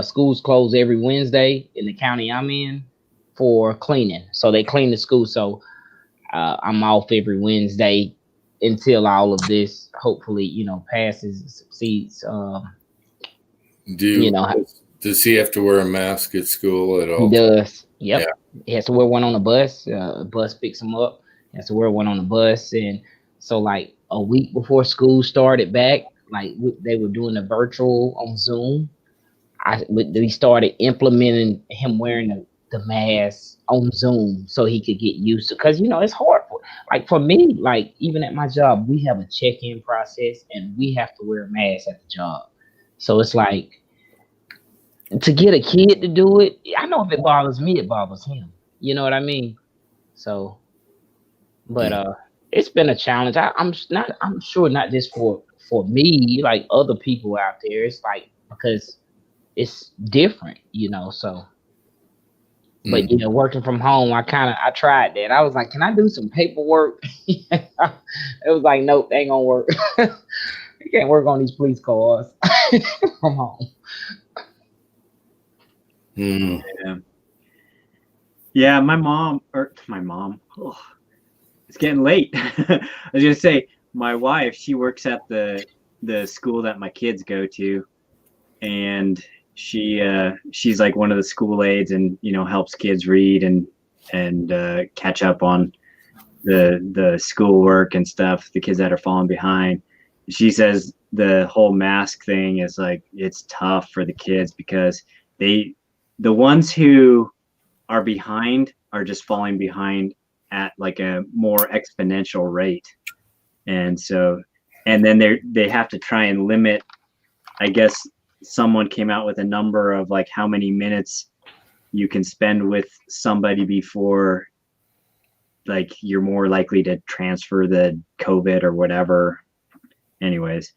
schools close every Wednesday in the county I'm in for cleaning. So they clean the school. So I'm off every Wednesday until all of this hopefully, passes, succeeds. Does he have to wear a mask at school at all? He does. Yep. Yeah. He has to wear one on the bus. Bus picks him up. He has to wear one on the bus. And so like a week before school started back, like they were doing a virtual on Zoom. We started implementing him wearing the mask on Zoom so he could get used to, because it's hard for me, like even at my job, we have a check-in process and we have to wear a mask at the job. So it's like, to get a kid to do it, I know if it bothers me, it bothers him. You know what I mean? So, but it's been a challenge. I'm sure not just for me, like other people out there. It's like because it's different, So, but working from home, I tried that. I was like, can I do some paperwork? It was like, nope, ain't gonna work. You can't work on these police cars from home. Yeah, my mom. Oh, it's getting late. I was gonna say my wife. She works at the school that my kids go to, and she's like one of the school aides, and helps kids read and catch up on the schoolwork and stuff. The kids that are falling behind. She says the whole mask thing is like it's tough for the kids because the ones who are behind are just falling behind at like a more exponential rate. And then they have to try and limit, I guess someone came out with a number of like how many minutes you can spend with somebody before like you're more likely to transfer the COVID or whatever. Anyways.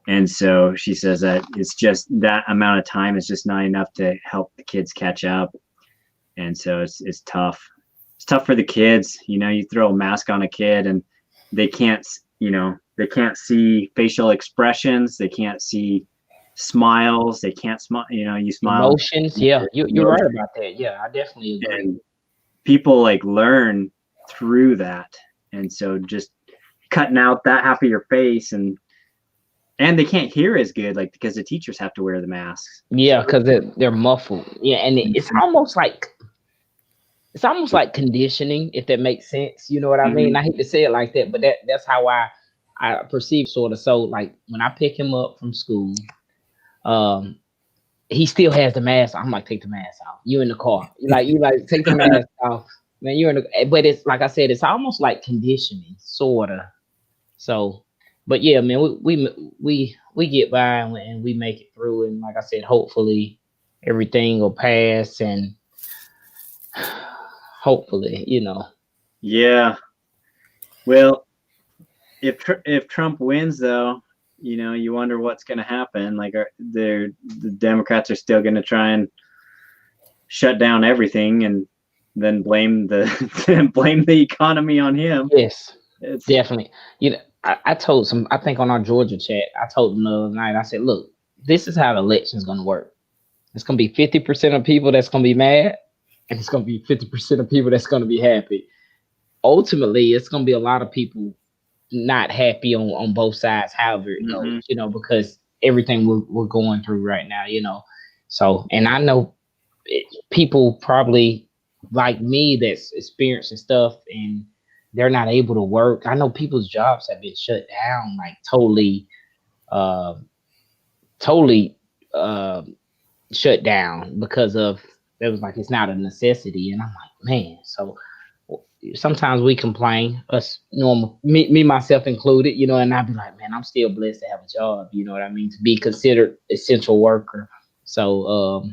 And so she says that it's just that amount of time is just not enough to help the kids catch up. And so it's tough. It's tough for the kids. You throw a mask on a kid and they can't see facial expressions. They can't see smiles. They can't smile. You smile. Emotions. Yeah, you're right about that. Yeah, I definitely agree. And people like learn through that. And so just cutting out that half of your face and they can't hear as good, like because the teachers have to wear the masks. Yeah, because they're muffled. Yeah, and it's almost like conditioning, if that makes sense. You know what I mean? I hate to say it like that, but that's how I perceive sort of. So like when I pick him up from school, he still has the mask. I'm like, take the mask off. You in the car? You like take the mask off. Man, you're in the. But it's like I said, it's almost like conditioning, sort of. So. But yeah, man, we get by and we make it through, and like I said, hopefully everything will pass. And Hopefully, Yeah. Well, if Trump wins, though, you wonder what's going to happen. Like, the Democrats are still going to try and shut down everything, and then blame the economy on him. Yes, It's definitely. I told I think on our Georgia chat, I told them the other night, I said, look, this is how the election's going to work. It's going to be 50% of people that's going to be mad, and it's going to be 50% of people that's going to be happy. Ultimately, it's going to be a lot of people not happy on both sides, however it goes, because everything we're going through right now, So, and I know people probably like me that's experiencing stuff and they're not able to work. I know people's jobs have been shut down, like totally shut down because of it was like it's not a necessity. And I'm like, man, so sometimes we complain, us normal, me myself included, and I'd be like, man, I'm still blessed to have a job, you know what I mean, to be considered essential worker. So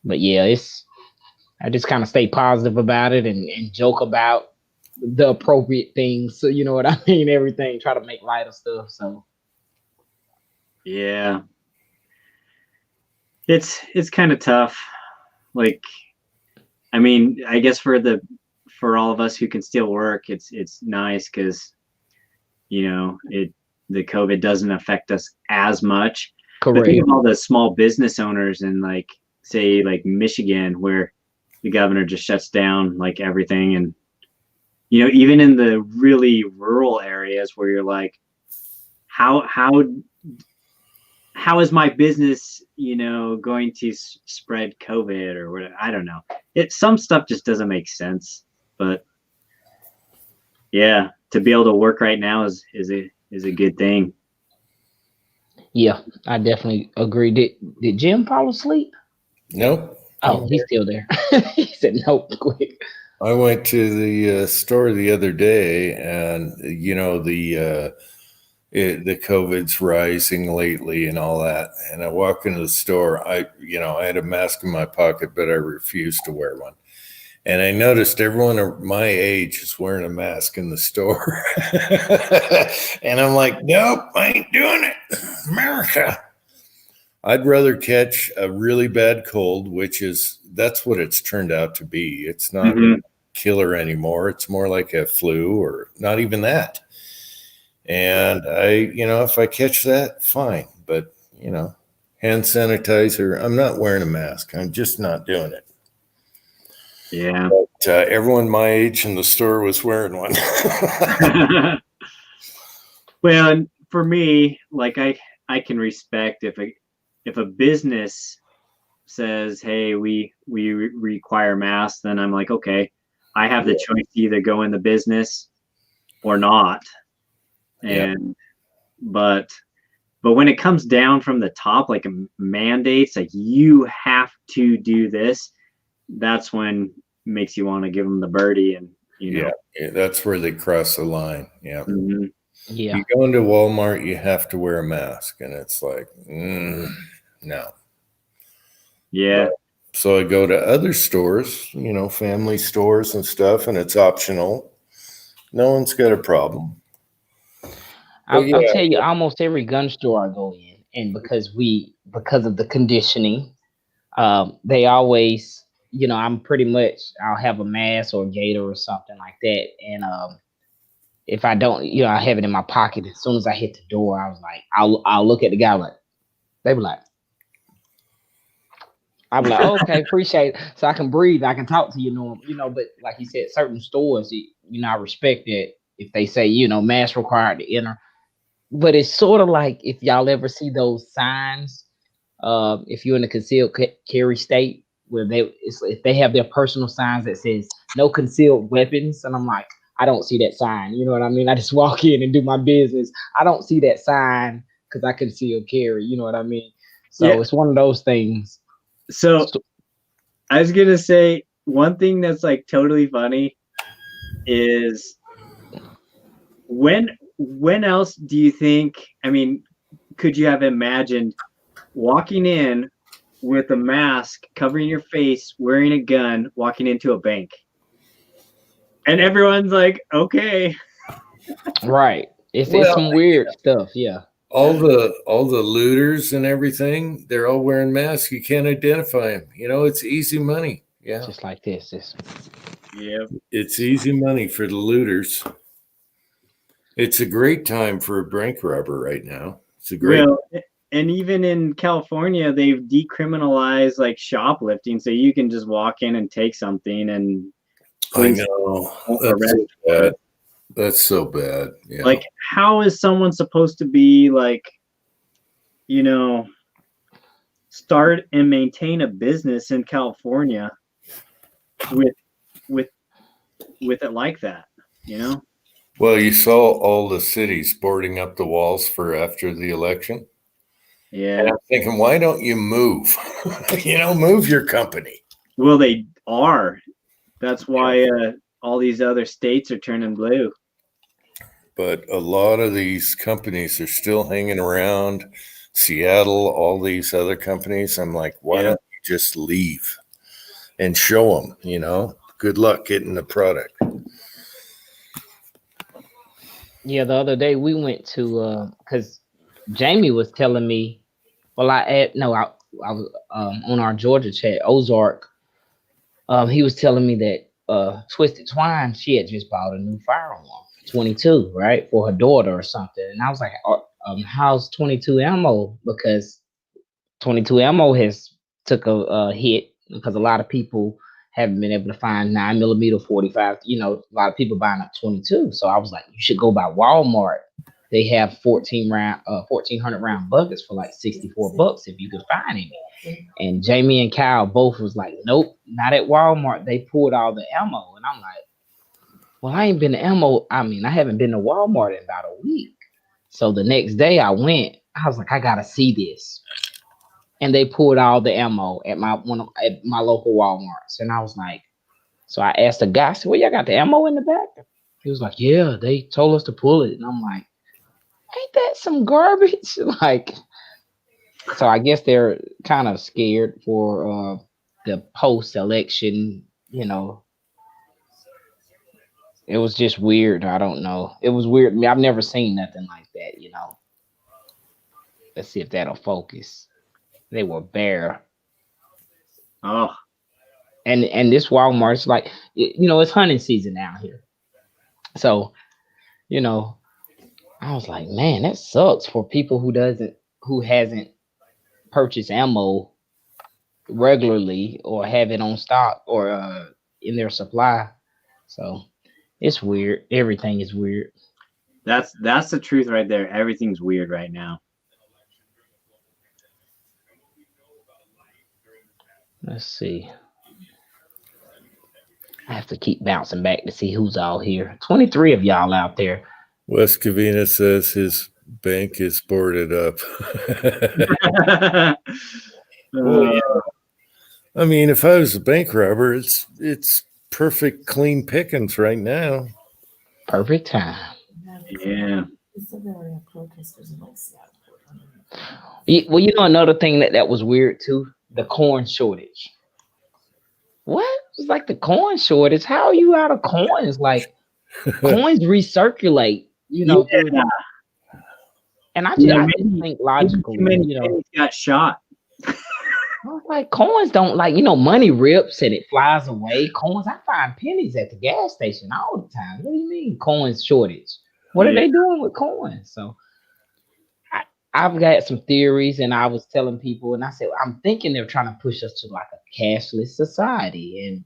but yeah, I just kind of stay positive about it and joke about the appropriate things. So you know what I mean? Everything, try to make light of stuff. So yeah, it's kind of tough. Like, I mean, I guess for all of us who can still work, it's nice because the COVID doesn't affect us as much. correct. But think of all the small business owners in, like, say, like Michigan, where the governor just shuts down like everything, and even in the really rural areas where you're like, how is my business going to spread COVID or whatever? I don't know. Some stuff just doesn't make sense. But yeah, to be able to work right now is a good thing. Yeah, I definitely agree. Did Jim fall asleep? Nope. Oh, he's still there. He said nope quick. I went to the store the other day, and the COVID's rising lately and all that. And I walk into the store. I had a mask in my pocket, but I refused to wear one. And I noticed everyone of my age is wearing a mask in the store. And I'm like, nope, I ain't doing it. America. I'd rather catch a really bad cold, that's what it's turned out to be. It's not a killer anymore. It's more like a flu, or not even that. And if I catch that, fine. But, hand sanitizer, I'm not wearing a mask. I'm just not doing it. Yeah. But everyone my age in the store was wearing one. Well, for me, like, I can respect if a business says, hey, we require masks, then I'm like, okay, I have the choice to either go in the business or not. And but when it comes down from the top, like mandates, like you have to do this, that's when it makes you want to give them the birdie. And yeah, that's where they cross the line. Yeah. Mm-hmm. Yeah. You go into Walmart, you have to wear a mask, and it's like, no. Yeah. But, so I go to other stores, family stores and stuff, and it's optional. No one's got a problem. I'll tell you, almost every gun store I go in, and because of the conditioning, they always, I'm pretty much, I'll have a mask or a gator or something like that. And if I don't, I have it in my pocket. As soon as I hit the door, I was like, I'll look at the guy like, they were like, I'm like, oh, okay, appreciate it. So I can breathe, I can talk to you, but like you said, certain stores, I respect that if they say, mask required to enter. But it's sort of like if y'all ever see those signs, if you're in a concealed carry state, where if they have their personal signs that says no concealed weapons, and I'm like, I don't see that sign. You know what I mean? I just walk in and do my business. I don't see that sign because I conceal carry. You know what I mean? So It's one of those things. So I was gonna say, one thing that's like totally funny is when else do you think, I mean, could you have imagined walking in with a mask covering your face, wearing a gun, walking into a bank? And everyone's like, okay. Right. It's Well, some weird stuff. Yeah. all the looters and everything, they're all wearing masks. You can't identify them. It's easy money. Yeah, Just like this. Yeah. it's easy money for the looters. It's a great time for a bank robber right now. It's a great. Well, and even in California, they've decriminalized like shoplifting, so you can just walk in and take something and I know. That's so bad. That's so bad. Yeah. Like, how is someone supposed to be like, start and maintain a business in California with it like that, Well, you saw all the cities boarding up the walls for after the election. Yeah. And I'm thinking, why don't you move? Move your company. Well, they are. That's why all these other states are turning blue. But a lot of these companies are still hanging around. Seattle, all these other companies. I'm like, why don't you just leave and show them, good luck getting the product. Yeah, the other day we went to because Jamie was telling me, well, I was on our Georgia chat, Ozark. He was telling me that Twisted Twine, she had just bought a new firearm, 22, right, for her daughter or something. And I was like, how's 22 ammo? Because 22 ammo has took a hit because a lot of people haven't been able to find 9mm 45. A lot of people buying up 22. So I was like, you should go by Walmart. They have 1,400 round buckets for like $64 if you could find any. And Jamie and Kyle both was like, nope, not at Walmart. They pulled all the ammo. And I'm like, well, I ain't been to ammo. I haven't been to Walmart in about a week. So the next day I went, I was like, I gotta see this. And they pulled all the ammo at my local Walmarts. And I was like, so I asked the guy, I said, well, y'all got the ammo in the back? He was like, yeah, they told us to pull it. And I'm like, ain't that some garbage? Like, so I guess they're kind of scared for the post-election, It was just weird. I don't know. It was weird. I've never seen nothing like that, Let's see if that'll focus. They were bare. Oh. And this Walmart's like, it's hunting season down here. So, I was like, man, that sucks for people who hasn't purchased ammo regularly or have it on stock or in their supply. So it's weird. Everything is weird. That's the truth right there. Everything's weird right now. Let's see. I have to keep bouncing back to see who's all here. 23 of y'all out there. Wes Cavina says his bank is boarded up. Well, yeah. I mean, if I was a bank robber, it's perfect clean pickings right now. Perfect time. Yeah. Well, another thing that was weird too, the corn shortage. What? It's like the coin shortage. How are you out of coins? Like coins recirculate, Yeah. And I just think logically, got shot. Like coins don't money rips and it flies away. Coins, I find pennies at the gas station all the time. What do you mean coins shortage? What are they doing with coins? So I've got some theories, and I was telling people, and I said, I'm thinking they're trying to push us to like a cashless society.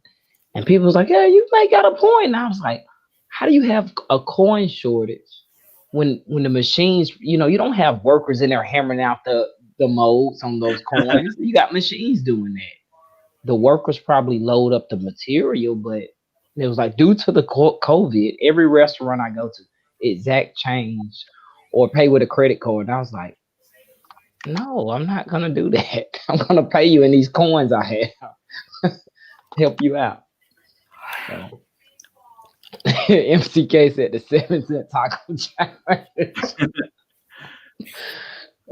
And people was like, yeah, you may got a point. And I was like, how do you have a coin shortage when the machines, you don't have workers in there hammering out the molds on those coins? You got machines doing that. The workers probably load up the material, but it was like, due to the COVID, every restaurant I go to, exact change or pay with a credit card. And I was like, no, I'm not going to do that. I'm going to pay you in these coins I have. Help you out. So, MCK said the 7-cent taco challenge.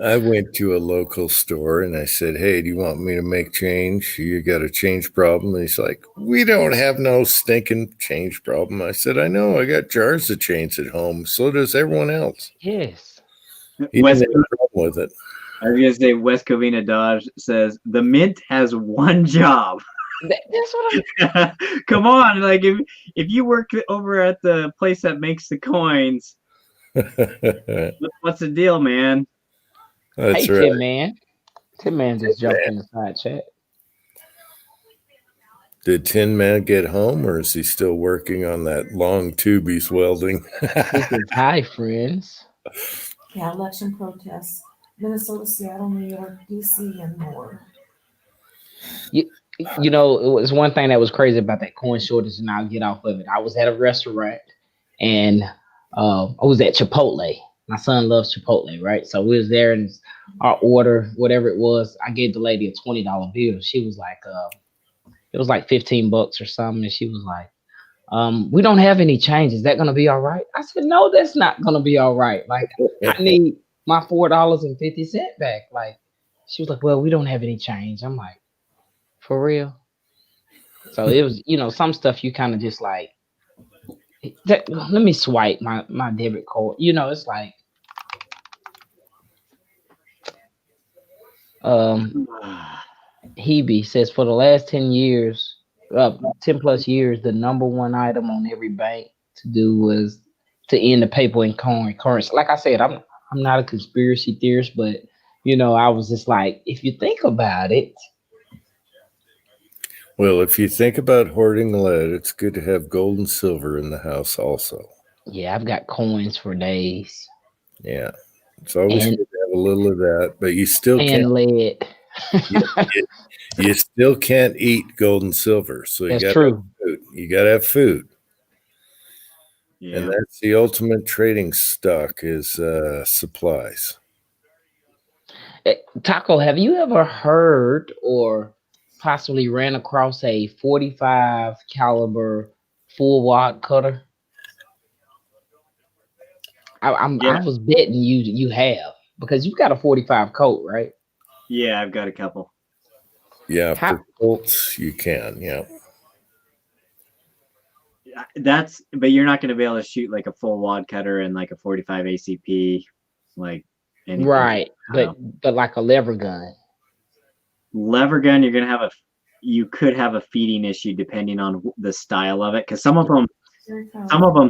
I went to a local store and I said, "Hey, do you want me to make change? You got a change problem?" And he's like, "We don't have no stinking change problem." I said, "I know. I got jars of change at home. So does everyone else." Yes. He West, didn't have a problem with it. I was gonna say West Covina Dodge says the Mint has one job. That's what Come on, like if you work over at the place that makes the coins, what's the deal, man? That's Hey, right. Tim Man. Tim Man just jumped in the side chat. Did Tin Man get home, or is he still working on that long tube he's welding? He says, "Hi, friends." Yeah, election protests. Minnesota, Seattle, New York, DC, and more. You know, it was one thing that was crazy about that coin shortage, and I'll get off of it. I was at a restaurant, and I was at Chipotle. My son loves Chipotle, right? So we was there, and our order, whatever it was, I gave the lady a $20 bill. She was like, it was like $15 or something, and she was like, "We don't have any change. Is that gonna be all right?" I said, "No, that's not gonna be all right. Like, I need my $4.50 back." Like, she was like, "Well, we don't have any change." I'm like, "For real?" So it was, some stuff you kind of just like, let me swipe my debit card. It's like, Hebe says for the last 10 years, 10 plus years, the number one item on every bank to do was to end the paper and coin currency. Like I said, I'm not a conspiracy theorist, but I was just like, if you think about it. Well, if you think about hoarding lead, it's good to have gold and silver in the house also. Yeah, I've got coins for days. Yeah. It's always good to have a little of that, but you still can't. And lead. You still can't eat gold and silver. So you That's got to true. have food. You got to have food. Yeah. And that's the ultimate trading stock is supplies. Taco, have you ever heard or possibly ran across a 45 caliber full wad cutter? I was betting you have, because you've got a 45 Colt, right? Yeah, I've got a couple. Yeah, for colts you can. Yeah. But you're not going to be able to shoot like a full wad cutter and like a 45 ACP, like anything. Right, but like a lever gun. Lever gun, you could have a feeding issue depending on the style of it, because some of them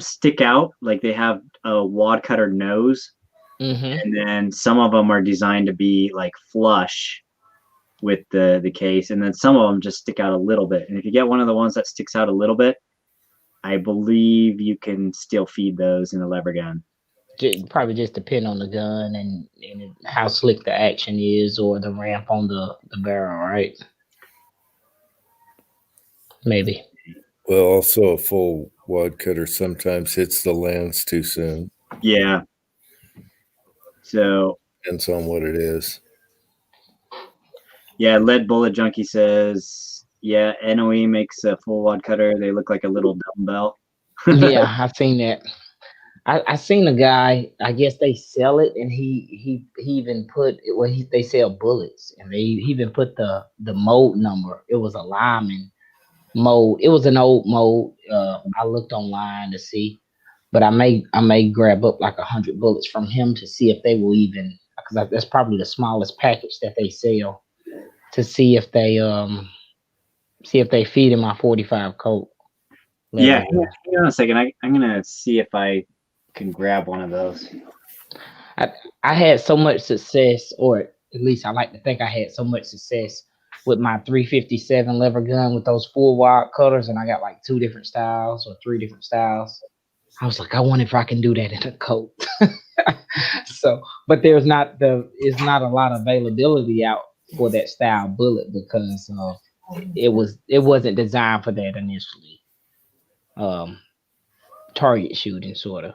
stick out, like they have a wad cutter nose, and then some of them are designed to be like flush with the case, and then some of them just stick out a little bit. And if you get one of the ones that sticks out a little bit, I believe you can still feed those in a lever gun. Probably just depend on the gun and how slick the action is, or the ramp on the barrel, right? Maybe. Well, also a full wad cutter sometimes hits the lens too soon. Yeah. So depends on what it is. Yeah, Lead Bullet Junkie says, yeah, NOE makes a full wad cutter. They look like a little dumbbell. Yeah, I've seen that. I seen a guy. I guess they sell it, and he even put they sell bullets, and he even put the mode number. It was a Lyman mode. It was an old mode. I looked online to see, but I may grab up like 100 bullets from him to see if they will even, because that's probably the smallest package that they sell, to see if they feed in my 45 Colt. Yeah, hang on a second. I'm gonna see if I can grab one of those. I had so much success, or at least I like to think I had so much success with my 357 lever gun with those full wide cutters, and I got like 2 different styles or 3 different styles. I was like, I wonder if I can do that in a Colt. So, but it's not a lot of availability out for that style bullet, because it wasn't designed for that initially. Target shooting, sort of.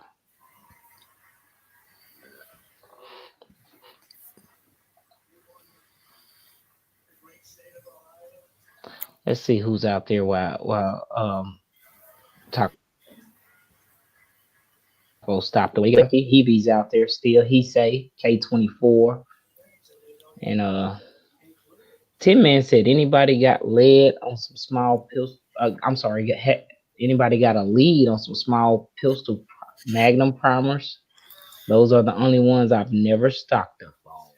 Let's see who's out there while Taco stopped away. Hebe's out there still. He say K24. And Tin Man said, anybody got lead on some small pills? I'm sorry, anybody got a lead on some small pistol Magnum primers? Those are the only ones I've never stocked up on.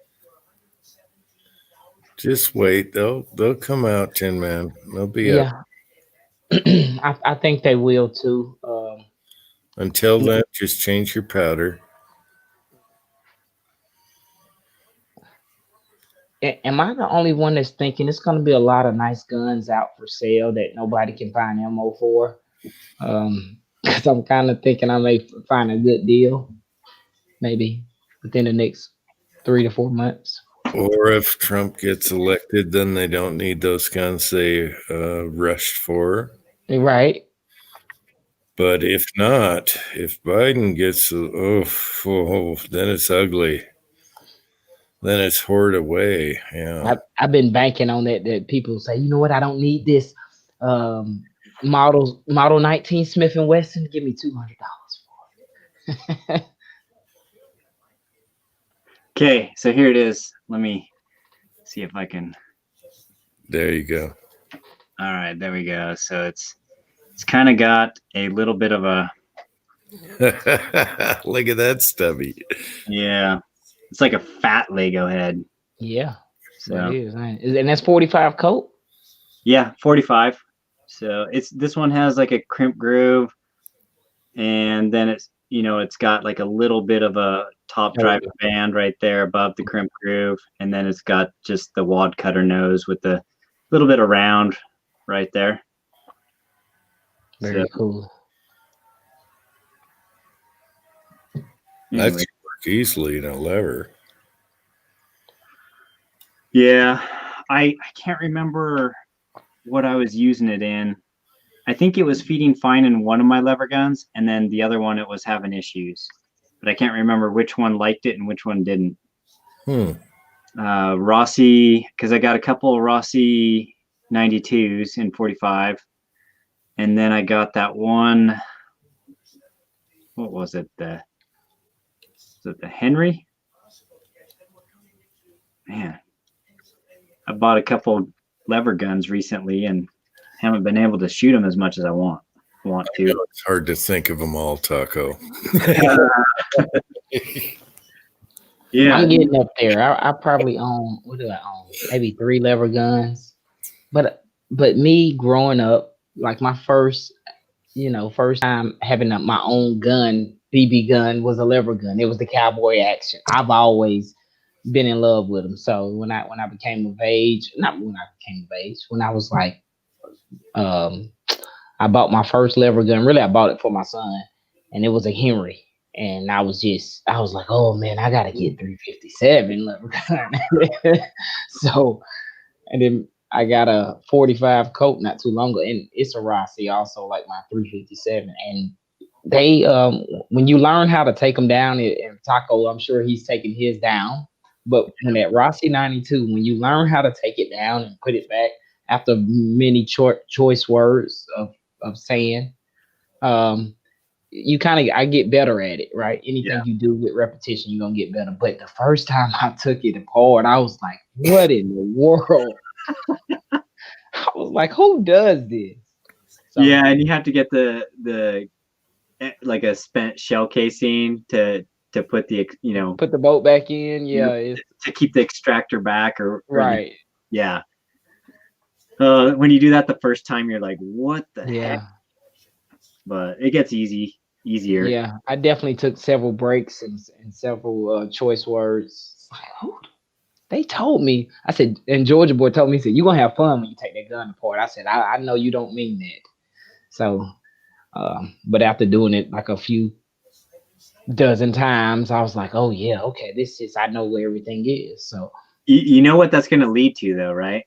Just wait. They'll come out, Tin Man. They'll be up. Yeah. I think they will too. Until then, just change your powder. Am I the only one that's thinking it's going to be a lot of nice guns out for sale that nobody can find ammo for? Because I'm kind of thinking I may find a good deal, maybe within the next 3 to 4 months. Or if Trump gets elected, then they don't need those guns they rushed for. Right. But if not, if Biden gets, then it's ugly. Then it's hoard away. Yeah. I've been banking on that people say, you know what, I don't need this model 19 Smith & Wesson. Give me $200 for it. Okay, so here it is. Let me see if I can. There you go. All right, there we go. So it's kind of got a little bit of a. Look at that stubby. Yeah, it's like a fat Lego head. Yeah, So it is. And that's 45 Colt. Yeah, 45. So this one has like a crimp groove, and then it's got like a little bit of a top driver band right there above the crimp groove, and then it's got just the wad cutter nose with the little bit of round right there. Very cool. That should work easily in a lever. Yeah, I can't remember what I was using it in. I think it was feeding fine in one of my lever guns, and then the other one it was having issues. But I can't remember which one liked it and which one didn't. Rossi, because I got a couple of Rossi 92s in 45, and then I got that one. What was it? The Henry? Man, I bought a couple lever guns recently and haven't been able to shoot them as much as I want to. It's hard to think of them all, Taco. Yeah, I'm getting up there. I probably own, what do I own? Maybe 3 lever guns. But me growing up, like my first time having my own gun, BB gun, was a lever gun. It was the Cowboy Action. I've always been in love with them. So when I became of age, when I was like, I bought my first lever gun. Really, I bought it for my son, and it was a Henry. And I was like, oh man, I gotta get 357 lever gun. So, and then I got a 45 Colt not too long ago, and it's a Rossi also, like my 357. And they, when you learn how to take them down, and Taco, I'm sure he's taking his down. But when that Rossi 92, when you learn how to take it down and put it back after many choice words of saying, I get better at it, right? Anything you do with repetition, you're gonna get better. But the first time I took it apart, I was like, what in the world? I was like, who does this? So, yeah, and you have to get the like a spent shell casing to put the put the bolt back in. Yeah, to keep the extractor back or right. Yeah. When you do that the first time, you're like, what the heck? But it gets easier. Yeah, I definitely took several breaks and several choice words. They told me, I said, and Georgia boy told me, he said, you're going to have fun when you take that gun apart. I said, I know you don't mean that. So, but after doing it like a few dozen times, I was like, oh yeah, okay, I know where everything is. So, you know what that's going to lead to though, right?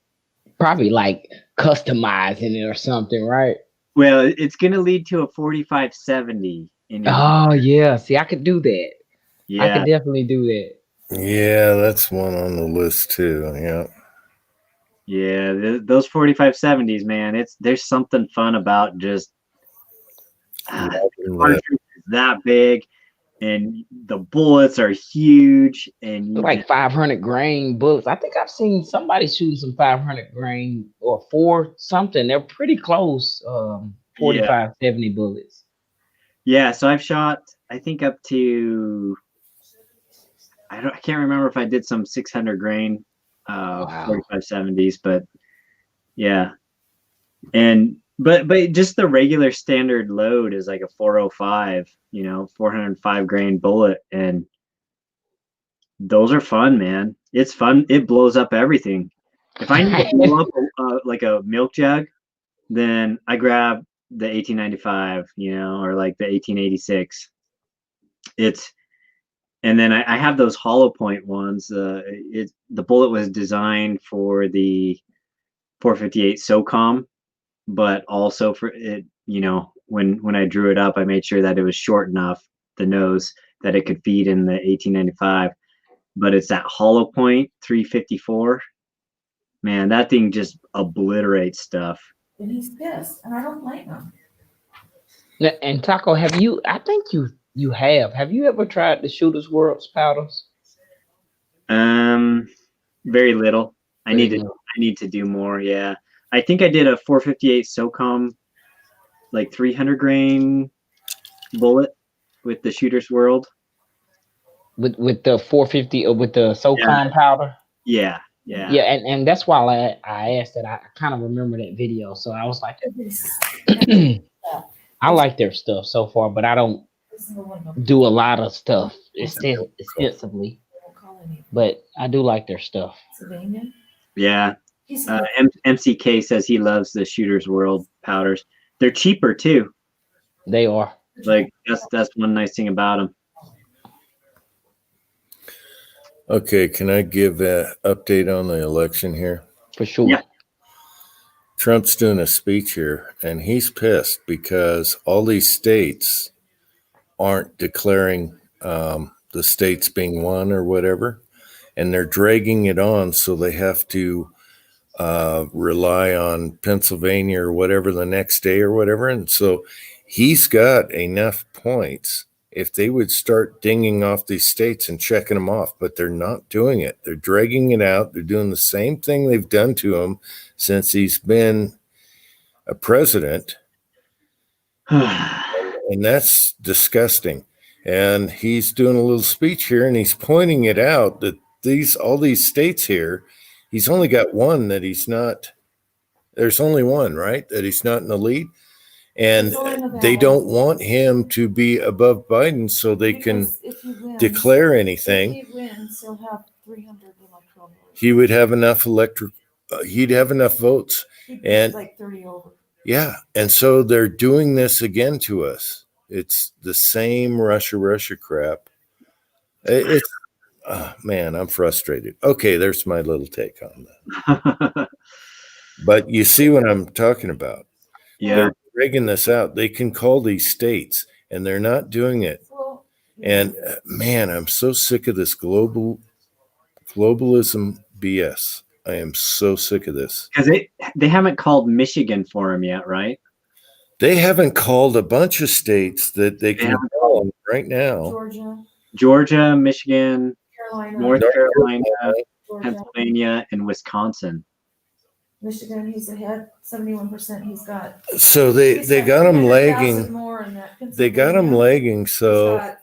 Probably like customizing it or something, right? Well, it's going to lead to a 4570. Oh yeah, see, I could do that. Yeah, I could definitely do that. Yeah, that's one on the list too. Yeah. Yeah, those 4570s, man. There's something fun about just that big, and the bullets are huge, and you Like 500 grain bullets. I think I've seen somebody shooting some 500 grain or 4 something. They're pretty close. 45, 70 bullets. Yeah, so I've shot, I think, up to I can't remember if I did some 600 grain Wow. 45 70s, but yeah. And but just the regular standard load is like a 405, 405 grain bullet, and those are fun, man. It's fun. It blows up everything. If I need to blow up like a milk jug, then I grab the 1895, or like the 1886. And then I have those hollow point ones. The bullet was designed for the 458 SOCOM, but also for it, when I drew it up, I made sure that it was short enough, the nose, that it could feed in the 1895. But it's that hollow point 354. Man, that thing just obliterates stuff. And he's pissed, and I don't blame him. And Taco, have you? I think you have. Have you ever tried the Shooter's World's powders? Very little. I need to do more. Yeah, I think I did a 458 SOCOM, like 300 grain bullet with the Shooter's World. With the 450 or with the SOCOM powder. Yeah. And that's why I asked that. I kind of remember that video, so I was like, I like their stuff so far, but I don't do a lot of stuff extensively. But I do like their stuff. Yeah. MCK says he loves the Shooter's World powders. They're cheaper too. They are. Like that's one nice thing about them. Okay, can I give an update on the election here? For sure. Yeah. Trump's doing a speech here, and he's pissed because all these states aren't declaring the states being won or whatever, and they're dragging it on, so they have to rely on Pennsylvania or whatever the next day or whatever. And so he's got enough points if they would start dinging off these states and checking them off, but they're not doing it. They're dragging it out. They're doing the same thing they've done to him since he's been a president. And that's disgusting. And he's doing a little speech here, and he's pointing it out that all these states here, he's only got one that he's not. There's only one, right? That he's not in the lead. And they don't want him to be above Biden so they can declare anything. If he wins, he'll have 300 electoral votes. He would have enough he'd have enough votes. And like 30 over. Yeah. And so they're doing this again to us. It's the same Russia crap. It's man, I'm frustrated. Okay, there's my little take on that. But you see what I'm talking about. Yeah. They're rigging this out. They can call these states, and they're not doing it. Well, And man, I'm so sick of this globalism BS. I am so sick of this. Because they haven't called Michigan for him yet, right? They haven't called a bunch of states that they can call right now. Georgia, Michigan, Carolina, North Carolina, Georgia, Pennsylvania, and Wisconsin. Michigan, he's ahead 71%. He's got. So they got him lagging. They got him lagging. So He's got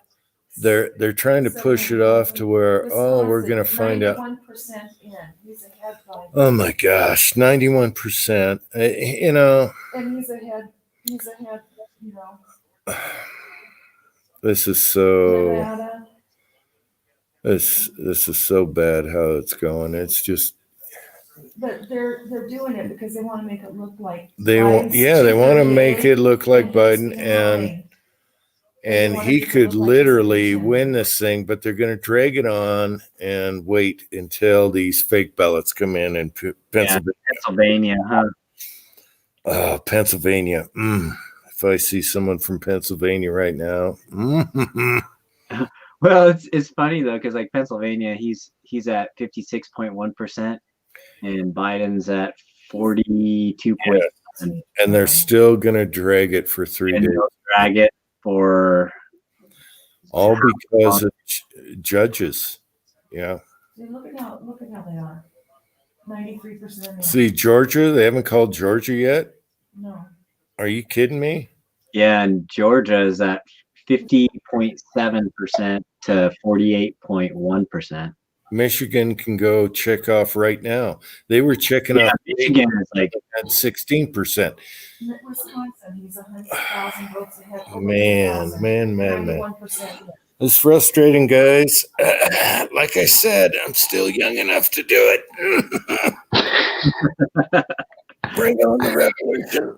they're trying to push it off to where we're gonna find out. 91% in. He's ahead by. Oh my gosh, 91%. And he's ahead. This is so. Nevada. This is so bad how it's going. It's just. But they're doing it because they want to make it look like They want to make it look like Biden, and he could literally win this thing, but they're going to drag it on and wait until these fake ballots come in Pennsylvania. Yeah, Pennsylvania, huh? Oh, Pennsylvania. If I see someone from Pennsylvania right now. Well, it's funny though, because like Pennsylvania, he's at 56.1%, and Biden's at 42. And they're still going to drag it for 3 days. Drag it for All because of judges. Yeah. See, look at how they are. 93%. See, Georgia, they haven't called Georgia yet. No. Are you kidding me? Yeah, and Georgia is at 50.7% to 48.1%. Michigan can go check off right now. They were checking off. Michigan is like at 16%. Wisconsin, he's 100,000 votes ahead. Man. 91%. It's frustrating, guys. Like I said, I'm still young enough to do it. Bring on the revolution.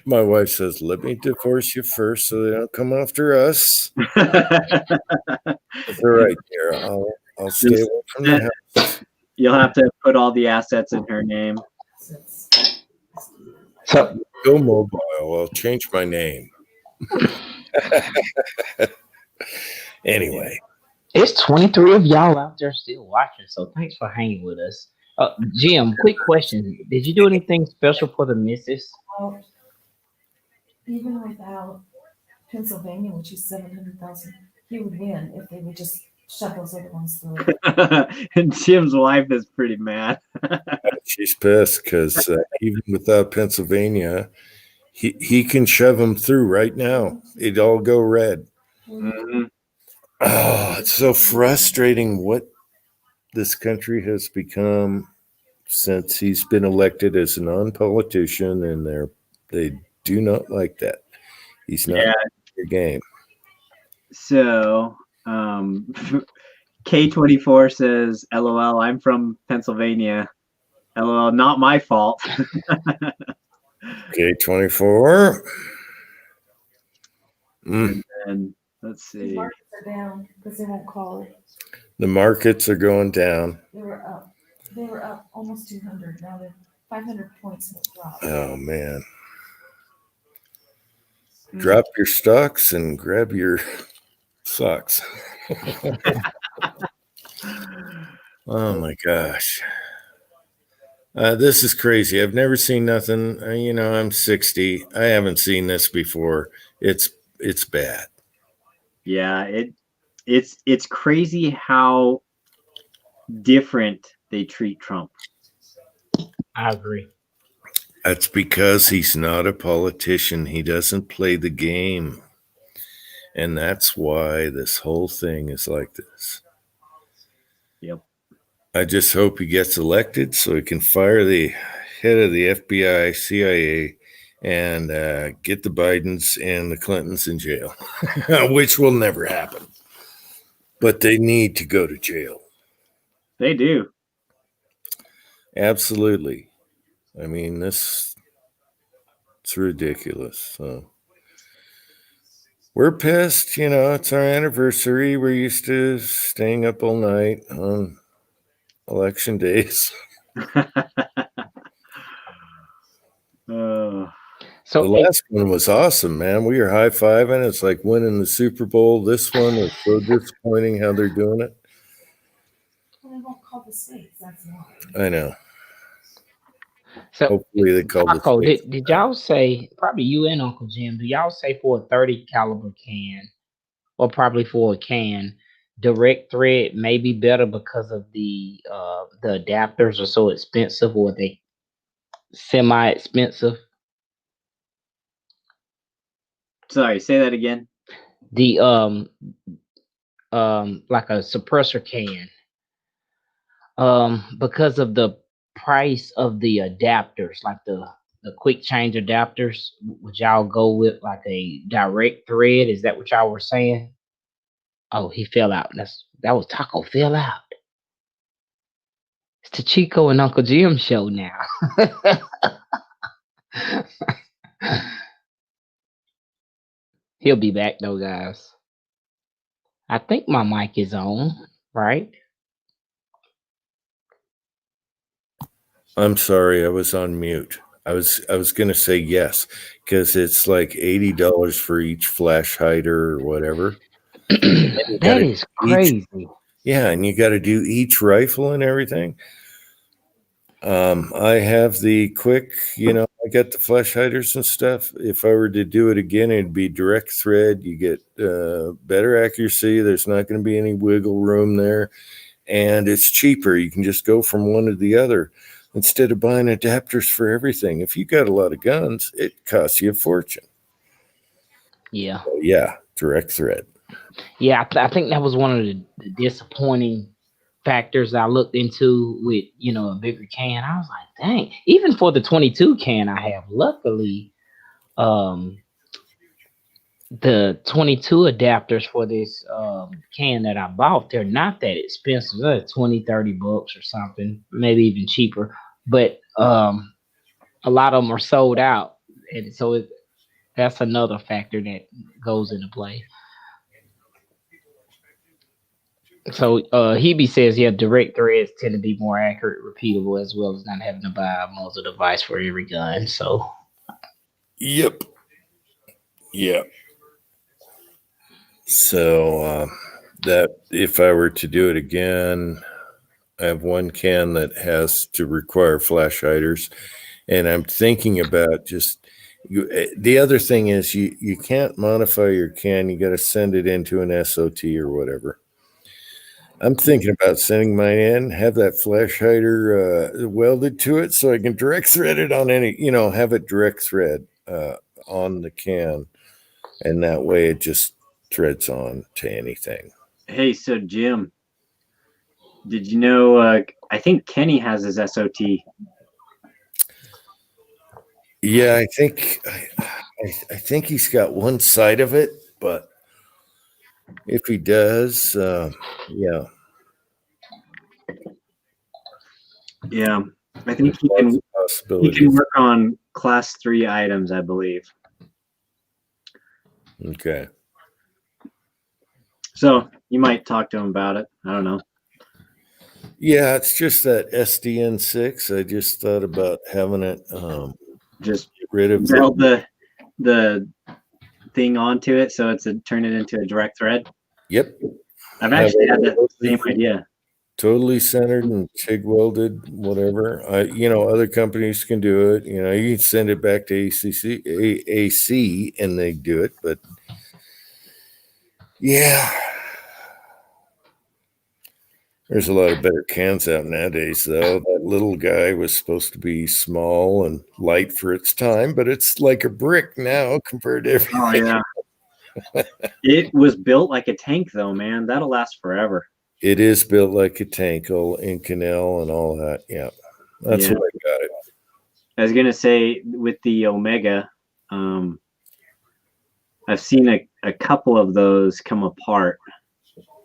My wife says, let me divorce you first so they don't come after us. It's all right, dear. I'll stay away from the house. You'll have to put all the assets in her name. So Go mobile. I'll change my name. Anyway. it's 23 of y'all out there still watching, so thanks for hanging with us. Jim, quick question. Did you do anything special for the missus? Even without Pennsylvania, which is 700,000, he would win if they would just shut those other ones through. And Jim's wife is pretty mad. She's pissed because even without Pennsylvania, he can shove them through right now. It'd all go red. Mm-hmm. Oh, it's so frustrating what this country has become since he's been elected as a non-politician, and they do not like that. He's not your game. So K24 says, LOL, I'm from Pennsylvania. LOL, not my fault. K24. And let's see. The markets are down because they won't call it. The markets are going down. They were up almost 200. Now they're 500 points drop. Oh, man. Drop your stocks and grab your socks. Oh, my gosh. This is crazy. I've never seen nothing. I'm 60. I haven't seen this before. It's bad. Yeah, it's crazy how different they treat Trump. I agree. That's because he's not a politician. He doesn't play the game. And that's why this whole thing is like this. Yep. I just hope he gets elected so he can fire the head of the FBI, CIA, and get the Bidens and the Clintons in jail, which will never happen. But they need to go to jail. They do. Absolutely. I mean, it's ridiculous. So we're pissed. It's our anniversary. We're used to staying up all night on election days. So the last one was awesome, man. We were high-fiving. It's like winning the Super Bowl. This one is so disappointing how they're doing it. Well, they won't call the states. That's why. I know. So hopefully they call Taco, the did y'all say, probably you and Uncle Jim, do y'all say for a 30 caliber can, or probably for a can, direct thread may be better because of the adapters are so expensive, or they semi-expensive? Sorry, say that again. The like a suppressor can, because of the price of the adapters, like the quick change adapters, would y'all go with like a direct thread? Is that what y'all were saying? Oh, he fell out. That was Taco fell out. It's the Chico and Uncle Jim show now. He'll be back though, guys. I think my mic is on, right? I'm sorry, I was on mute. I was gonna say yes, because it's like $80 for each flash hider or whatever. That is crazy. And you got to do each rifle and everything. I have the quick, I got the flash hiders and stuff. If I were to do it again, it'd be direct thread. You get better accuracy. There's not going to be any wiggle room there. And it's cheaper. You can just go from one to the other instead of buying adapters for everything. If you got a lot of guns, it costs you a fortune. Yeah. So yeah, direct thread. Yeah, I think that was one of the disappointing factors I looked into with, a bigger can. I was like, dang, even for the 22 can I have, luckily, the 22 adapters for this can that I bought, they're not that expensive. They're like 20, 30 bucks or something, maybe even cheaper. But a lot of them are sold out. And so that's another factor that goes into play. So Hebe says, yeah, direct threads tend to be more accurate, repeatable, as well as not having to buy a muzzle device for every gun. So, yep. So that if I were to do it again, I have one can that has to require flash hiders, and I'm thinking about just the other thing is you can't modify your can. You got to send it into an SOT or whatever. I'm thinking about sending mine in, have that flash hider welded to it so I can direct thread it on any, have it direct thread on the can. And that way it just threads on to anything. Hey, so Jim, did you know, I think Kenny has his SOT. Yeah, I think he's got one side of it, but if he does, yeah. Yeah, I think he can work on class 3 items, I believe. Okay. So you might talk to him about it. I don't know. Yeah, it's just that SDN6. I just thought about having it just get rid of weld the thing onto it so turn it into a direct thread. Yep. I've actually had that same idea. Totally centered and TIG welded, whatever. Other companies can do it. You can send it back to AC and they do it. But yeah, there's a lot of better cans out nowadays, though. That little guy was supposed to be small and light for its time, but it's like a brick now compared to everything. Oh, yeah. It was built like a tank, though, man. That'll last forever. It is built like a tank, all Inconel and all that. Yeah, that's what I got it. I was gonna say with the Omega, I've seen a couple of those come apart,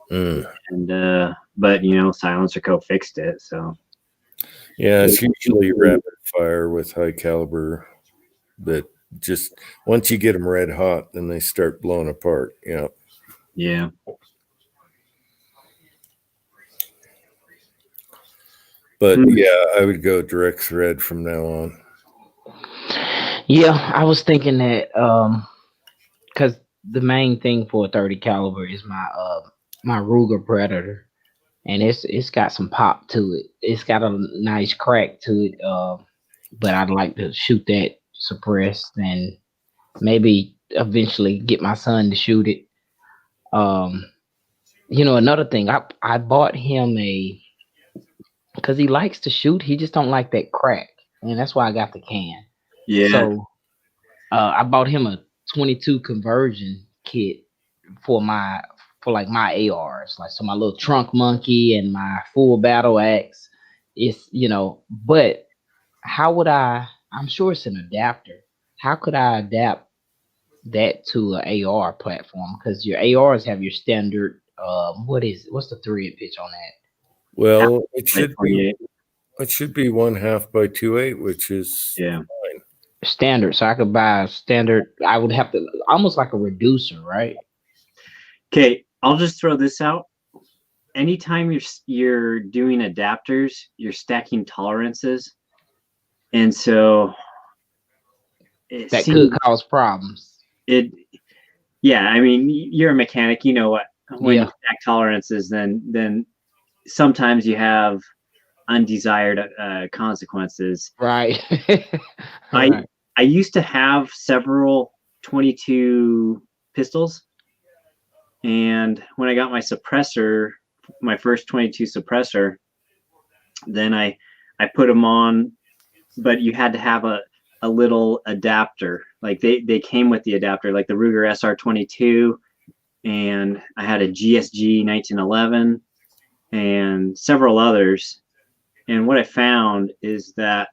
and but Silencer Co. fixed it, so yeah, it's usually rapid fire with high caliber that just once you get them red hot, then they start blowing apart. Yeah. But yeah, I would go direct thread from now on. Yeah, I was thinking that because the main thing for a 30 caliber is my Ruger Predator, and it's got some pop to it. It's got a nice crack to it, but I'd like to shoot that suppressed and maybe eventually get my son to shoot it. Another thing, I bought him because he likes to shoot. He just don't like that crack, and that's why I got the can. Yeah. So I bought him a 22 conversion kit for my ARs, like so my little trunk monkey and my full battle axe. It's but how would I'm sure it's an adapter. How could I adapt that to an AR platform? Because your ARs have your standard. What's the thread pitch on that? Well, it should be 1/2 by 2/8, which is fine. Standard. So I could buy a standard. I would have to almost like a reducer, right? Okay, I'll just throw this out. Anytime you're doing adapters, you're stacking tolerances, and so that could cause problems. Yeah, I mean, you're a mechanic, you know what? When you stack tolerances, then sometimes you have undesired consequences. Right. I Right. I used to have several 22 pistols, and when I got my suppressor, my first 22 suppressor, then I put them on, but you had to have a little adapter. Like they came with the adapter, like the Ruger SR22, and I had a GSG 1911 and several others. And what I found is that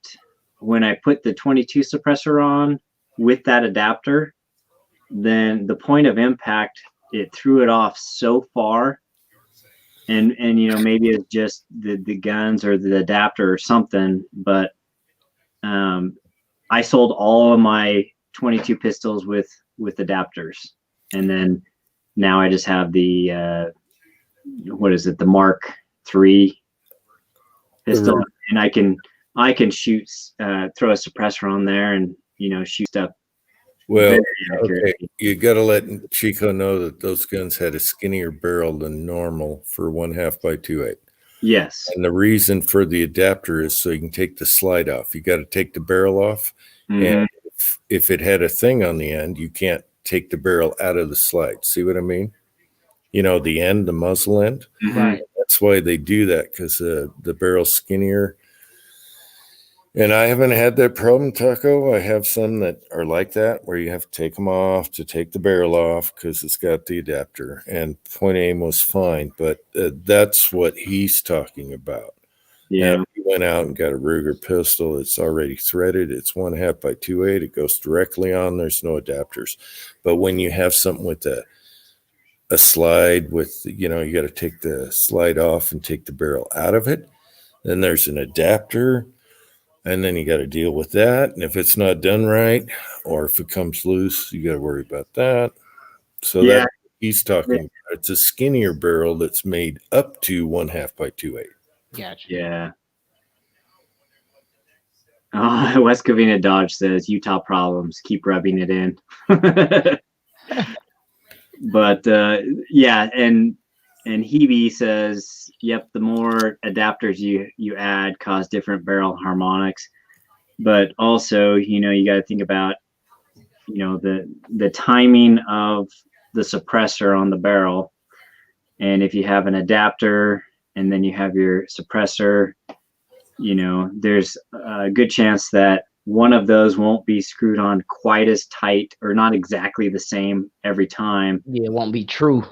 when I put the 22 suppressor on with that adapter, then the point of impact, it threw it off so far. And maybe it's just the guns or the adapter or something, but I sold all of my 22 pistols with adapters, and then now I just have the what is it, the Mark III pistol, and I can shoot, throw a suppressor on there, and shoot stuff. Well, okay, you got to let Chico know that those guns had a skinnier barrel than normal for 1/2 by 2/8. Yes. And the reason for the adapter is so you can take the slide off. You got to take the barrel off. And if it had a thing on the end, you can't take the barrel out of the slide. See what I mean? The end, the muzzle end. Right. That's why they do that, because the barrel's skinnier. And I haven't had that problem, Taco. I have some that are like that, where you have to take them off to take the barrel off because it's got the adapter. And point aim was fine, but that's what he's talking about. Yeah. Now, if you went out and got a Ruger pistol, it's already threaded. It's 1/2 by 2/8. It goes directly on. There's no adapters. But when you have something with a slide with, you got to take the slide off and take the barrel out of it, then there's an adapter. And then you got to deal with that. And if it's not done right, or if it comes loose, you got to worry about that. So that he's talking about. It's a skinnier barrel that's made up to 1/2 by 2/8. Gotcha. Yeah. West Covina Dodge says Utah problems. Keep rubbing it in. But yeah, and Hebe says, yep, the more adapters you add cause different barrel harmonics. But also, you got to think about, the timing of the suppressor on the barrel. And if you have an adapter and then you have your suppressor, there's a good chance that one of those won't be screwed on quite as tight, or not exactly the same every time. Yeah, it won't be true.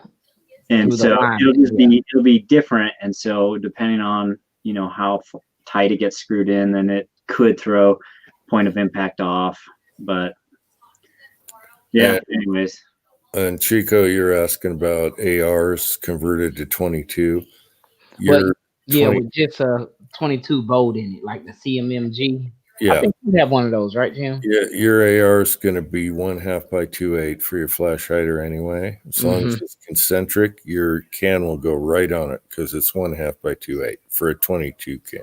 And so it'll be different. And so depending on, how tight it gets screwed in, then it could throw point of impact off. But yeah, anyways. And Chico, you're asking about ARs converted to 22. With just a 22 bolt in it, like the CMMG. Yeah. I think you have one of those, right, Jim? Yeah, your AR is going to be 1/2 by 2/8 for your flash hider anyway. As long as it's concentric, your can will go right on it because it's 1/2 by 2/8 for a 22 can.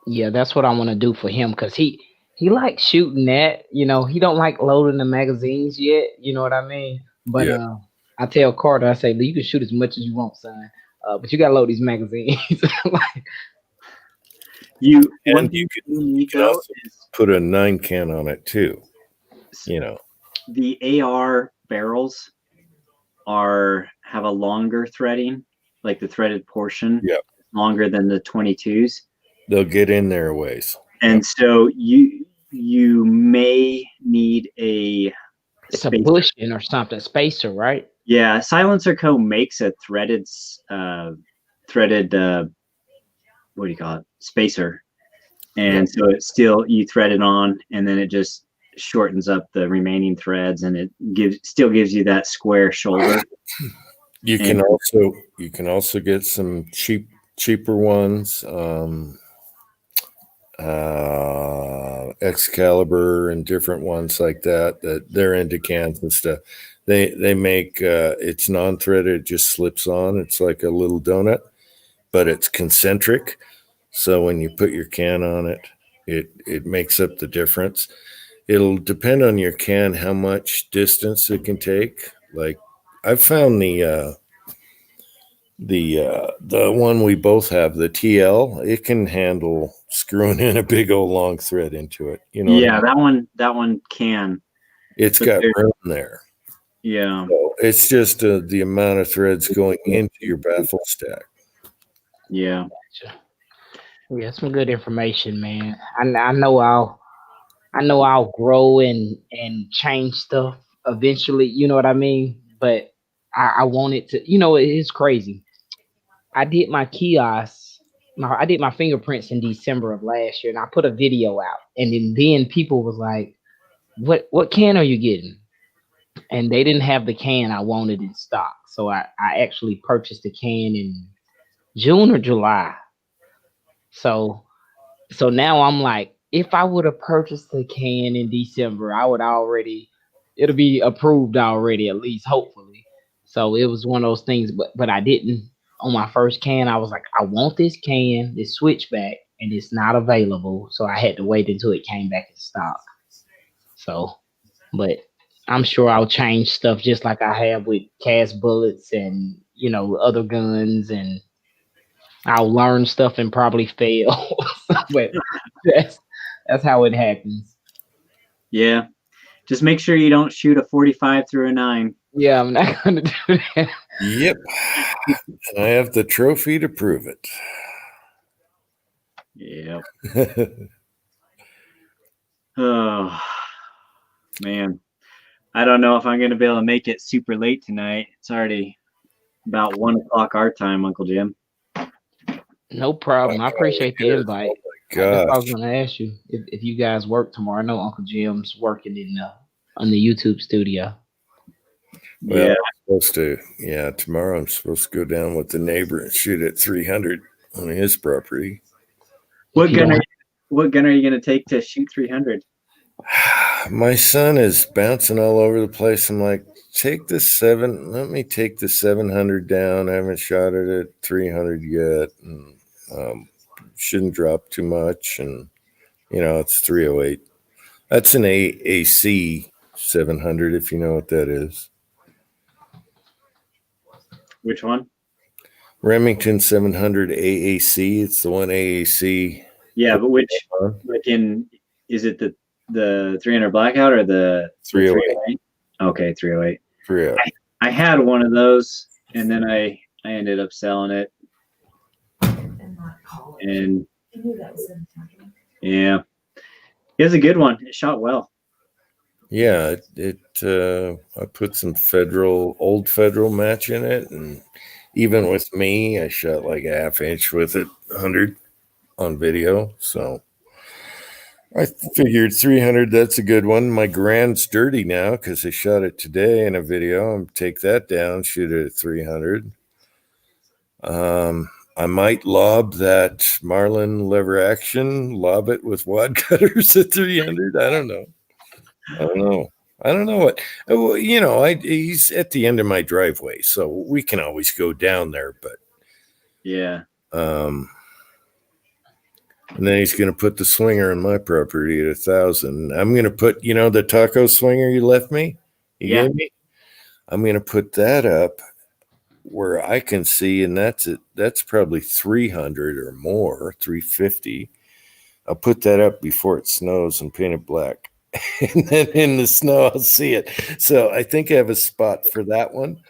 Yeah, that's what I want to do for him, because he likes shooting that. He don't like loading the magazines yet. You know what I mean? But I tell Carter, I say, you can shoot as much as you want, son, but you got to load these magazines. You can also put a 9 can on it too. The AR barrels have a longer threading, like the threaded portion, longer than the 22s. They'll get in there a ways. And so you may need a bushing or something, spacer, right? Yeah, Silencer Co. makes a threaded what do you call it, spacer, and so it's still, you thread it on, and then it just shortens up the remaining threads, and it still gives you that square shoulder. You can also get some cheaper ones, Excalibur and different ones like that they're into cans and stuff. They make it's non-threaded, it just slips on. It's like a little donut, but it's concentric. So when you put your can on it, it makes up the difference. It'll depend on your can how much distance it can take. Like I've found the The one we both have, the TL, it can handle screwing in a big old long thread into it. You know, Yeah, that one can. it's but got there- room there. Yeah. So it's just the amount of threads going into your baffle stack. Yeah. Yeah, some good information, man. I know I'll grow and change stuff eventually. You know what I mean? But I want it to. You know, it's crazy. I did my kiosk. I did my fingerprints in December of last year, and I put a video out, and then people was like, "What can are you getting?" And they didn't have the can I wanted in stock, so I actually purchased the can in June or July. So now I'm like, if I would have purchased the can in December, I would already it'll be approved already, at least hopefully. So it was one of those things, but I didn't on my first can. I was like, I want this can, this switchback, and it's not available. So I had to wait until it came back in stock. So, but I'm sure I'll change stuff just like I have with cast bullets and other guns, and I'll learn stuff and probably fail. But that's how it happens. Yeah. Just make sure you don't shoot a 45 through a 9. Yeah, I'm not gonna do that. Yep. And I have the trophy to prove it. Yeah. Oh, man. I don't know if I'm going to be able to make it super late tonight. It's already about 1 o'clock our time, Uncle Jim. No problem. I appreciate the invite. Gosh. I was going to ask you if you guys work tomorrow. I know Uncle Jim's working on the YouTube studio. Well, Yeah. I'm supposed to. Yeah, tomorrow I'm supposed to go down with the neighbor and shoot at 300 on his property. What gun are you going to take to shoot 300? My son is bouncing all over the place. I'm like, let me take the 700 down. I haven't shot it at 300 yet. And shouldn't drop too much. And, it's 308. That's an AAC 700, if you know what that is. Which one? Remington 700 AAC. It's the one AAC. Yeah, but which, is it the 300 Blackout or the 308? Okay, 308. 308. I had one of those, and then I ended up selling it. And not call it. And You knew that was going to happen. yeah, it was a good one. It shot well. Yeah, I put some old federal match in it, and even with me, I shot like a half inch with it, 100 on video. So I figured 300, that's a good one. My Grand's dirty now because I shot it today in a video. I'm take that down, shoot it at 300. I might lob that Marlin lever action, lob it with wad cutters at 300. I don't know what. He's at the end of my driveway, so we can always go down there. But Yeah. And then he's going to put the swinger on my property at 1,000. I'm going to put, the taco swinger you left me. You gave me. I'm going to put that up where I can see, and that's probably 300 or more, 350. I'll put that up before it snows and paint it black. And then in the snow, I'll see it. So I think I have a spot for that one.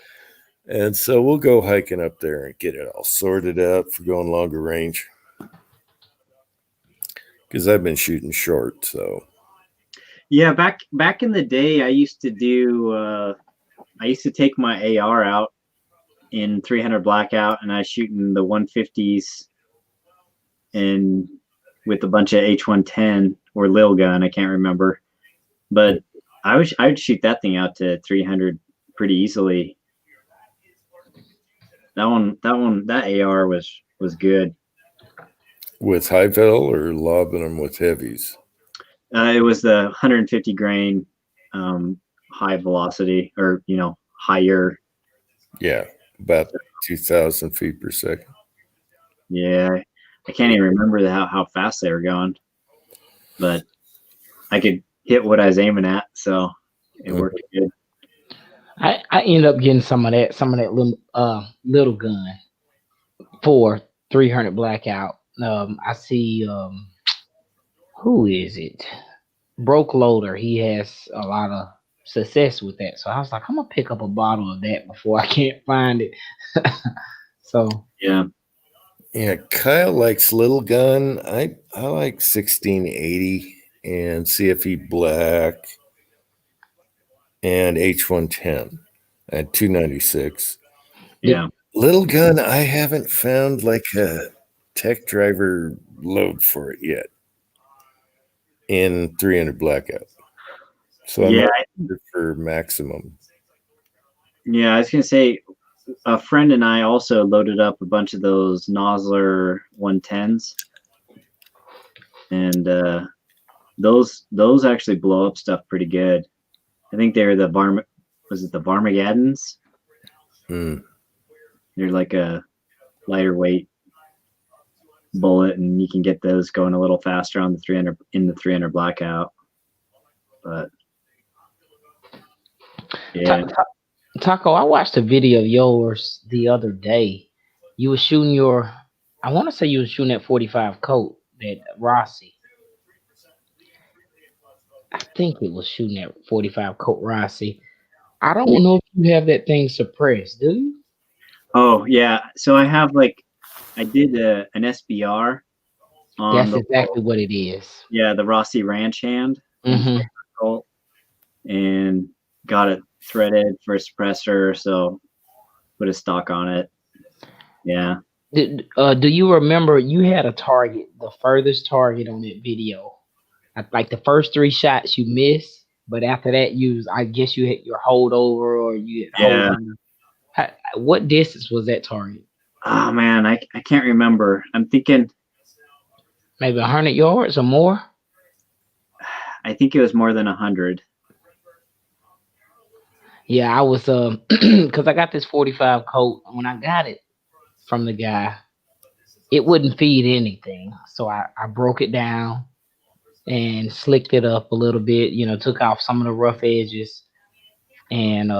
And so we'll go hiking up there and get it all sorted up for going longer range. Because I've been shooting short, so. Yeah, back in the day, I used to take my AR out in 300 Blackout, and I was shooting the 150s and with a bunch of H110 or Lil gun, I can't remember. But I would shoot that thing out to 300 pretty easily. That AR was good. With high vel or lobbing them with heavies? It was the 150 grain high velocity, or higher. Yeah, about 2,000 feet per second. Yeah, I can't even remember how fast they were going, but I could hit what I was aiming at, so it worked good. I ended up getting some of that little gun. for 300 blackout. I see who is it? Broke Loader. He has a lot of success with that. So I was like, I'm gonna pick up a bottle of that before I can't find it. So Yeah. Yeah, Kyle likes Little Gun. I like 1680 and CFE Black and H110 at 296. Yeah. Little Gun, I haven't found like a tech driver load for it yet in 300 blackout. So I'm Yeah. not for maximum. Yeah. I was gonna say, a friend and I also loaded up a bunch of those Nosler 110s, and those actually blow up stuff pretty good. I think they're the Varmageddons? Mm. They're like a lighter weight bullet, and you can get those going a little faster on the 300 blackout. But yeah. Taco, I watched a video of yours the other day. You were shooting I want to say you were shooting that 45 Colt, that Rossi. I think it was shooting that 45 Colt Rossi. I don't know if you have that thing suppressed, do you? Oh yeah. So I did an SBR on That's exactly what it is. the Rossi Ranch hand Colt, and got it threaded for a suppressor. So put a stock on it. Yeah. Do you remember you had a target, the furthest target on that video? Like the first 3 shots you missed, but after that I guess you hit your holdover or you hit Yeah. holdover. What distance was that target? Oh man, I can't remember. I'm thinking Maybe 100 yards or more. I think it was more than 100. Yeah, I was because I got this 45 Colt. When I got it from the guy, it wouldn't feed anything, so I broke it down and slicked it up a little bit. Took off some of the rough edges, and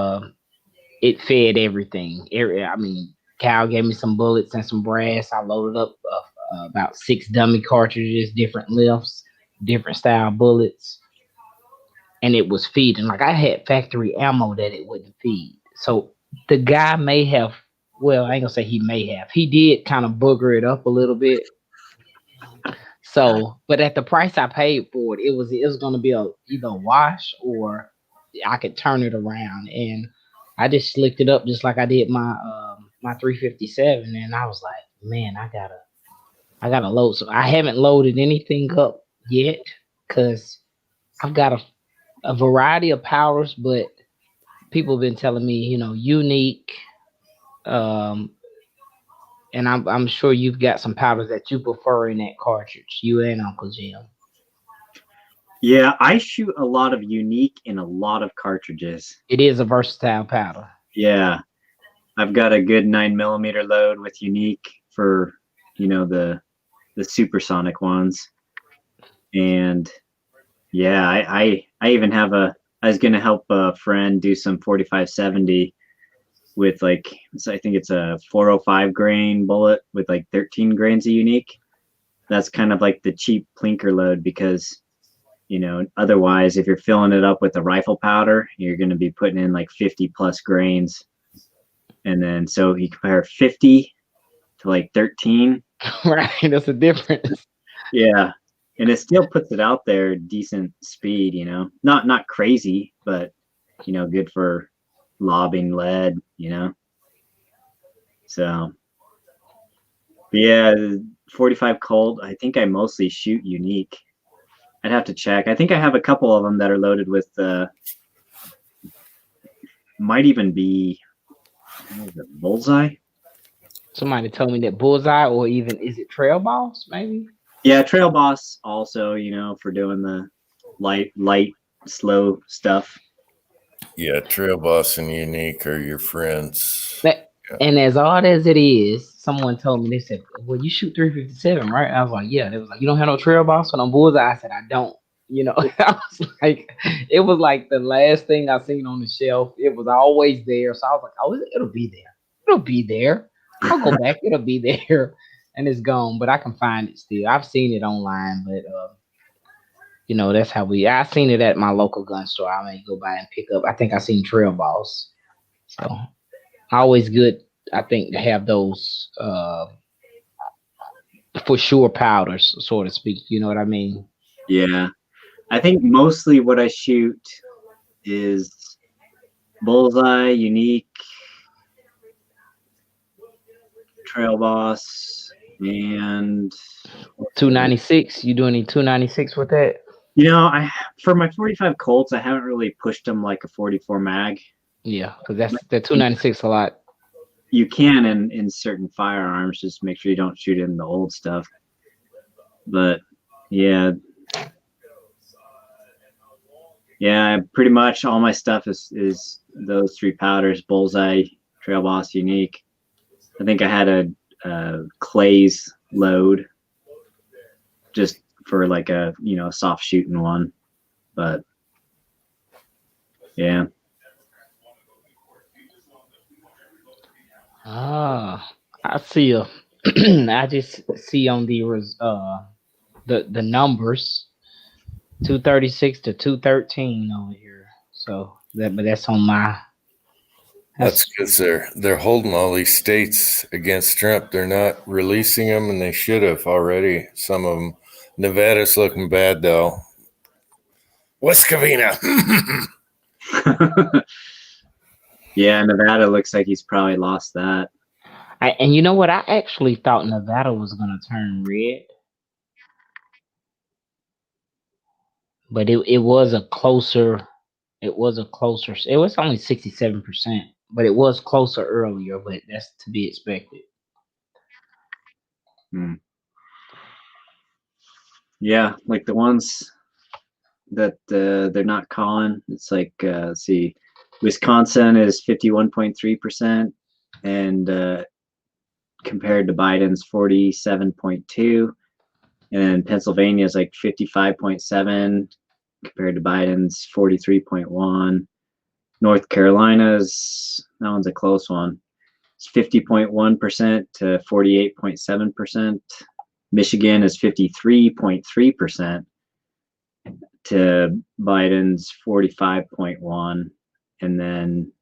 it fed everything. I mean, Cal gave me some bullets and some brass. I loaded up about 6 dummy cartridges, different lifts, different style bullets, and it was feeding. Like I had factory ammo that it wouldn't feed. So the guy may have, well, I ain't gonna say he may have. He did kind of booger it up a little bit. So, but at the price I paid for it, it was gonna be either a wash or I could turn it around, and I just slicked it up just like I did my 357, and I was like, man, I gotta load. So I haven't loaded anything up yet because I've got a variety of powders, but people have been telling me, unique, and I'm sure you've got some powders that you prefer in that cartridge, you and Uncle Jim. Yeah, I shoot a lot of unique in a lot of cartridges. It is a versatile powder. Yeah. I've got a good 9mm load with unique for, the supersonic ones. And yeah, I even have I was going to help a friend do some 4570 with I think it's a 405 grain bullet with 13 grains of unique. That's kind of like the cheap plinker load because, otherwise if you're filling it up with a rifle powder, you're going to be putting in 50 plus grains. And then so you compare 50 to 13. Right, that's a difference. Yeah. And it still puts it out there decent speed, not crazy, but good for lobbing lead, So yeah, 45 Colt, I think I mostly shoot unique. I'd have to check. I think I have a couple of them that are loaded with might even be Bullseye. Somebody told me that Bullseye, or even is it Trail Boss, maybe? Yeah, Trail Boss also, for doing the light, slow stuff. Yeah, Trail Boss and Unique are your friends. And as odd as it is, someone told me, they said, well, you shoot 357, right? I was like, yeah. They was like, you don't have no Trail Boss on Bullseye? I said, I don't. I was like, it was like the last thing I seen on the shelf. It was always there. So I was like, oh, it'll be there. It'll be there. I'll go back. It'll be there, and it's gone. But I can find it still. I've seen it online, but that's how I seen it at my local gun store. I may go by and pick up. I think I seen trail balls. So always good. I think to have those for sure powders, so to speak. You know what I mean? Yeah. I think mostly what I shoot is bullseye, unique, trail boss, and 296. You doing any 296 with that? I for my 45 Colts, I haven't really pushed them like a 44 mag. Yeah, because that's the 296 a lot. You can in certain firearms, just make sure you don't shoot in the old stuff. But yeah, pretty much all my stuff is those three powders: bullseye, trail boss, unique. I think I had a Clay's load just for like a soft shooting one, but yeah. I see I just see on the numbers 236 to 213 over here. So that's on my. That's because they're holding all these states against Trump. They're not releasing them, and they should have already. Some of them. Nevada's looking bad though. West Covina. Yeah, Nevada looks like he's probably lost that. And you know what? I actually thought Nevada was gonna turn red, but it was a closer. It was only 67%, but it was closer earlier. But that's to be expected. Yeah, like the ones that they're not calling. It's like let's see, Wisconsin is 51.3%, and compared to Biden's 47.2%, and Pennsylvania is like 55.7% compared to Biden's 43.1%. North Carolina's, that one's a close one. It's 50.1% to 48.7%. Michigan is 53.3% to Biden's 45.1%. And then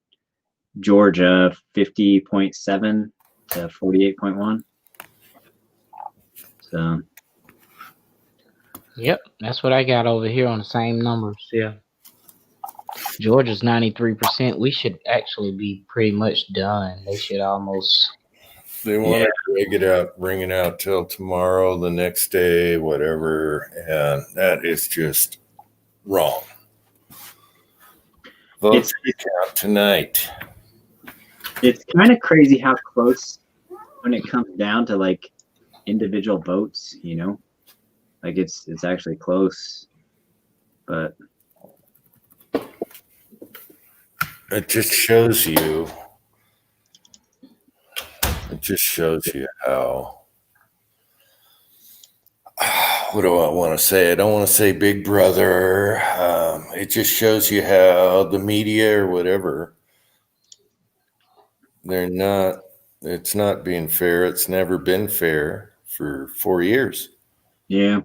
Georgia 50.7% to 48.1%. So Yep, that's what I got over here on the same numbers. Yeah. Georgia's 93%. We should actually be pretty much done. They should almost. They want to bring it out till tomorrow, the next day, whatever, and that is just wrong. Votes count tonight. It's kind of crazy how close when it comes down to like individual votes, like it's actually close, but it just shows you how, what do I want to say? I don't want to say big brother. It just shows you how the media or whatever, it's not being fair. It's never been fair for 4 years. Yeah.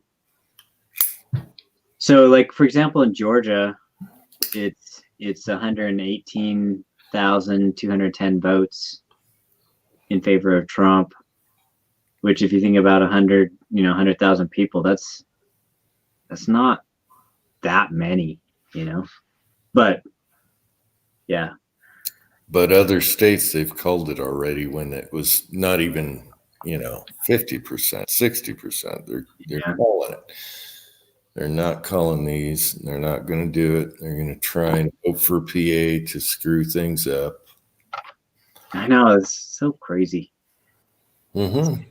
So like, for example, in Georgia, it's 118,210 votes in favor of Trump, which if you think about 100,000 people, that's not that many, but yeah. But other states, they've called it already when it was not even, 50%, 60%. They're calling it. They're not calling these. They're not going to do it. They're going to try and vote for PA to screw things up. I know, it's so crazy. Mm-hmm.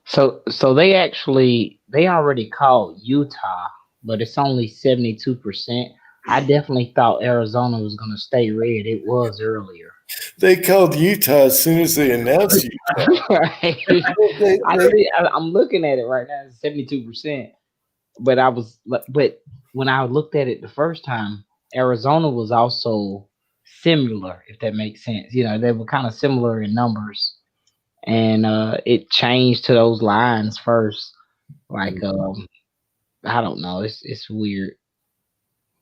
So they already called Utah, but it's only 72%. I definitely thought Arizona was going to stay red. It was earlier. They called Utah as soon as they announced Utah. Right. I'm looking at it right now. It's 72%. But when I looked at it the first time, Arizona was also similar, if that makes sense. They were kind of similar in numbers. and it changed to those lines first. Like I don't know, it's weird.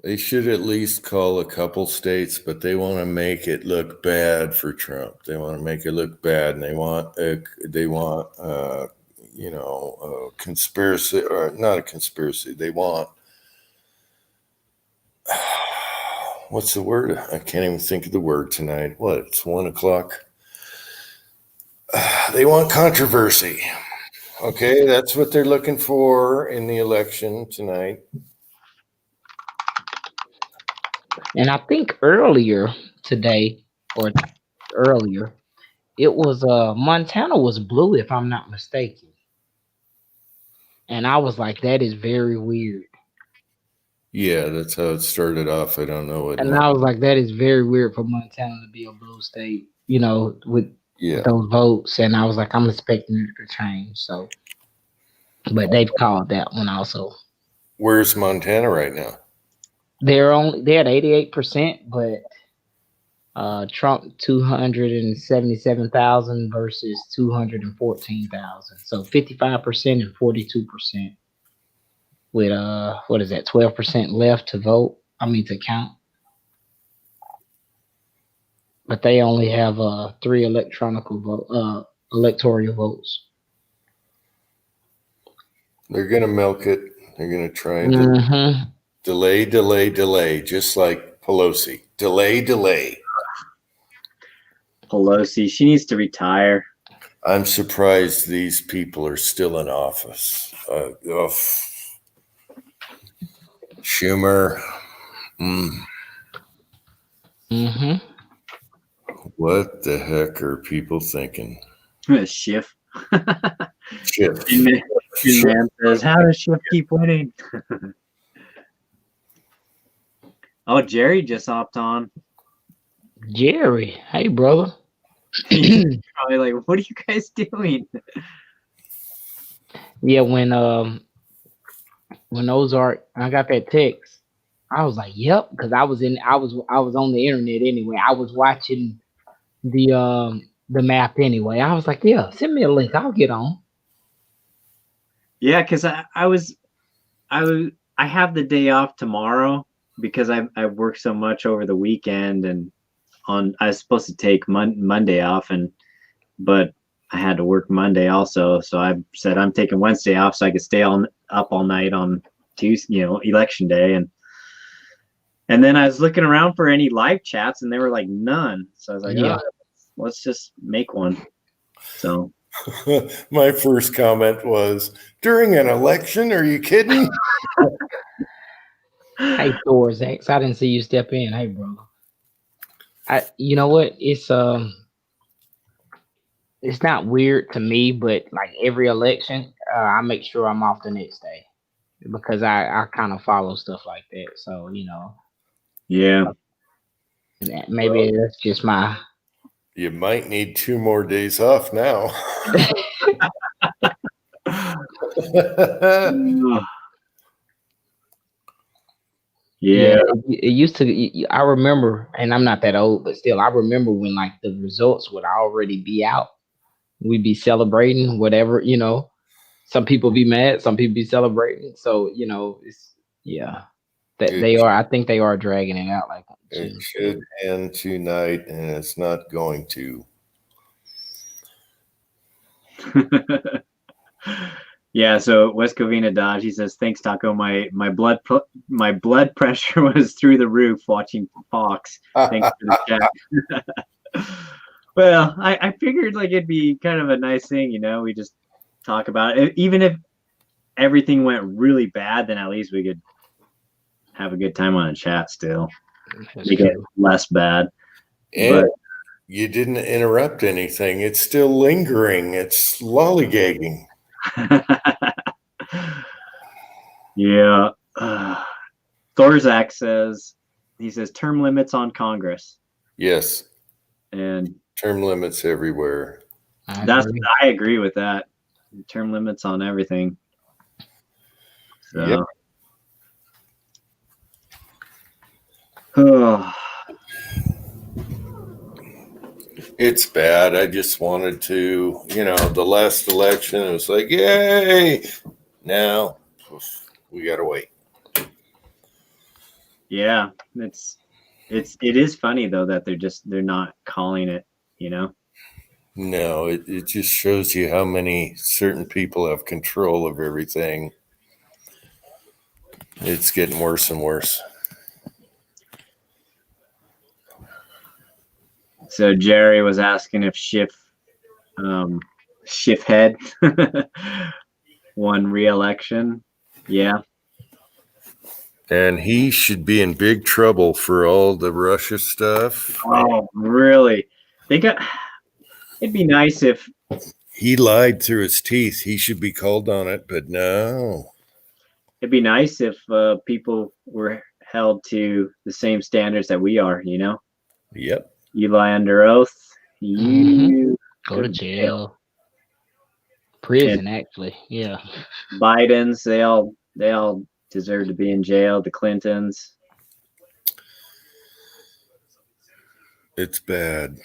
They should at least call a couple states, but they want to make it look bad for Trump. They want to make it look bad, and they want a conspiracy, or not a conspiracy. They want what's the word? I can't even think of the word tonight. What? It's 1:00. They want controversy. Okay, that's what they're looking for in the election tonight. And I think earlier today, or earlier, it was Montana was blue, if I'm not mistaken. And I was like, that is very weird. Yeah, that's how it started off. I don't know what. And I was like, that is very weird for Montana to be a blue state, with those votes. And I was like, I'm expecting it to change. So, but they've called that one also. Where's Montana right now? They're at 88%, but Trump 277,000 versus 214,000. So 55% and 42%. With what is that? 12% left to vote. To count. But they only have 3 electoral votes. They're gonna milk it. They're gonna try and delay, just like Pelosi. Delay. Pelosi, she needs to retire. I'm surprised these people are still in office. Schumer. What the heck are people thinking? Schiff. Schiff. Man says, how does Schiff keep winning? Oh, Jerry just hopped on. Jerry, hey brother. Probably like, what are you guys doing? Yeah, when Ozark, I got that text, I was like, yep, because I was on the internet anyway. I was watching the map anyway. I was like, yeah, send me a link, I'll get on. Yeah, because I have the day off tomorrow because I worked so much over the weekend, and I was supposed to take Monday off, but I had to work Monday also. So I said I'm taking Wednesday off so I could stay up all night on Tuesday, election day, and then I was looking around for any live chats, and there were like none. So I was like, let's just make one. So. My first comment was, during an election? Are you kidding? Hey, Thor's X, I didn't see you step in. Hey, bro. You know what? It's not weird to me, but like every election, I make sure I'm off the next day because I kind of follow stuff like that. So, Yeah. Maybe that's just my. You might need 2 more days off now. Yeah. It used to. I remember, and I'm not that old, but still, I remember when like the results would already be out. We'd be celebrating whatever, Some people be mad, some people be celebrating. So it's they are. I think they are dragging it out like. It should end tonight, and it's not going to. Yeah, so West Covina Dodge, he says, thanks, Taco. My blood pressure was through the roof watching Fox. Thanks for the chat. Well, I figured like it'd be kind of a nice thing, we just talk about it. Even if everything went really bad, then at least we could have a good time on a chat still. Make it less bad. And you didn't interrupt anything. It's still lingering. It's lollygagging. Yeah. Thorzak says, term limits on Congress. Yes. And term limits everywhere. I agree with that. Term limits on everything. So. Yep. It's bad. I just wanted to, the last election, it was like, yay. Now we got to wait. Yeah, it is funny though that they're not calling it, No, it just shows you how many certain people have control of everything. It's getting worse and worse. So Jerry was asking if Schiff head won re-election. Yeah. And he should be in big trouble for all the Russia stuff. Oh, really? It'd be nice if he lied through his teeth. He should be called on it, but no. It'd be nice if people were held to the same standards that we are, Yep. You lie under oath, you go to jail. Prison, actually. Yeah. Biden's, they all deserve to be in jail. The Clintons. It's bad.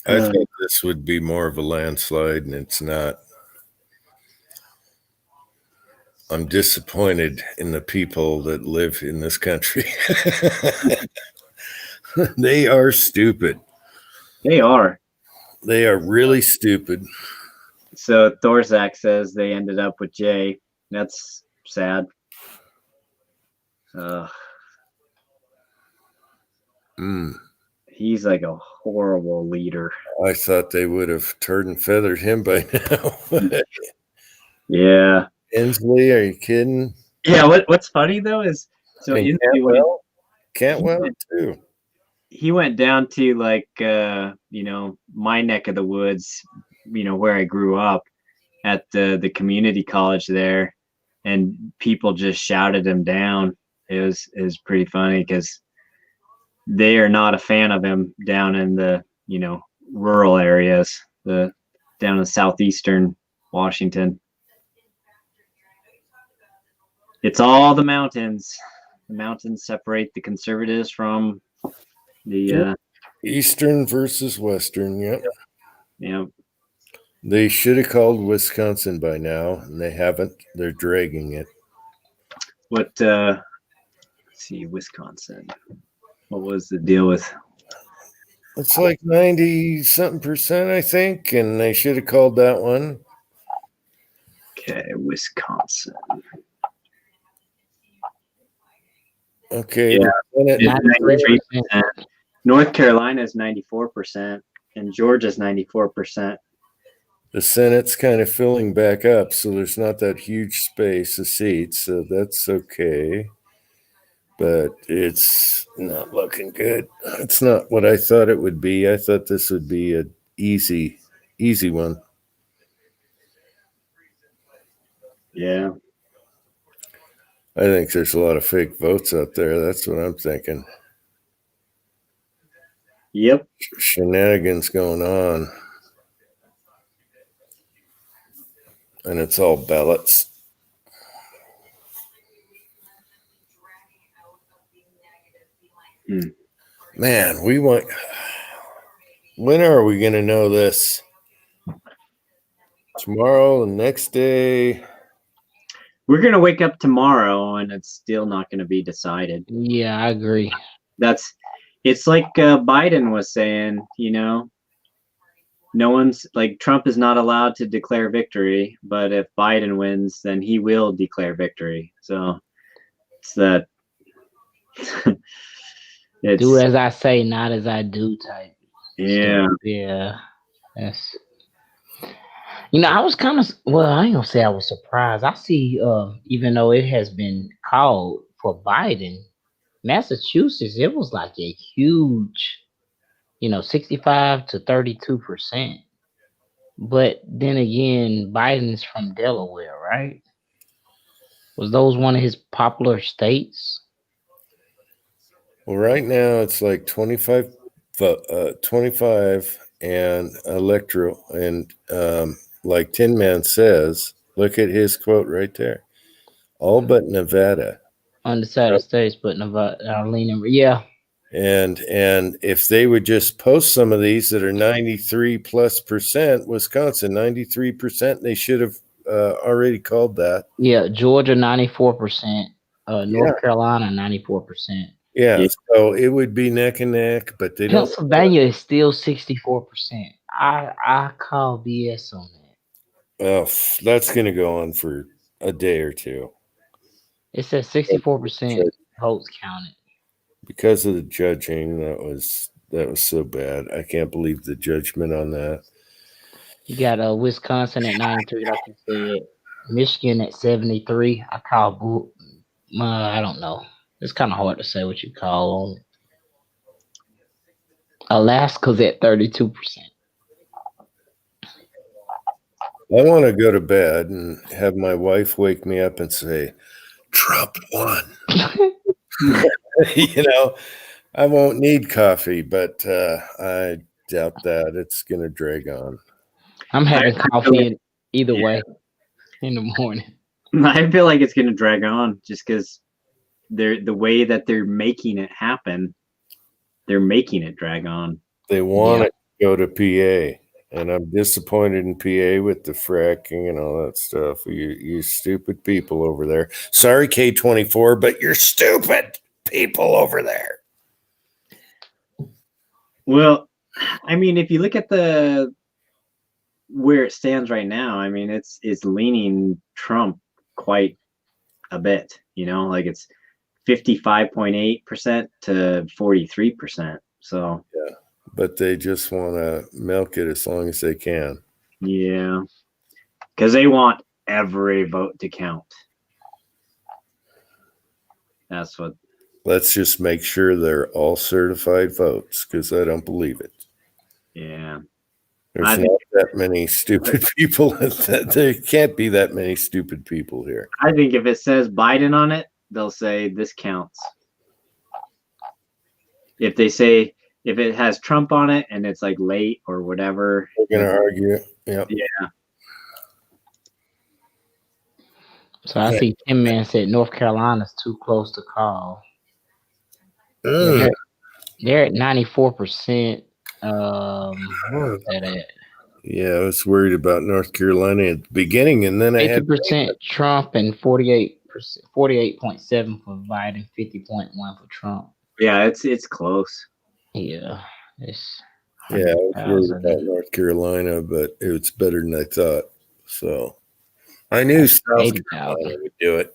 I thought this would be more of a landslide, and it's not. I'm disappointed in the people that live in this country. They are stupid. They are. They are really stupid. So Thorzak says they ended up with Jay. That's sad. He's like a horrible leader. I thought they would have turd and feathered him by now. Yeah. Inslee, are you kidding? Yeah. What's funny though is so Cantwell too. He went down to like my neck of the woods, where I grew up at the community college there, and people just shouted him down. It was pretty funny because they are not a fan of him down in the rural areas, down in southeastern Washington. It's all the mountains. The mountains separate the conservatives from the Eastern versus Western. Yep. Yeah. They should have called Wisconsin by now, and they haven't. They're dragging it. What? Let's see, Wisconsin. What was the deal with? It's like 90-something%, I think, and they should have called that one. Okay, Wisconsin. Okay. Yeah. 93%. North Carolina is 94%, and Georgia's 94%. The Senate's kind of filling back up, so there's not that huge space of seats, so that's okay. But it's not looking good. It's not what I thought it would be. I thought this would be an easy one. Yeah. I think there's a lot of fake votes out there. That's what I'm thinking. Yep. Shenanigans going on. And it's all ballots. Man, when are we going to know this? Tomorrow, the next day? We're going to wake up tomorrow and it's still not going to be decided. Yeah, I agree. It's like Biden was saying, no one's like Trump is not allowed to declare victory, but if Biden wins, then he will declare victory. So it's that. Do as I say, not as I do type. Yeah. So, yeah. That's. I was kind of, I ain't gonna say I was surprised. I see, even though it has been called for Biden, Massachusetts, it was like a huge, 65 to 32%. But then again, Biden's from Delaware, right? Was those one of his popular states? Well, right now it's like 25 and electoral, and like Tin Man says, look at his quote right there. All but Nevada. Undecided states, but Nevada are leaning. Yeah. And if they would just post some of these that are 93+%, Wisconsin 93%, they should have already called that. Yeah, Georgia 94%, Yeah. North Carolina 94%. Yeah, Yeah. so it would be neck and neck, but they don't. Pennsylvania is still 64%. I call BS on that. Oh, that's going to go on for a day or two It says 64% votes counted. because of the judging. That was so bad. I can't believe the judgment on that. You got Wisconsin at 93, like you said. Michigan at 73. I call I don't know. It's kind of hard to say what you call them. Alaska's at 32%. I want to go to bed and have my wife wake me up and say, Trump won. I won't need coffee, but I doubt that. It's going to drag on. I'm having coffee either way in the morning. I feel like it's going to drag on just because the way that they're making it happen, they're making it drag on. They want it to go to PA, and I'm disappointed in PA with the fracking and all that stuff. You stupid people over there. Sorry, K24, but you're stupid people over there. Well, I mean, if you look at where it stands right now, I mean, it's leaning Trump quite a bit, like it's 55.8% to 43%. So yeah, but they just want to milk it as long as they can. Yeah, because they want every vote to count. That's what. Let's just make sure they're all certified votes, because I don't believe it. Yeah. There's not that many stupid people. There can't be that many stupid people here. I think if it says Biden on it, they'll say this counts. If it has Trump on it and it's like late or whatever, they're going to argue. Yep. Yeah. So I see Tim Man said North Carolina's too close to call. Mm. They're at 94%. Where is that at? Yeah, I was worried about North Carolina at the beginning, and then 50% Trump and 48.7 for Biden, 50.1 for Trump. Yeah, it's close. Yeah, I was worried about North Carolina, but it's better than I thought. So I knew South Carolina would do it.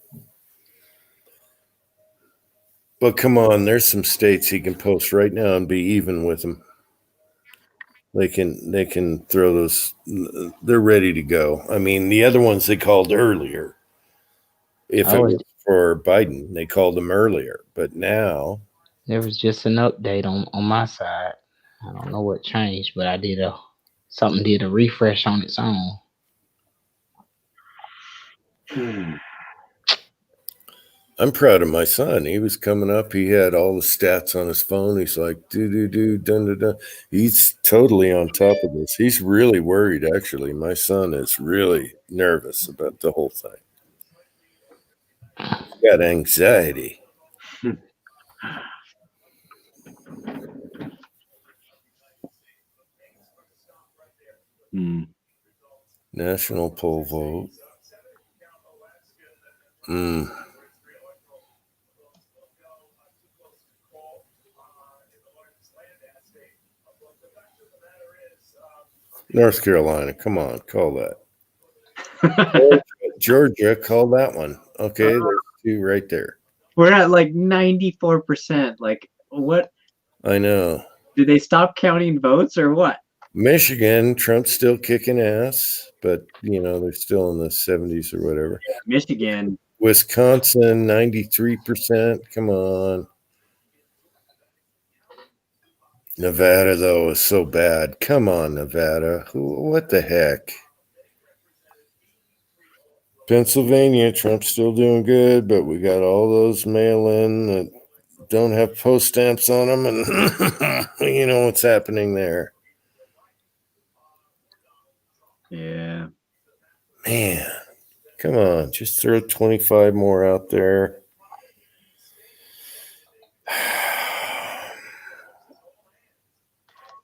But come on, there's some states he can post right now and be even with them. They can throw those. They're ready to go. I mean, the other ones they called earlier. If it was for Biden, they called them earlier. But now there was just an update on my side. I don't know what changed, but I did something did a refresh on its own. I'm proud of my son. He was coming up. He had all the stats on his phone. He's like, dun, dun, dun. He's totally on top of this. He's really worried, actually. My son is really nervous about the whole thing. He's got anxiety. National poll vote. North Carolina, come on, call that. Georgia, call that one. Okay, there's two right there. We're at like 94%. Like, what? I know. Did they stop counting votes or what? Michigan, Trump's still kicking ass, but they're still in the 70s or whatever. Michigan. Wisconsin, 93%. Come on. Nevada, though, is so bad. Come on, Nevada. What the heck? Pennsylvania, Trump's still doing good, but we got all those mail-in that don't have post stamps on them, and you know what's happening there. Yeah. Man, come on. Just throw 25 more out there.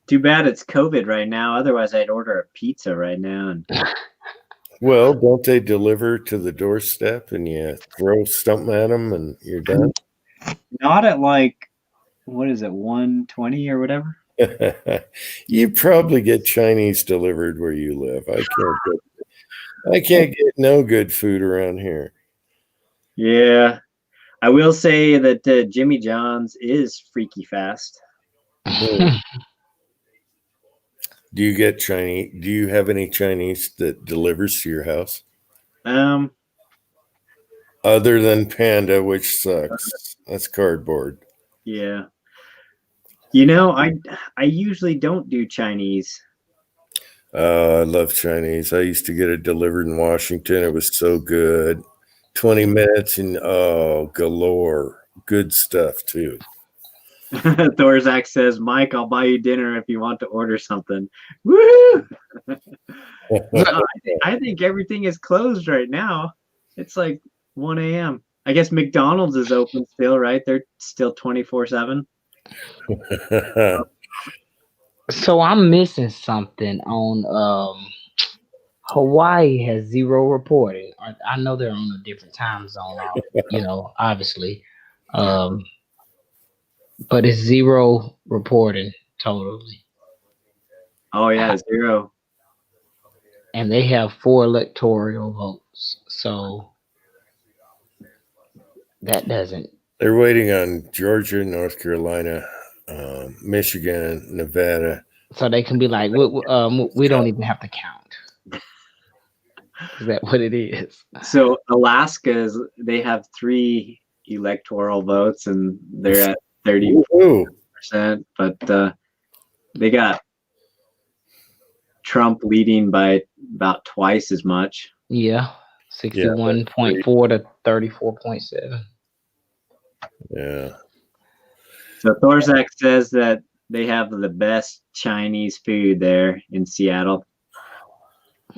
Too bad it's COVID right now. Otherwise, I'd order a pizza right now. And Well, don't they deliver to the doorstep and you throw something at them and you're done? not at like, what is it, 120 or whatever? You probably get Chinese delivered where you live. I can't get no good food around here. Yeah. I will say that Jimmy John's is freaky fast. Do you get Chinese? Do you have any Chinese that delivers to your house? Other than Panda, which sucks. That's cardboard. Yeah. You know, I usually don't do Chinese. I love Chinese. I used to get it delivered in Washington. It was so good. 20 minutes and galore. Good stuff too. Thorzak says, Mike, I'll buy you dinner if you want to order something. Woo! I think everything is closed right now. It's like 1 a.m. I guess McDonald's is open still, right? They're still 24/7. So I'm missing something on Hawaii has zero reporting. I know they're on a different time zone, obviously. But it's zero reporting totally. Oh yeah, 0. And they have 4 electoral votes. So that doesn't. They're waiting on Georgia, North Carolina, Michigan, Nevada. So they can be like, we don't even have to count. Is that what it is? So Alaska's, they have 3 electoral votes and they're at 30%, but they got Trump leading by about twice as much. Yeah, 61.4 to 34.7. Yeah. So Thorzak says that they have the best Chinese food there in Seattle.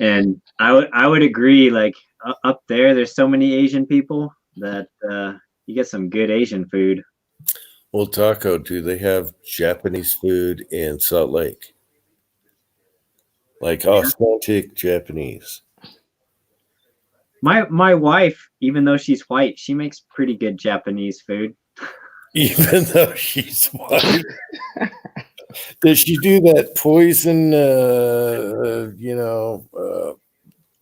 And I would agree, like up there's so many Asian people that you get some good Asian food. Well, Taco, do they have Japanese food in Salt Lake? Like authentic Japanese? My wife, even though she's white, she makes pretty good Japanese food. Even though she's white? Does she do that poison,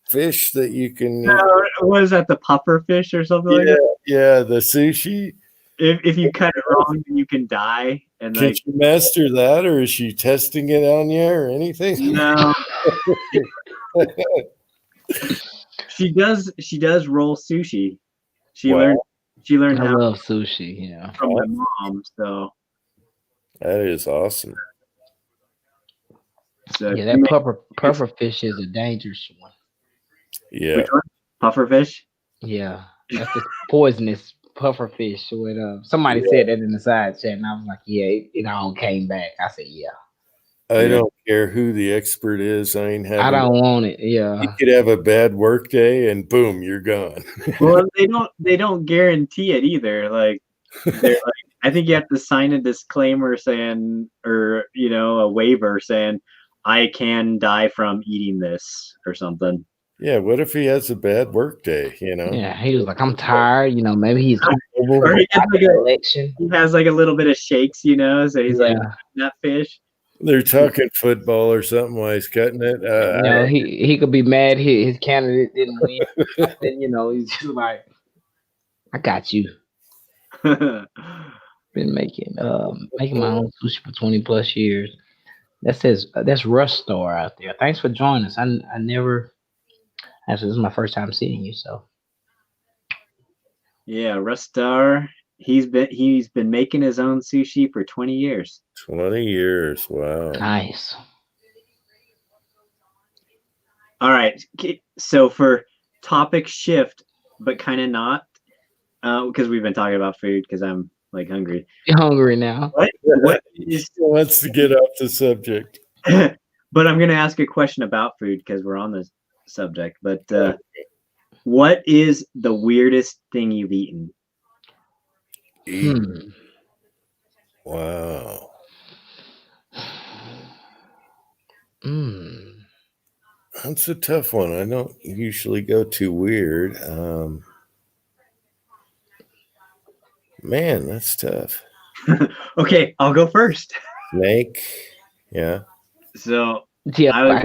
fish that you can? What is that? The puffer fish or something like that? Yeah, the sushi. If you cut it wrong, then you can die. And Can she master that, or is she testing it on you, or anything? No. She does roll sushi. She learned I how love sushi, from my mom. So that is awesome. So yeah, that puffer fish is a dangerous one. Yeah. Which one? Puffer fish? Yeah, that's the poisonous puffer fish. When somebody said that in the side chat, and I was like, yeah, it all came back. I said, yeah. I don't care who the expert is. I don't want it. Yeah. You could have a bad work day and boom, you're gone. Well, they don't guarantee it either. Like they're like, I think you have to sign a disclaimer saying, or a waiver saying, I can die from eating this or something. Yeah, what if he has a bad work day, Yeah, he was like, I'm tired, maybe he's or he has like a little bit of shakes, so he's like, that fish. They're talking football or something while he's cutting it. He could be mad his candidate didn't win. And, he's just like, I got you. Been making my own sushi for 20 plus years. That's Rush Star out there. Thanks for joining us. I never actually, this is my first time seeing you, so yeah, Rush Star. He's been making his own sushi for 20 years. 20 years. Wow. Nice. All right. So for topic shift, but kind of not, because we've been talking about food because I'm like hungry. You're hungry now. What He still wants to get off the subject. But I'm going to ask a question about food because we're on this subject. But what is the weirdest thing you've eaten? Wow. Mm. That's a tough one. I don't usually go too weird. Man, that's tough. Okay, I'll go first. Snake. Yeah. So Yeah,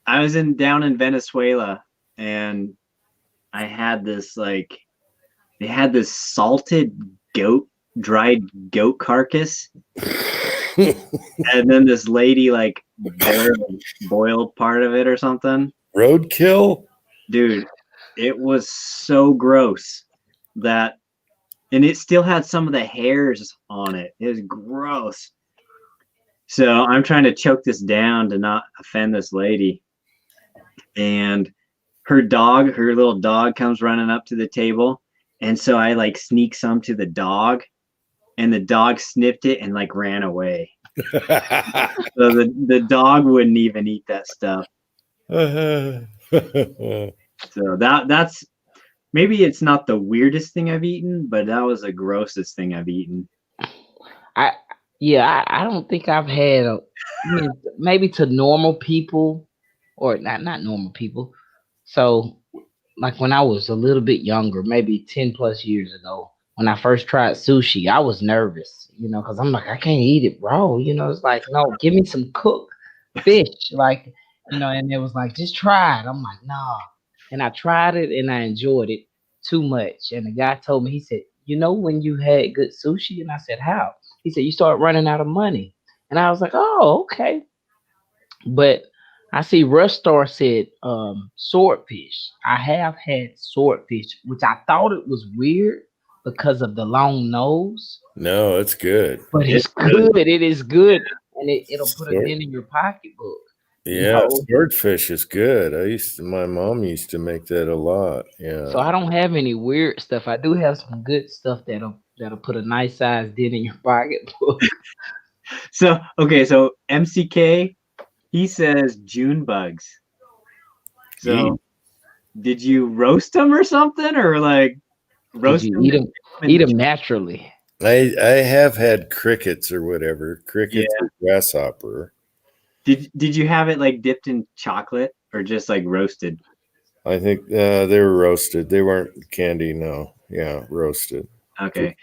I was down in Venezuela, and I had this like they had this salted dried goat carcass, and then this lady like boiled part of it or something. Roadkill. Dude, it was so gross that, and it still had some of the hairs on it. It was gross. So I'm trying to choke this down to not offend this lady. And her little dog comes running up to the table. And so I like sneak some to the dog, and the dog sniffed it and like ran away. So the dog wouldn't even eat that stuff. So that's maybe it's not the weirdest thing I've eaten, but that was the grossest thing I've eaten. I don't think I've had maybe to normal people, or not normal people. So like when I was a little bit younger, maybe 10 plus years ago, when I first tried sushi, I was nervous, because I'm like, I can't eat it raw. It's like, no, give me some cooked fish. Like, and it was like, just try it. I'm like, nah. And I tried it and I enjoyed it too much. And the guy told me, he said, when you had good sushi? And I said, how? He said, you start running out of money. And I was like, oh, okay. But I see Rustar said swordfish. I have had swordfish, which I thought it was weird because of the long nose. No, it's good. But it's good. It is good. And it'll put a dent in your pocketbook. Yeah, swordfish is good. My mom used to make that a lot. Yeah. So I don't have any weird stuff. I do have some good stuff that'll put a nice size dent in your pocketbook. So MCK, he says June bugs. So did you roast them or something, or like roast them? Eat them naturally. I have had crickets or whatever. Crickets or grasshopper. Did you have it like dipped in chocolate or just like roasted? I think they were roasted. They weren't candy. No, yeah, roasted. Okay,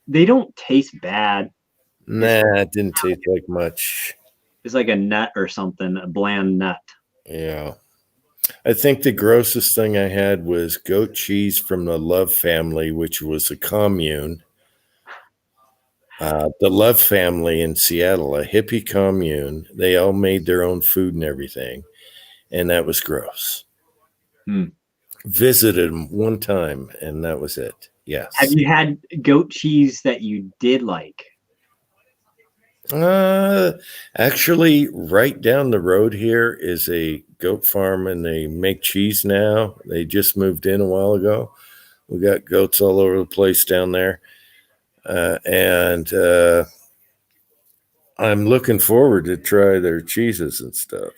they don't taste bad. Nah, it didn't taste like much. It's like a nut or something, a bland nut. Yeah, I think the grossest thing I had was goat cheese from the Love family, which was a commune. The Love family in Seattle, a hippie commune. They all made their own food and everything, and that was gross. Visited them one time, and that was it. Yes. Have you had goat cheese that you did like? Actually, right down the road here is a goat farm, and they make cheese now. They just moved in a while ago. We got goats all over the place down there. And I'm looking forward to try their cheeses and stuff.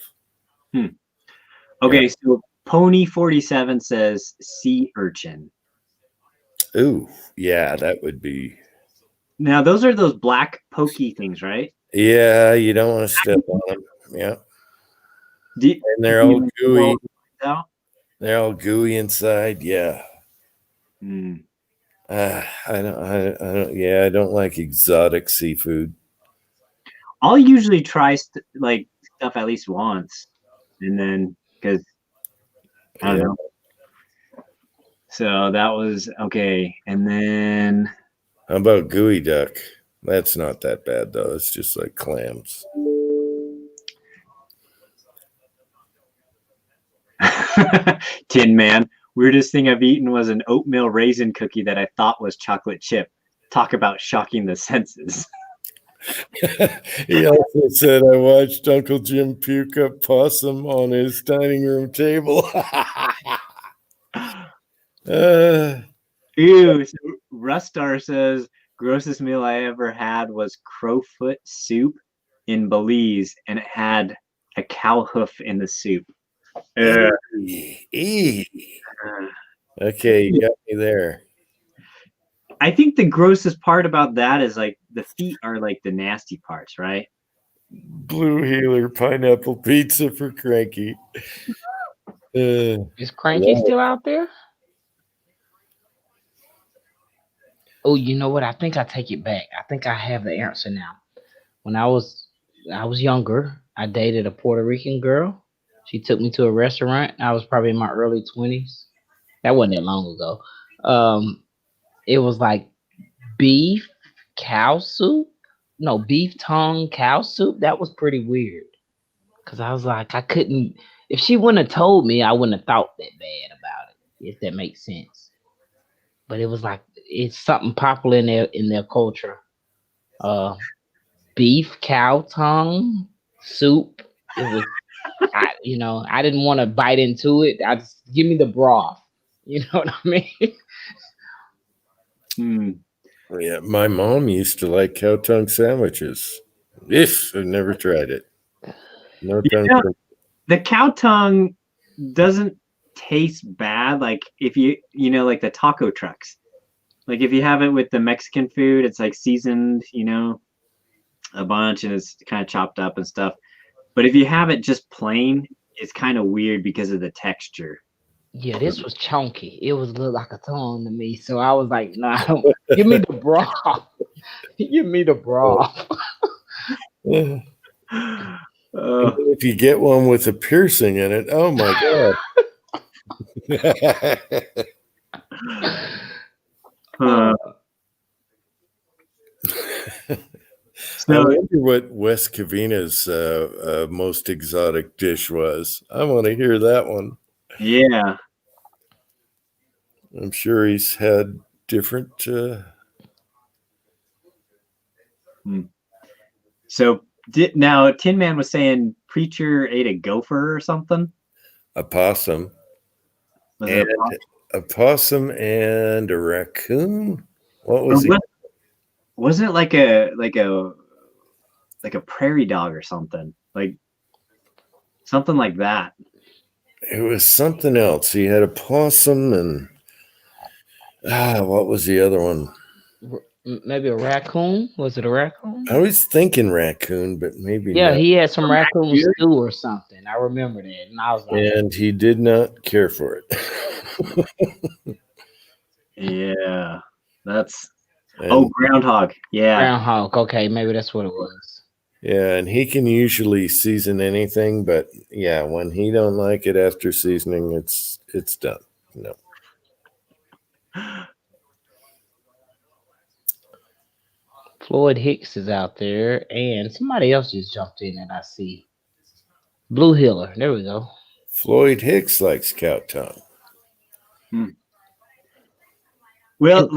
Okay, so Pony 47 says sea urchin. Ooh, yeah, that would be. Now those are those black pokey things, right? Yeah, you don't want to step on them. Yeah, and they're all gooey. They're all gooey inside. Yeah. I don't. Yeah, I don't like exotic seafood. I'll usually try like stuff at least once, and then because I don't know. So that was okay, and then how about gooey duck? That's not that bad though. It's just like clams. Tin Man, weirdest thing I've eaten was an oatmeal raisin cookie that I thought was chocolate chip. Talk about shocking the senses. He also said, I watched Uncle Jim puke up possum on his dining room table. Ew. So Rustar says, grossest meal I ever had was crowfoot soup in Belize, and it had a cow hoof in the soup. Okay, you got me there. I think the grossest part about that is like the feet are like the nasty parts, right? Blue Healer pineapple pizza for Cranky. Is Cranky still out there? Oh, you know what? I think I take it back. I think I have the answer now. When I was younger, I dated a Puerto Rican girl. She took me to a restaurant. I was probably in my early 20s. That wasn't that long ago. It was like beef cow soup. No, beef tongue cow soup. That was pretty weird. Cause I was like, I couldn't. If she wouldn't have told me, I wouldn't have thought that bad about it. If that makes sense. But it was like it's something popular in their culture. Uh, beef cow tongue soup. It was, I didn't want to bite into it. I just give me the broth. You know what I mean? Yeah, my mom used to like cow tongue sandwiches. I've never tried it. No tongue. The cow tongue doesn't taste bad. Like if like the taco trucks. Like if you have it with the Mexican food, it's like seasoned, a bunch and it's kind of chopped up and stuff. But if you have it just plain, it's kind of weird because of the texture. Yeah, this was chunky. It was look like a tongue to me. So I was like, no, give me the broth. Give me the broth. If you get one with a piercing in it, oh my god. I wonder what Wes Covina's most exotic dish was. I want to hear that one. Yeah. I'm sure he's had different. So now Tin Man was saying Preacher ate a gopher or something? A possum. Was and a possum and a raccoon? What was it? Wasn't it like a prairie dog or something? Like something like that. It was something else. He had a possum and what was the other one? Maybe a raccoon? Was it a raccoon? I was thinking raccoon, but maybe yeah, not. He had some raccoon stew or something. I remember that, and I was like, and he did not care for it. Yeah, that's groundhog. Yeah, groundhog. Okay, maybe that's what it was. Yeah, and he can usually season anything, but yeah, when he don't like it after seasoning, it's done. No. Floyd Hicks is out there, and somebody else just jumped in that I see. Blue Healer. There we go. Floyd Hicks likes cow tongue. Well,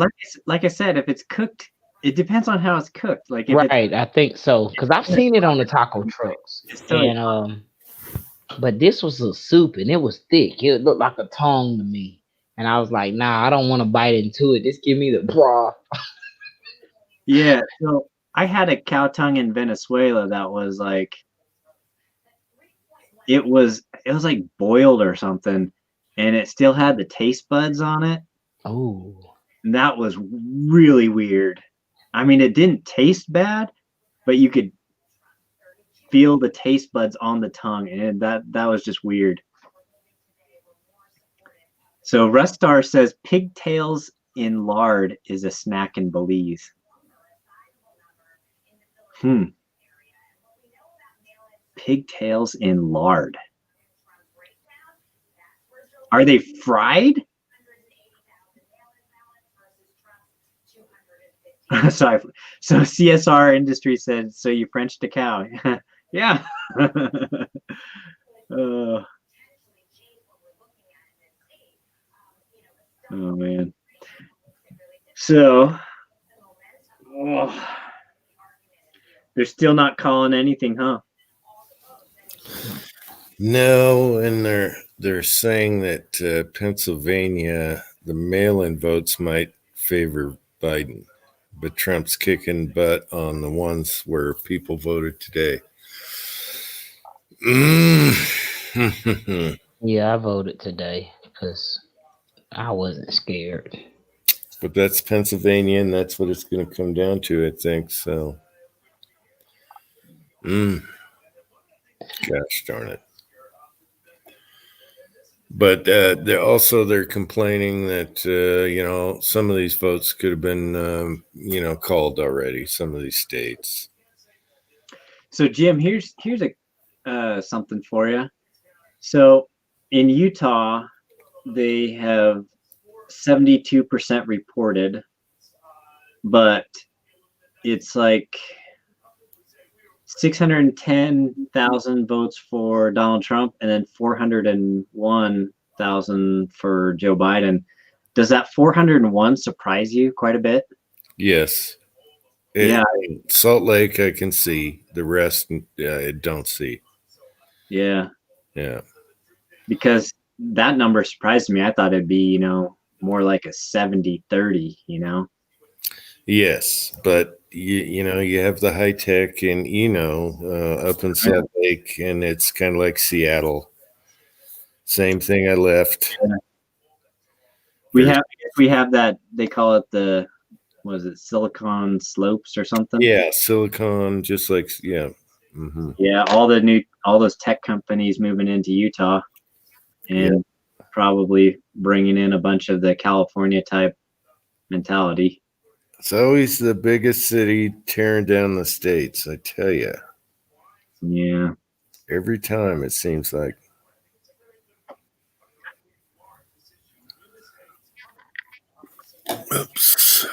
like I said, if it's cooked, it depends on how it's cooked. Like if I think so, because I've seen it on the taco trucks, and but this was a soup and it was thick. It looked like a tongue to me, and I was like, nah, I don't want to bite into it. Just give me the broth. Yeah, so I had a cow tongue in Venezuela that was like it was like boiled or something, and it still had the taste buds on it. Oh. And that was really weird. I mean, it didn't taste bad, but you could feel the taste buds on the tongue, and that was just weird. So Rustar says pigtails in lard is a snack in Belize. Pigtails in lard. Are they fried? Sorry. So CSR Industry said, so you Frenched a cow. Yeah. Oh man. So they're still not calling anything, huh? No, and they're saying that Pennsylvania, the mail-in votes might favor Biden, but Trump's kicking butt on the ones where people voted today. Yeah, I voted today because I wasn't scared. But that's Pennsylvania, and that's what it's going to come down to, I think. So Gosh darn it. But they're complaining that some of these votes could have been called already. Some of these states. So Jim, here's a something for you. So in Utah, they have 72% reported, but it's like 610,000 votes for Donald Trump and then 401,000 for Joe Biden. Does that 401 surprise you quite a bit? Yes. Yeah. Salt Lake, I can see. The rest, I don't see. Yeah. Yeah. Because that number surprised me. I thought it'd be, more like a 70-30, Yes, but you have the high tech and up in Salt Lake, and it's kind of like Seattle. Same thing. I left. We have that, they call it the, what is it, Silicon Slopes or something? Yeah, Silicon, just like Mm-hmm. Yeah, all those tech companies moving into Utah, and probably bringing in a bunch of the California type mentality. It's always the biggest city tearing down the states, I tell you. Yeah. Every time it seems like. Oops.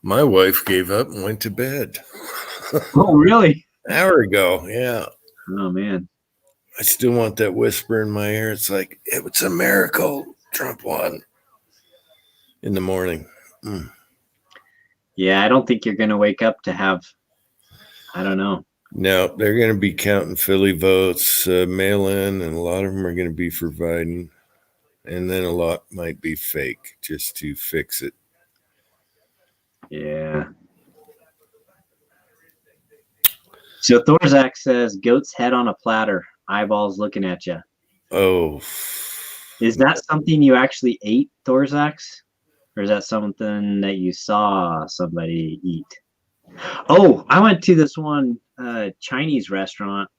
My wife gave up and went to bed. Oh, really? An hour ago, yeah. Oh, man. I still want that whisper in my ear. It's like, it was a miracle. Trump won. In the morning. Yeah, I don't think you're going to wake up to have, I don't know. No, they're going to be counting Philly votes, mail in, and a lot of them are going to be for Biden. And then a lot might be fake just to fix it. Yeah. So Thorzak says, goat's head on a platter, eyeballs looking at you. Oh. Is that something you actually ate, Thorzak's? Or is that something that you saw somebody eat? Oh, I went to this one Chinese restaurant,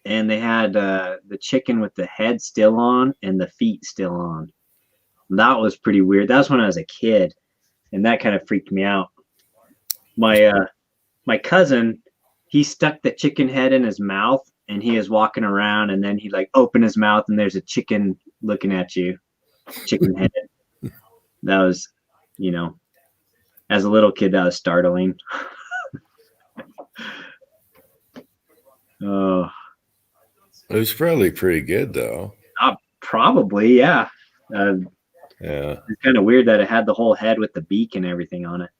and they had the chicken with the head still on and the feet still on. That was pretty weird. That was when I was a kid, and that kind of freaked me out. My cousin, he stuck the chicken head in his mouth, and he is walking around, and then he opened his mouth, and there's a chicken looking at you, chicken head. That was, as a little kid, that was startling. Oh, it was probably pretty good, though. Probably, yeah. Yeah. It's kind of weird that it had the whole head with the beak and everything on it.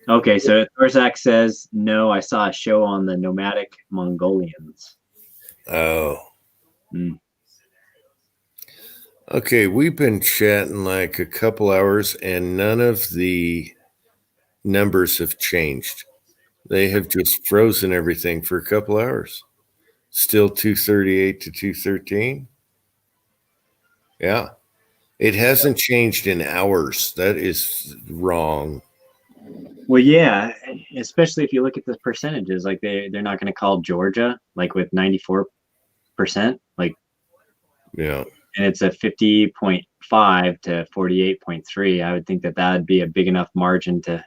Okay, so Thorzak says, no, I saw a show on the nomadic Mongolians. Oh. Okay, we've been chatting like a couple hours, and none of the numbers have changed. They have just frozen everything for a couple hours. Still 238 to 213. Yeah. It hasn't changed in hours. That is wrong. Well, yeah, especially if you look at the percentages, they're not going to call Georgia with 94%, yeah, and it's a 50.5 to 48.3. I would think that would be a big enough margin to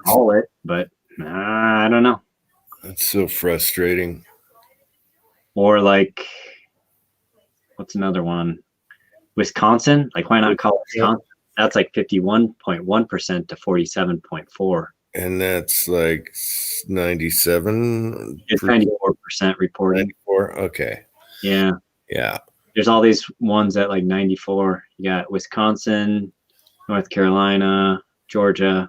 call it, but I don't know. It's so frustrating. Or what's another one? Wisconsin? Why not call it Wisconsin? That's 51.1% to 47.4. And that's 97? It's 94% reported. 94? Okay. Yeah. Yeah. There's all these ones at 94. You got Wisconsin, North Carolina, Georgia.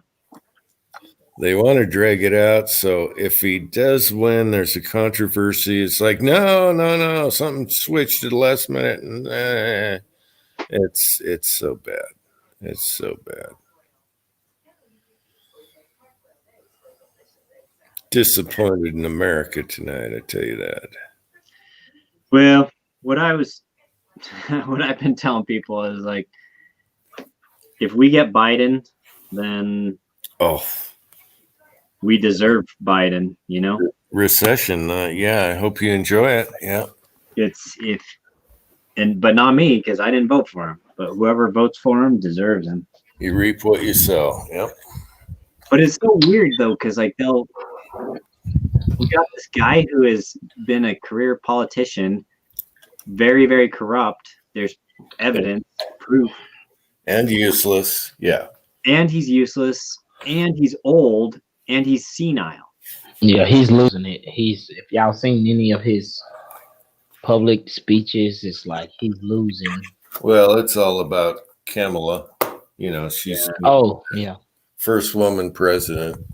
They want to drag it out. So if he does win, there's a controversy. It's no. Something switched at the last minute. And it's so bad. It's so bad. Disappointed in America tonight, I tell you that. Well, what I've been telling people is if we get Biden, then Oh, we deserve Biden, you know? recession. Yeah, I hope you enjoy it. Yeah. But not me, because I didn't vote for him. But whoever votes for him deserves him. You reap what you sow. Yep. But it's so weird though, because like we got this guy who has been a career politician, very, very corrupt. There's evidence, proof. And useless. Yeah. And he's useless, and he's old, and he's senile. Yeah, he's losing it. If y'all seen any of his public speeches, it's like he's losing. Well, it's all about Kamala. You know, she's first woman president.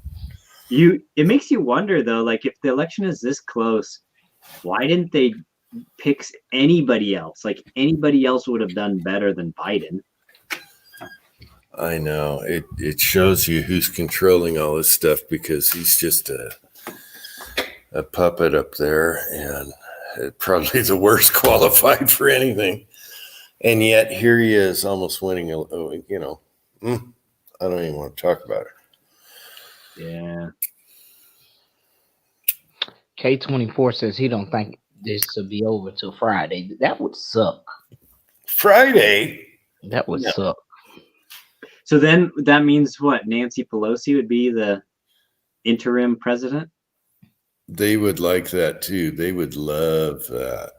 It makes you wonder though, like if the election is this close, why didn't they pick anybody else? Like anybody else would have done better than Biden. I know. It shows you who's controlling all this stuff, because he's just a puppet up there, and probably the worst qualified for anything. And yet here he is, almost winning. I don't even want to talk about it. Yeah. K24 says he don't think this will be over till Friday. That would suck. Friday? That would suck. So then that means what? Nancy Pelosi would be the interim president? They would like that too. They would love that.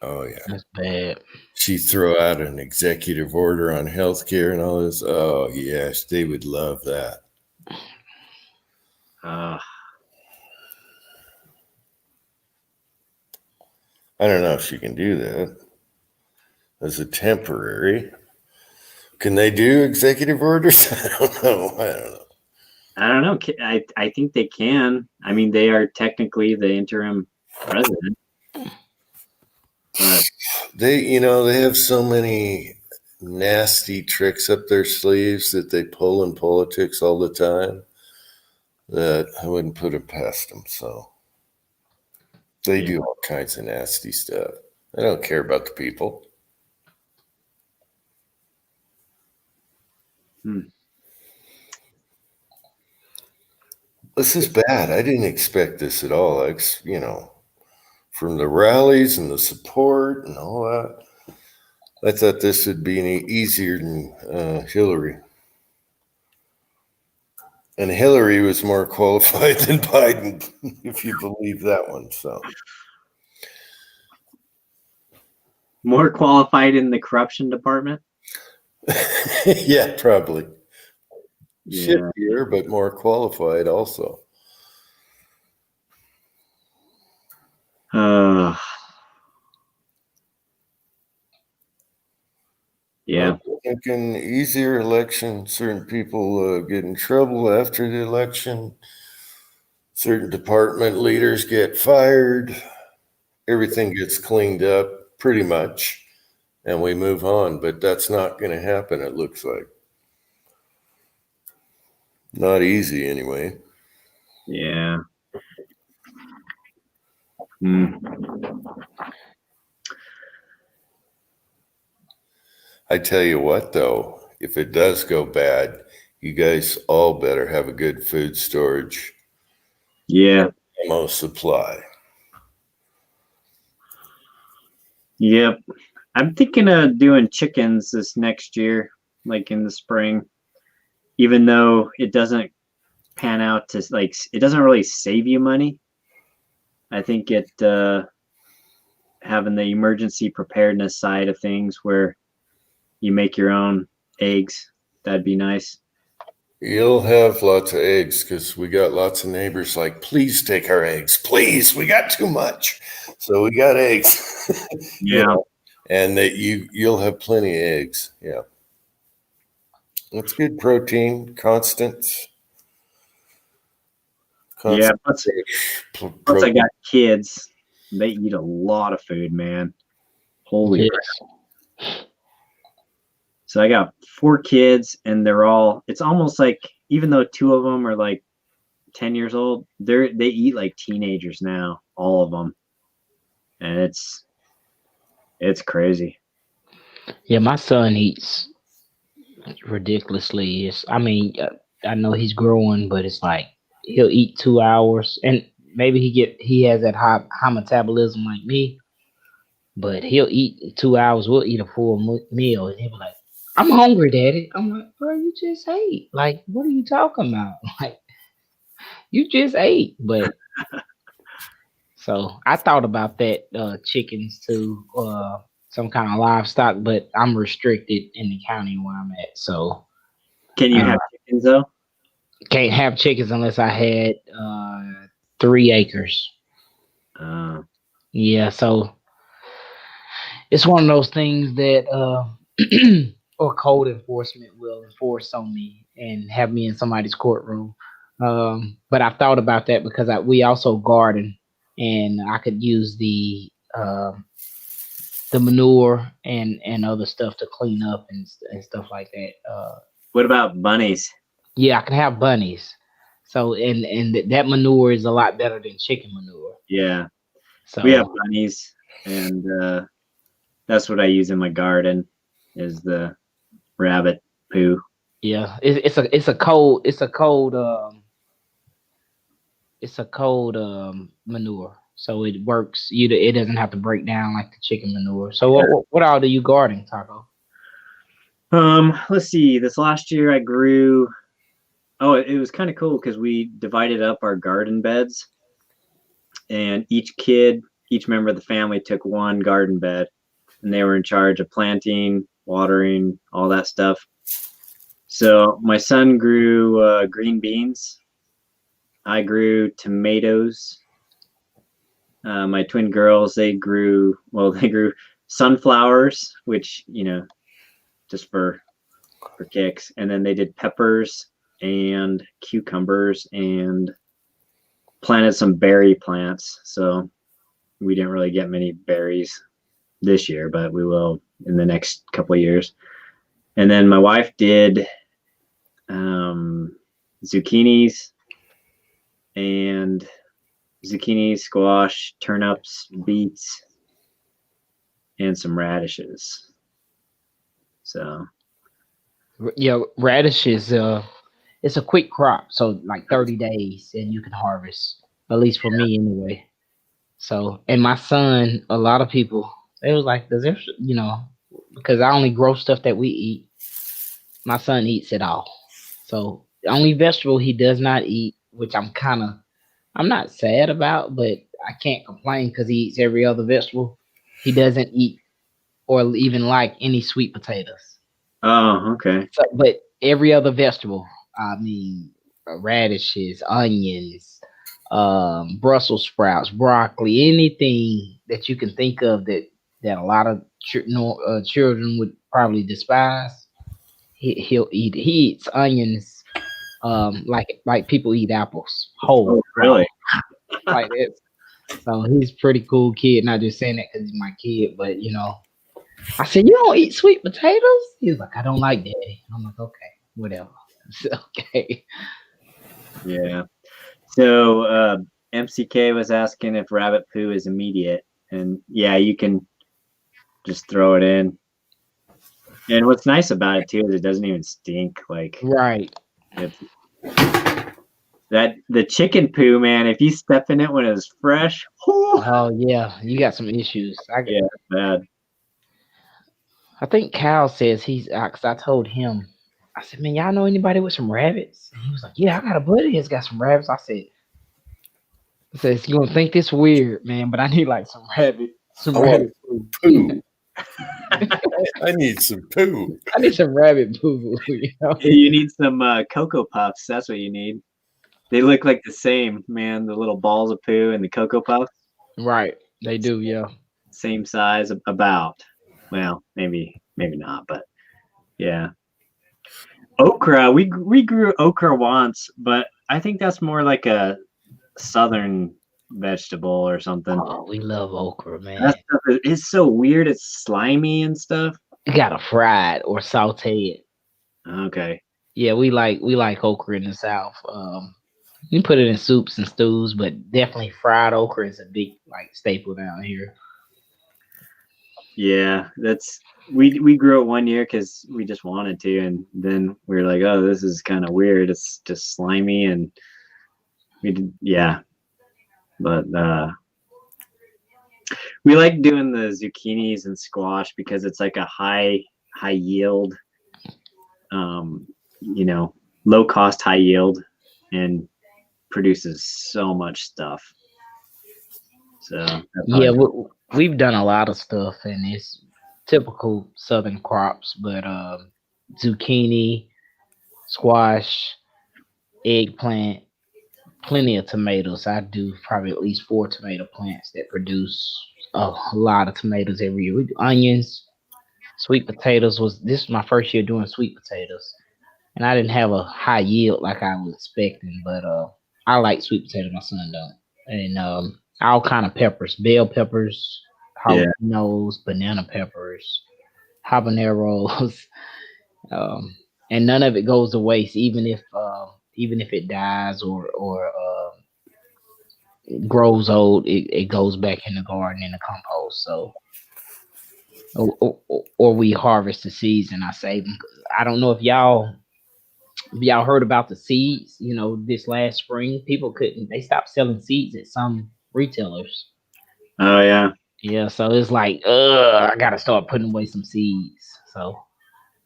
Oh, yeah. That's bad. She'd throw out an executive order on healthcare and all this. Oh, yes. They would love that. I don't know if she can do that as a temporary. Can they do executive orders? I don't know. I think they can. I mean, they are technically the interim president. But they have so many nasty tricks up their sleeves that they pull in politics all the time that I wouldn't put it past them. So they do all kinds of nasty stuff. They don't care about the people. This is bad. I didn't expect this at all. From the rallies and the support and all that, I thought this would be any easier than Hillary. And Hillary was more qualified than Biden, if you believe that one. So more qualified in the corruption department? Yeah, probably. Yeah. Shiftier, but more qualified also. Yeah. Thinking easier election. Certain people get in trouble after the election. Certain department leaders get fired. Everything gets cleaned up pretty much, and we move on. But that's not going to happen, it looks like. Not easy, anyway. Yeah. I tell you what, though, if it does go bad, you guys all better have a good food storage. Yeah. Ammo supply. Yep. I'm thinking of doing chickens this next year, like in the spring, even though it doesn't pan out to it doesn't really save you money. I think having the emergency preparedness side of things where you make your own eggs, that'd be nice. You'll have lots of eggs because we got lots of neighbors like, please take our eggs. Please, we got too much. So we got eggs. Yeah. And that you'll have plenty of eggs. Yeah. That's good protein, constant. Yeah. Plus I got kids. They eat a lot of food, man. Holy crap. So I got 4 kids, and it's almost like, even though 2 of them are like 10 years old, they eat like teenagers now, all of them. And it's crazy. Yeah, my son eats ridiculously. I know he's growing, but it's like he'll eat 2 hours, and maybe he has that high metabolism like me, but he'll eat 2 hours. We'll eat a full meal, and he'll be like, "I'm hungry, Daddy." I'm like, "Bro, you just ate. Like, what are you talking about? Like, you just ate." But so I thought about that chickens too, some kind of livestock, but I'm restricted in the county where I'm at, so Can you have chickens though? can't have chickens unless I had 3 acres. Uh, Yeah, so it's one of those things that or code enforcement will enforce on me and have me in somebody's courtroom. But I thought about that because we also garden, and I could use the manure and other stuff to clean up and stuff like that. what about bunnies? Yeah, I can have bunnies. So and that manure is a lot better than chicken manure. Yeah, So we have bunnies, and that's what I use in my garden is the rabbit poo. yeah, it's a cold manure. So it works. It doesn't have to break down like the chicken manure. So what all do you garden, Taco? Let's see. This last year I grew. Oh, it was kind of cool because we divided up our garden beds, and each member of the family took one garden bed, and they were in charge of planting, watering, all that stuff. So my son grew green beans. I grew tomatoes. My twin girls, they grew sunflowers, which, just for kicks. And then they did peppers and cucumbers and planted some berry plants. So we didn't really get many berries this year, but we will in the next couple of years. And then my wife did zucchinis, squash, turnips, beets, and some radishes. So Yeah, radish is it's a quick crop, so like 30 days and you can harvest. At least for me anyway. So and my son, a lot of people they was like, does there because I only grow stuff that we eat. My son eats it all. So the only vegetable he does not eat, which I'm not sad about, but I can't complain because he eats every other vegetable. He doesn't eat or even like any sweet potatoes. oh, okay. So, but every other vegetable, I mean, radishes, onions, Brussels sprouts, broccoli, anything that you can think of that a lot of children would probably despise. He'll eat. He eats onions, like people eat apples whole, Oh, really? like it. So he's a pretty cool kid. Not just saying that because he's my kid, but I said, "You don't eat sweet potatoes?" He was like, "I don't like Daddy." I'm like, "Okay, whatever." It's okay. Yeah. So MCK was asking if rabbit poo is immediate, and yeah, you can just throw it in. And what's nice about it too is it doesn't even stink. Like Right. it's that the chicken poo, man. If you step in it when it's fresh, Oh yeah, you got some issues. yeah, bad. I think Cal says because I told him, I said, "Man, y'all know anybody with some rabbits?" And he was like, "Yeah, I got a buddy that's got some rabbits." I said, "You gonna think this weird, man, but I need like some rabbit food. Poo. I need some poo. I need some rabbit poo." You need some Cocoa Puffs. That's what you need. They look like the same, man. The little balls of poo and the Cocoa Puffs, Right, they do, yeah. same size, about. Well, maybe not, but yeah. Okra, we grew okra once, but I think that's more like a southern vegetable or something. Oh, we love okra, man. That stuff is so weird. It's slimy and stuff. You gotta fry it or saute it. Okay. Yeah, we like okra in the South. You put it in soups and stews, but definitely fried okra is a big like staple down here. Yeah, we grew it one year because we just wanted to, and then we were like, oh, this is kind of weird. It's just slimy, and we did, yeah. But we like doing the zucchinis and squash because it's like a high yield, low cost, high yield, and produces so much stuff. So that's Yeah, hard. we've done a lot of stuff, and it's typical southern crops, but zucchini, squash, eggplant, plenty of tomatoes. I do probably at least 4 tomato plants that produce a lot of tomatoes every year. We do onions, sweet potatoes. This was my first year doing sweet potatoes, and I didn't have a high yield like I was expecting, but I like sweet potatoes. My son don't, and all kind of peppers, bell peppers, Yeah. jalapenos, banana peppers, habaneros, and none of it goes to waste, even if it dies or grows old, it goes back in the garden in the compost. So, or we harvest the seeds and I save them. I don't know if y'all heard about the seeds. This last spring, they stopped selling seeds at some retailers. Oh yeah. Yeah, so it's like, I gotta start putting away some seeds. So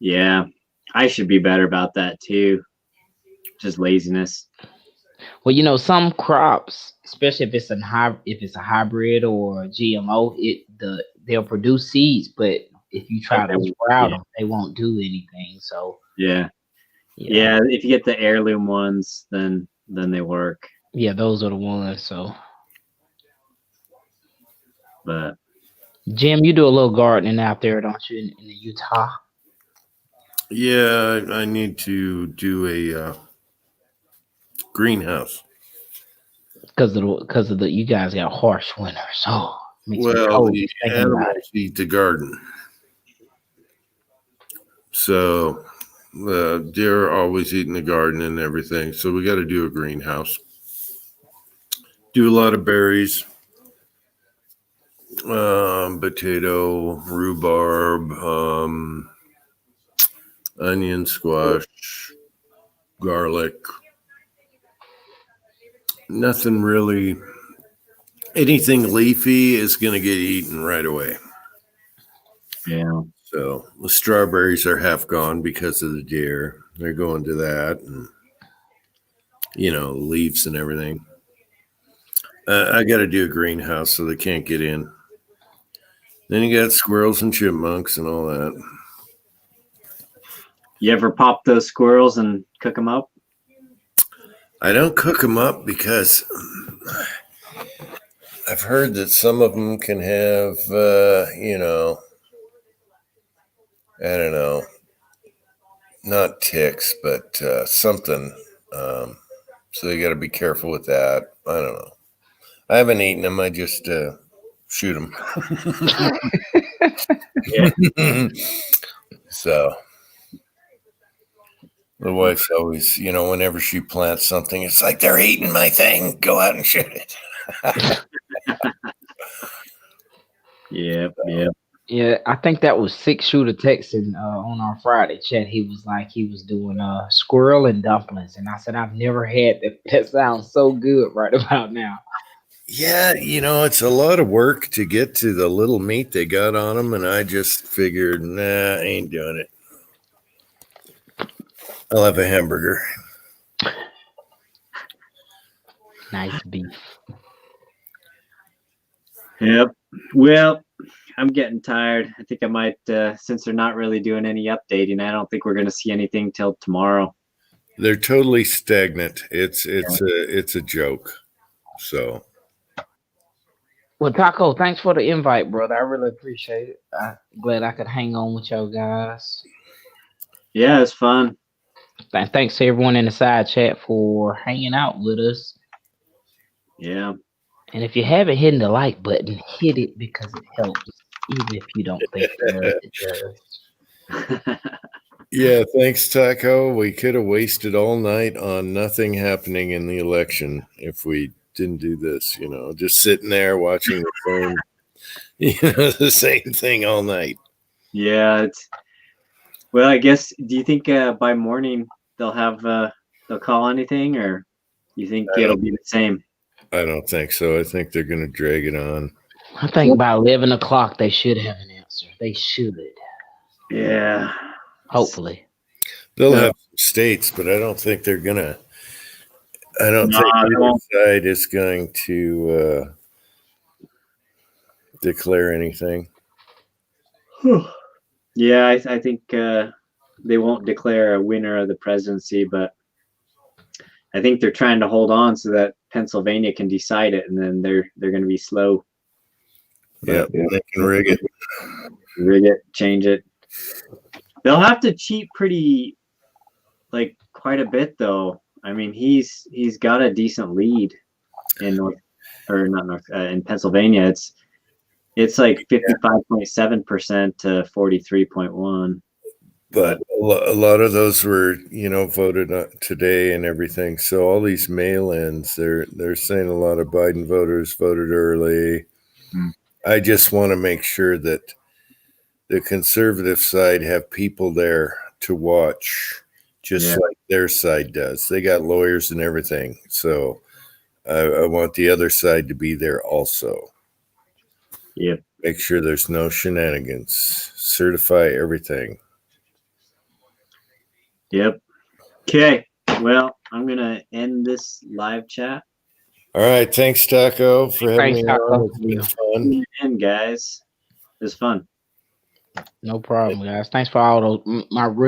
Yeah. I should be better about that too. Just laziness. well, some crops, especially if it's a hybrid or a GMO, they'll produce seeds, but if you try to sprout them, they won't do anything. So yeah. If you get the heirloom ones, then they work. Yeah, those are the ones. So, But Jim, you do a little gardening out there, don't you, in Utah? Yeah, I need to do a greenhouse. Because of the you guys got harsh winter, so makes me Well, cold the just thinking about it. animals eat the garden. So the deer are always eating the garden and everything. So we got to do a greenhouse. Do a lot of berries, potato, rhubarb, onion, squash, garlic. Nothing really. Anything leafy is going to get eaten right away. yeah. So the strawberries are half gone because of the deer. They're going to that, and leaves and everything. I got to do a greenhouse so they can't get in. Then you got squirrels and chipmunks and all that. You ever pop those squirrels and cook them up? I don't cook them up because I've heard that some of them can have, I don't know, not ticks, but something. So you got to be careful with that. I don't know. I haven't eaten them. I just shoot them. Yeah. So the wife's always, whenever she plants something, it's like, they're eating my thing. Go out and shoot it. Yep. Yeah, I think that was 6 Shooter texting on our Friday chat. He was like he was doing squirrel and dumplings, and I said I've never had that. That sounds so good right about now. Yeah, it's a lot of work to get to the little meat they got on them, and I just figured, nah, I ain't doing it. I'll have a hamburger. Nice beef. Yep. Well, I'm getting tired. I think I might, since they're not really doing any updating, I don't think we're going to see anything till tomorrow. They're totally stagnant. It's a joke. So. Well, Taco, thanks for the invite, brother. I really appreciate it. I'm glad I could hang on with y'all guys. Yeah, it's fun. Thanks to everyone in the side chat for hanging out with us. Yeah. And if you haven't hit the like button, hit it because it helps, even if you don't think it does. Yeah, thanks, Taco. We could have wasted all night on nothing happening in the election if we didn't do this, just sitting there watching the phone the same thing all night. Yeah, it's well. I guess. Do you think by morning they'll call anything, or you think it'll be the same? I don't think so. I think they're going to drag it on. I think by 11 o'clock they should have an answer. They should. Yeah. Hopefully. They'll Yeah. have states, but I don't think they're going to. I don't No, think they either won't. side is going to declare anything. Yeah, I think they won't declare a winner of the presidency, but I think they're trying to hold on so that Pennsylvania can decide it, and then they're going to be slow. Yeah, they can rig it. Rig it, change it. They'll have to cheat pretty, like quite a bit, though. I mean, he's got a decent lead in in Pennsylvania. It's like 55.7% to 43.1. But a lot of those were, voted today and everything. So all these mail-ins, they're saying a lot of Biden voters voted early. I just want to make sure that the conservative side have people there to watch, just like their side does. They got lawyers and everything. So I want the other side to be there also. Yep. Make sure there's no shenanigans. Certify everything. Yep. Okay. Well, I'm going to end this live chat. All right. Thanks, Taco, for having me on. It's been fun. And guys, it was fun. No problem, guys. Thanks for all those my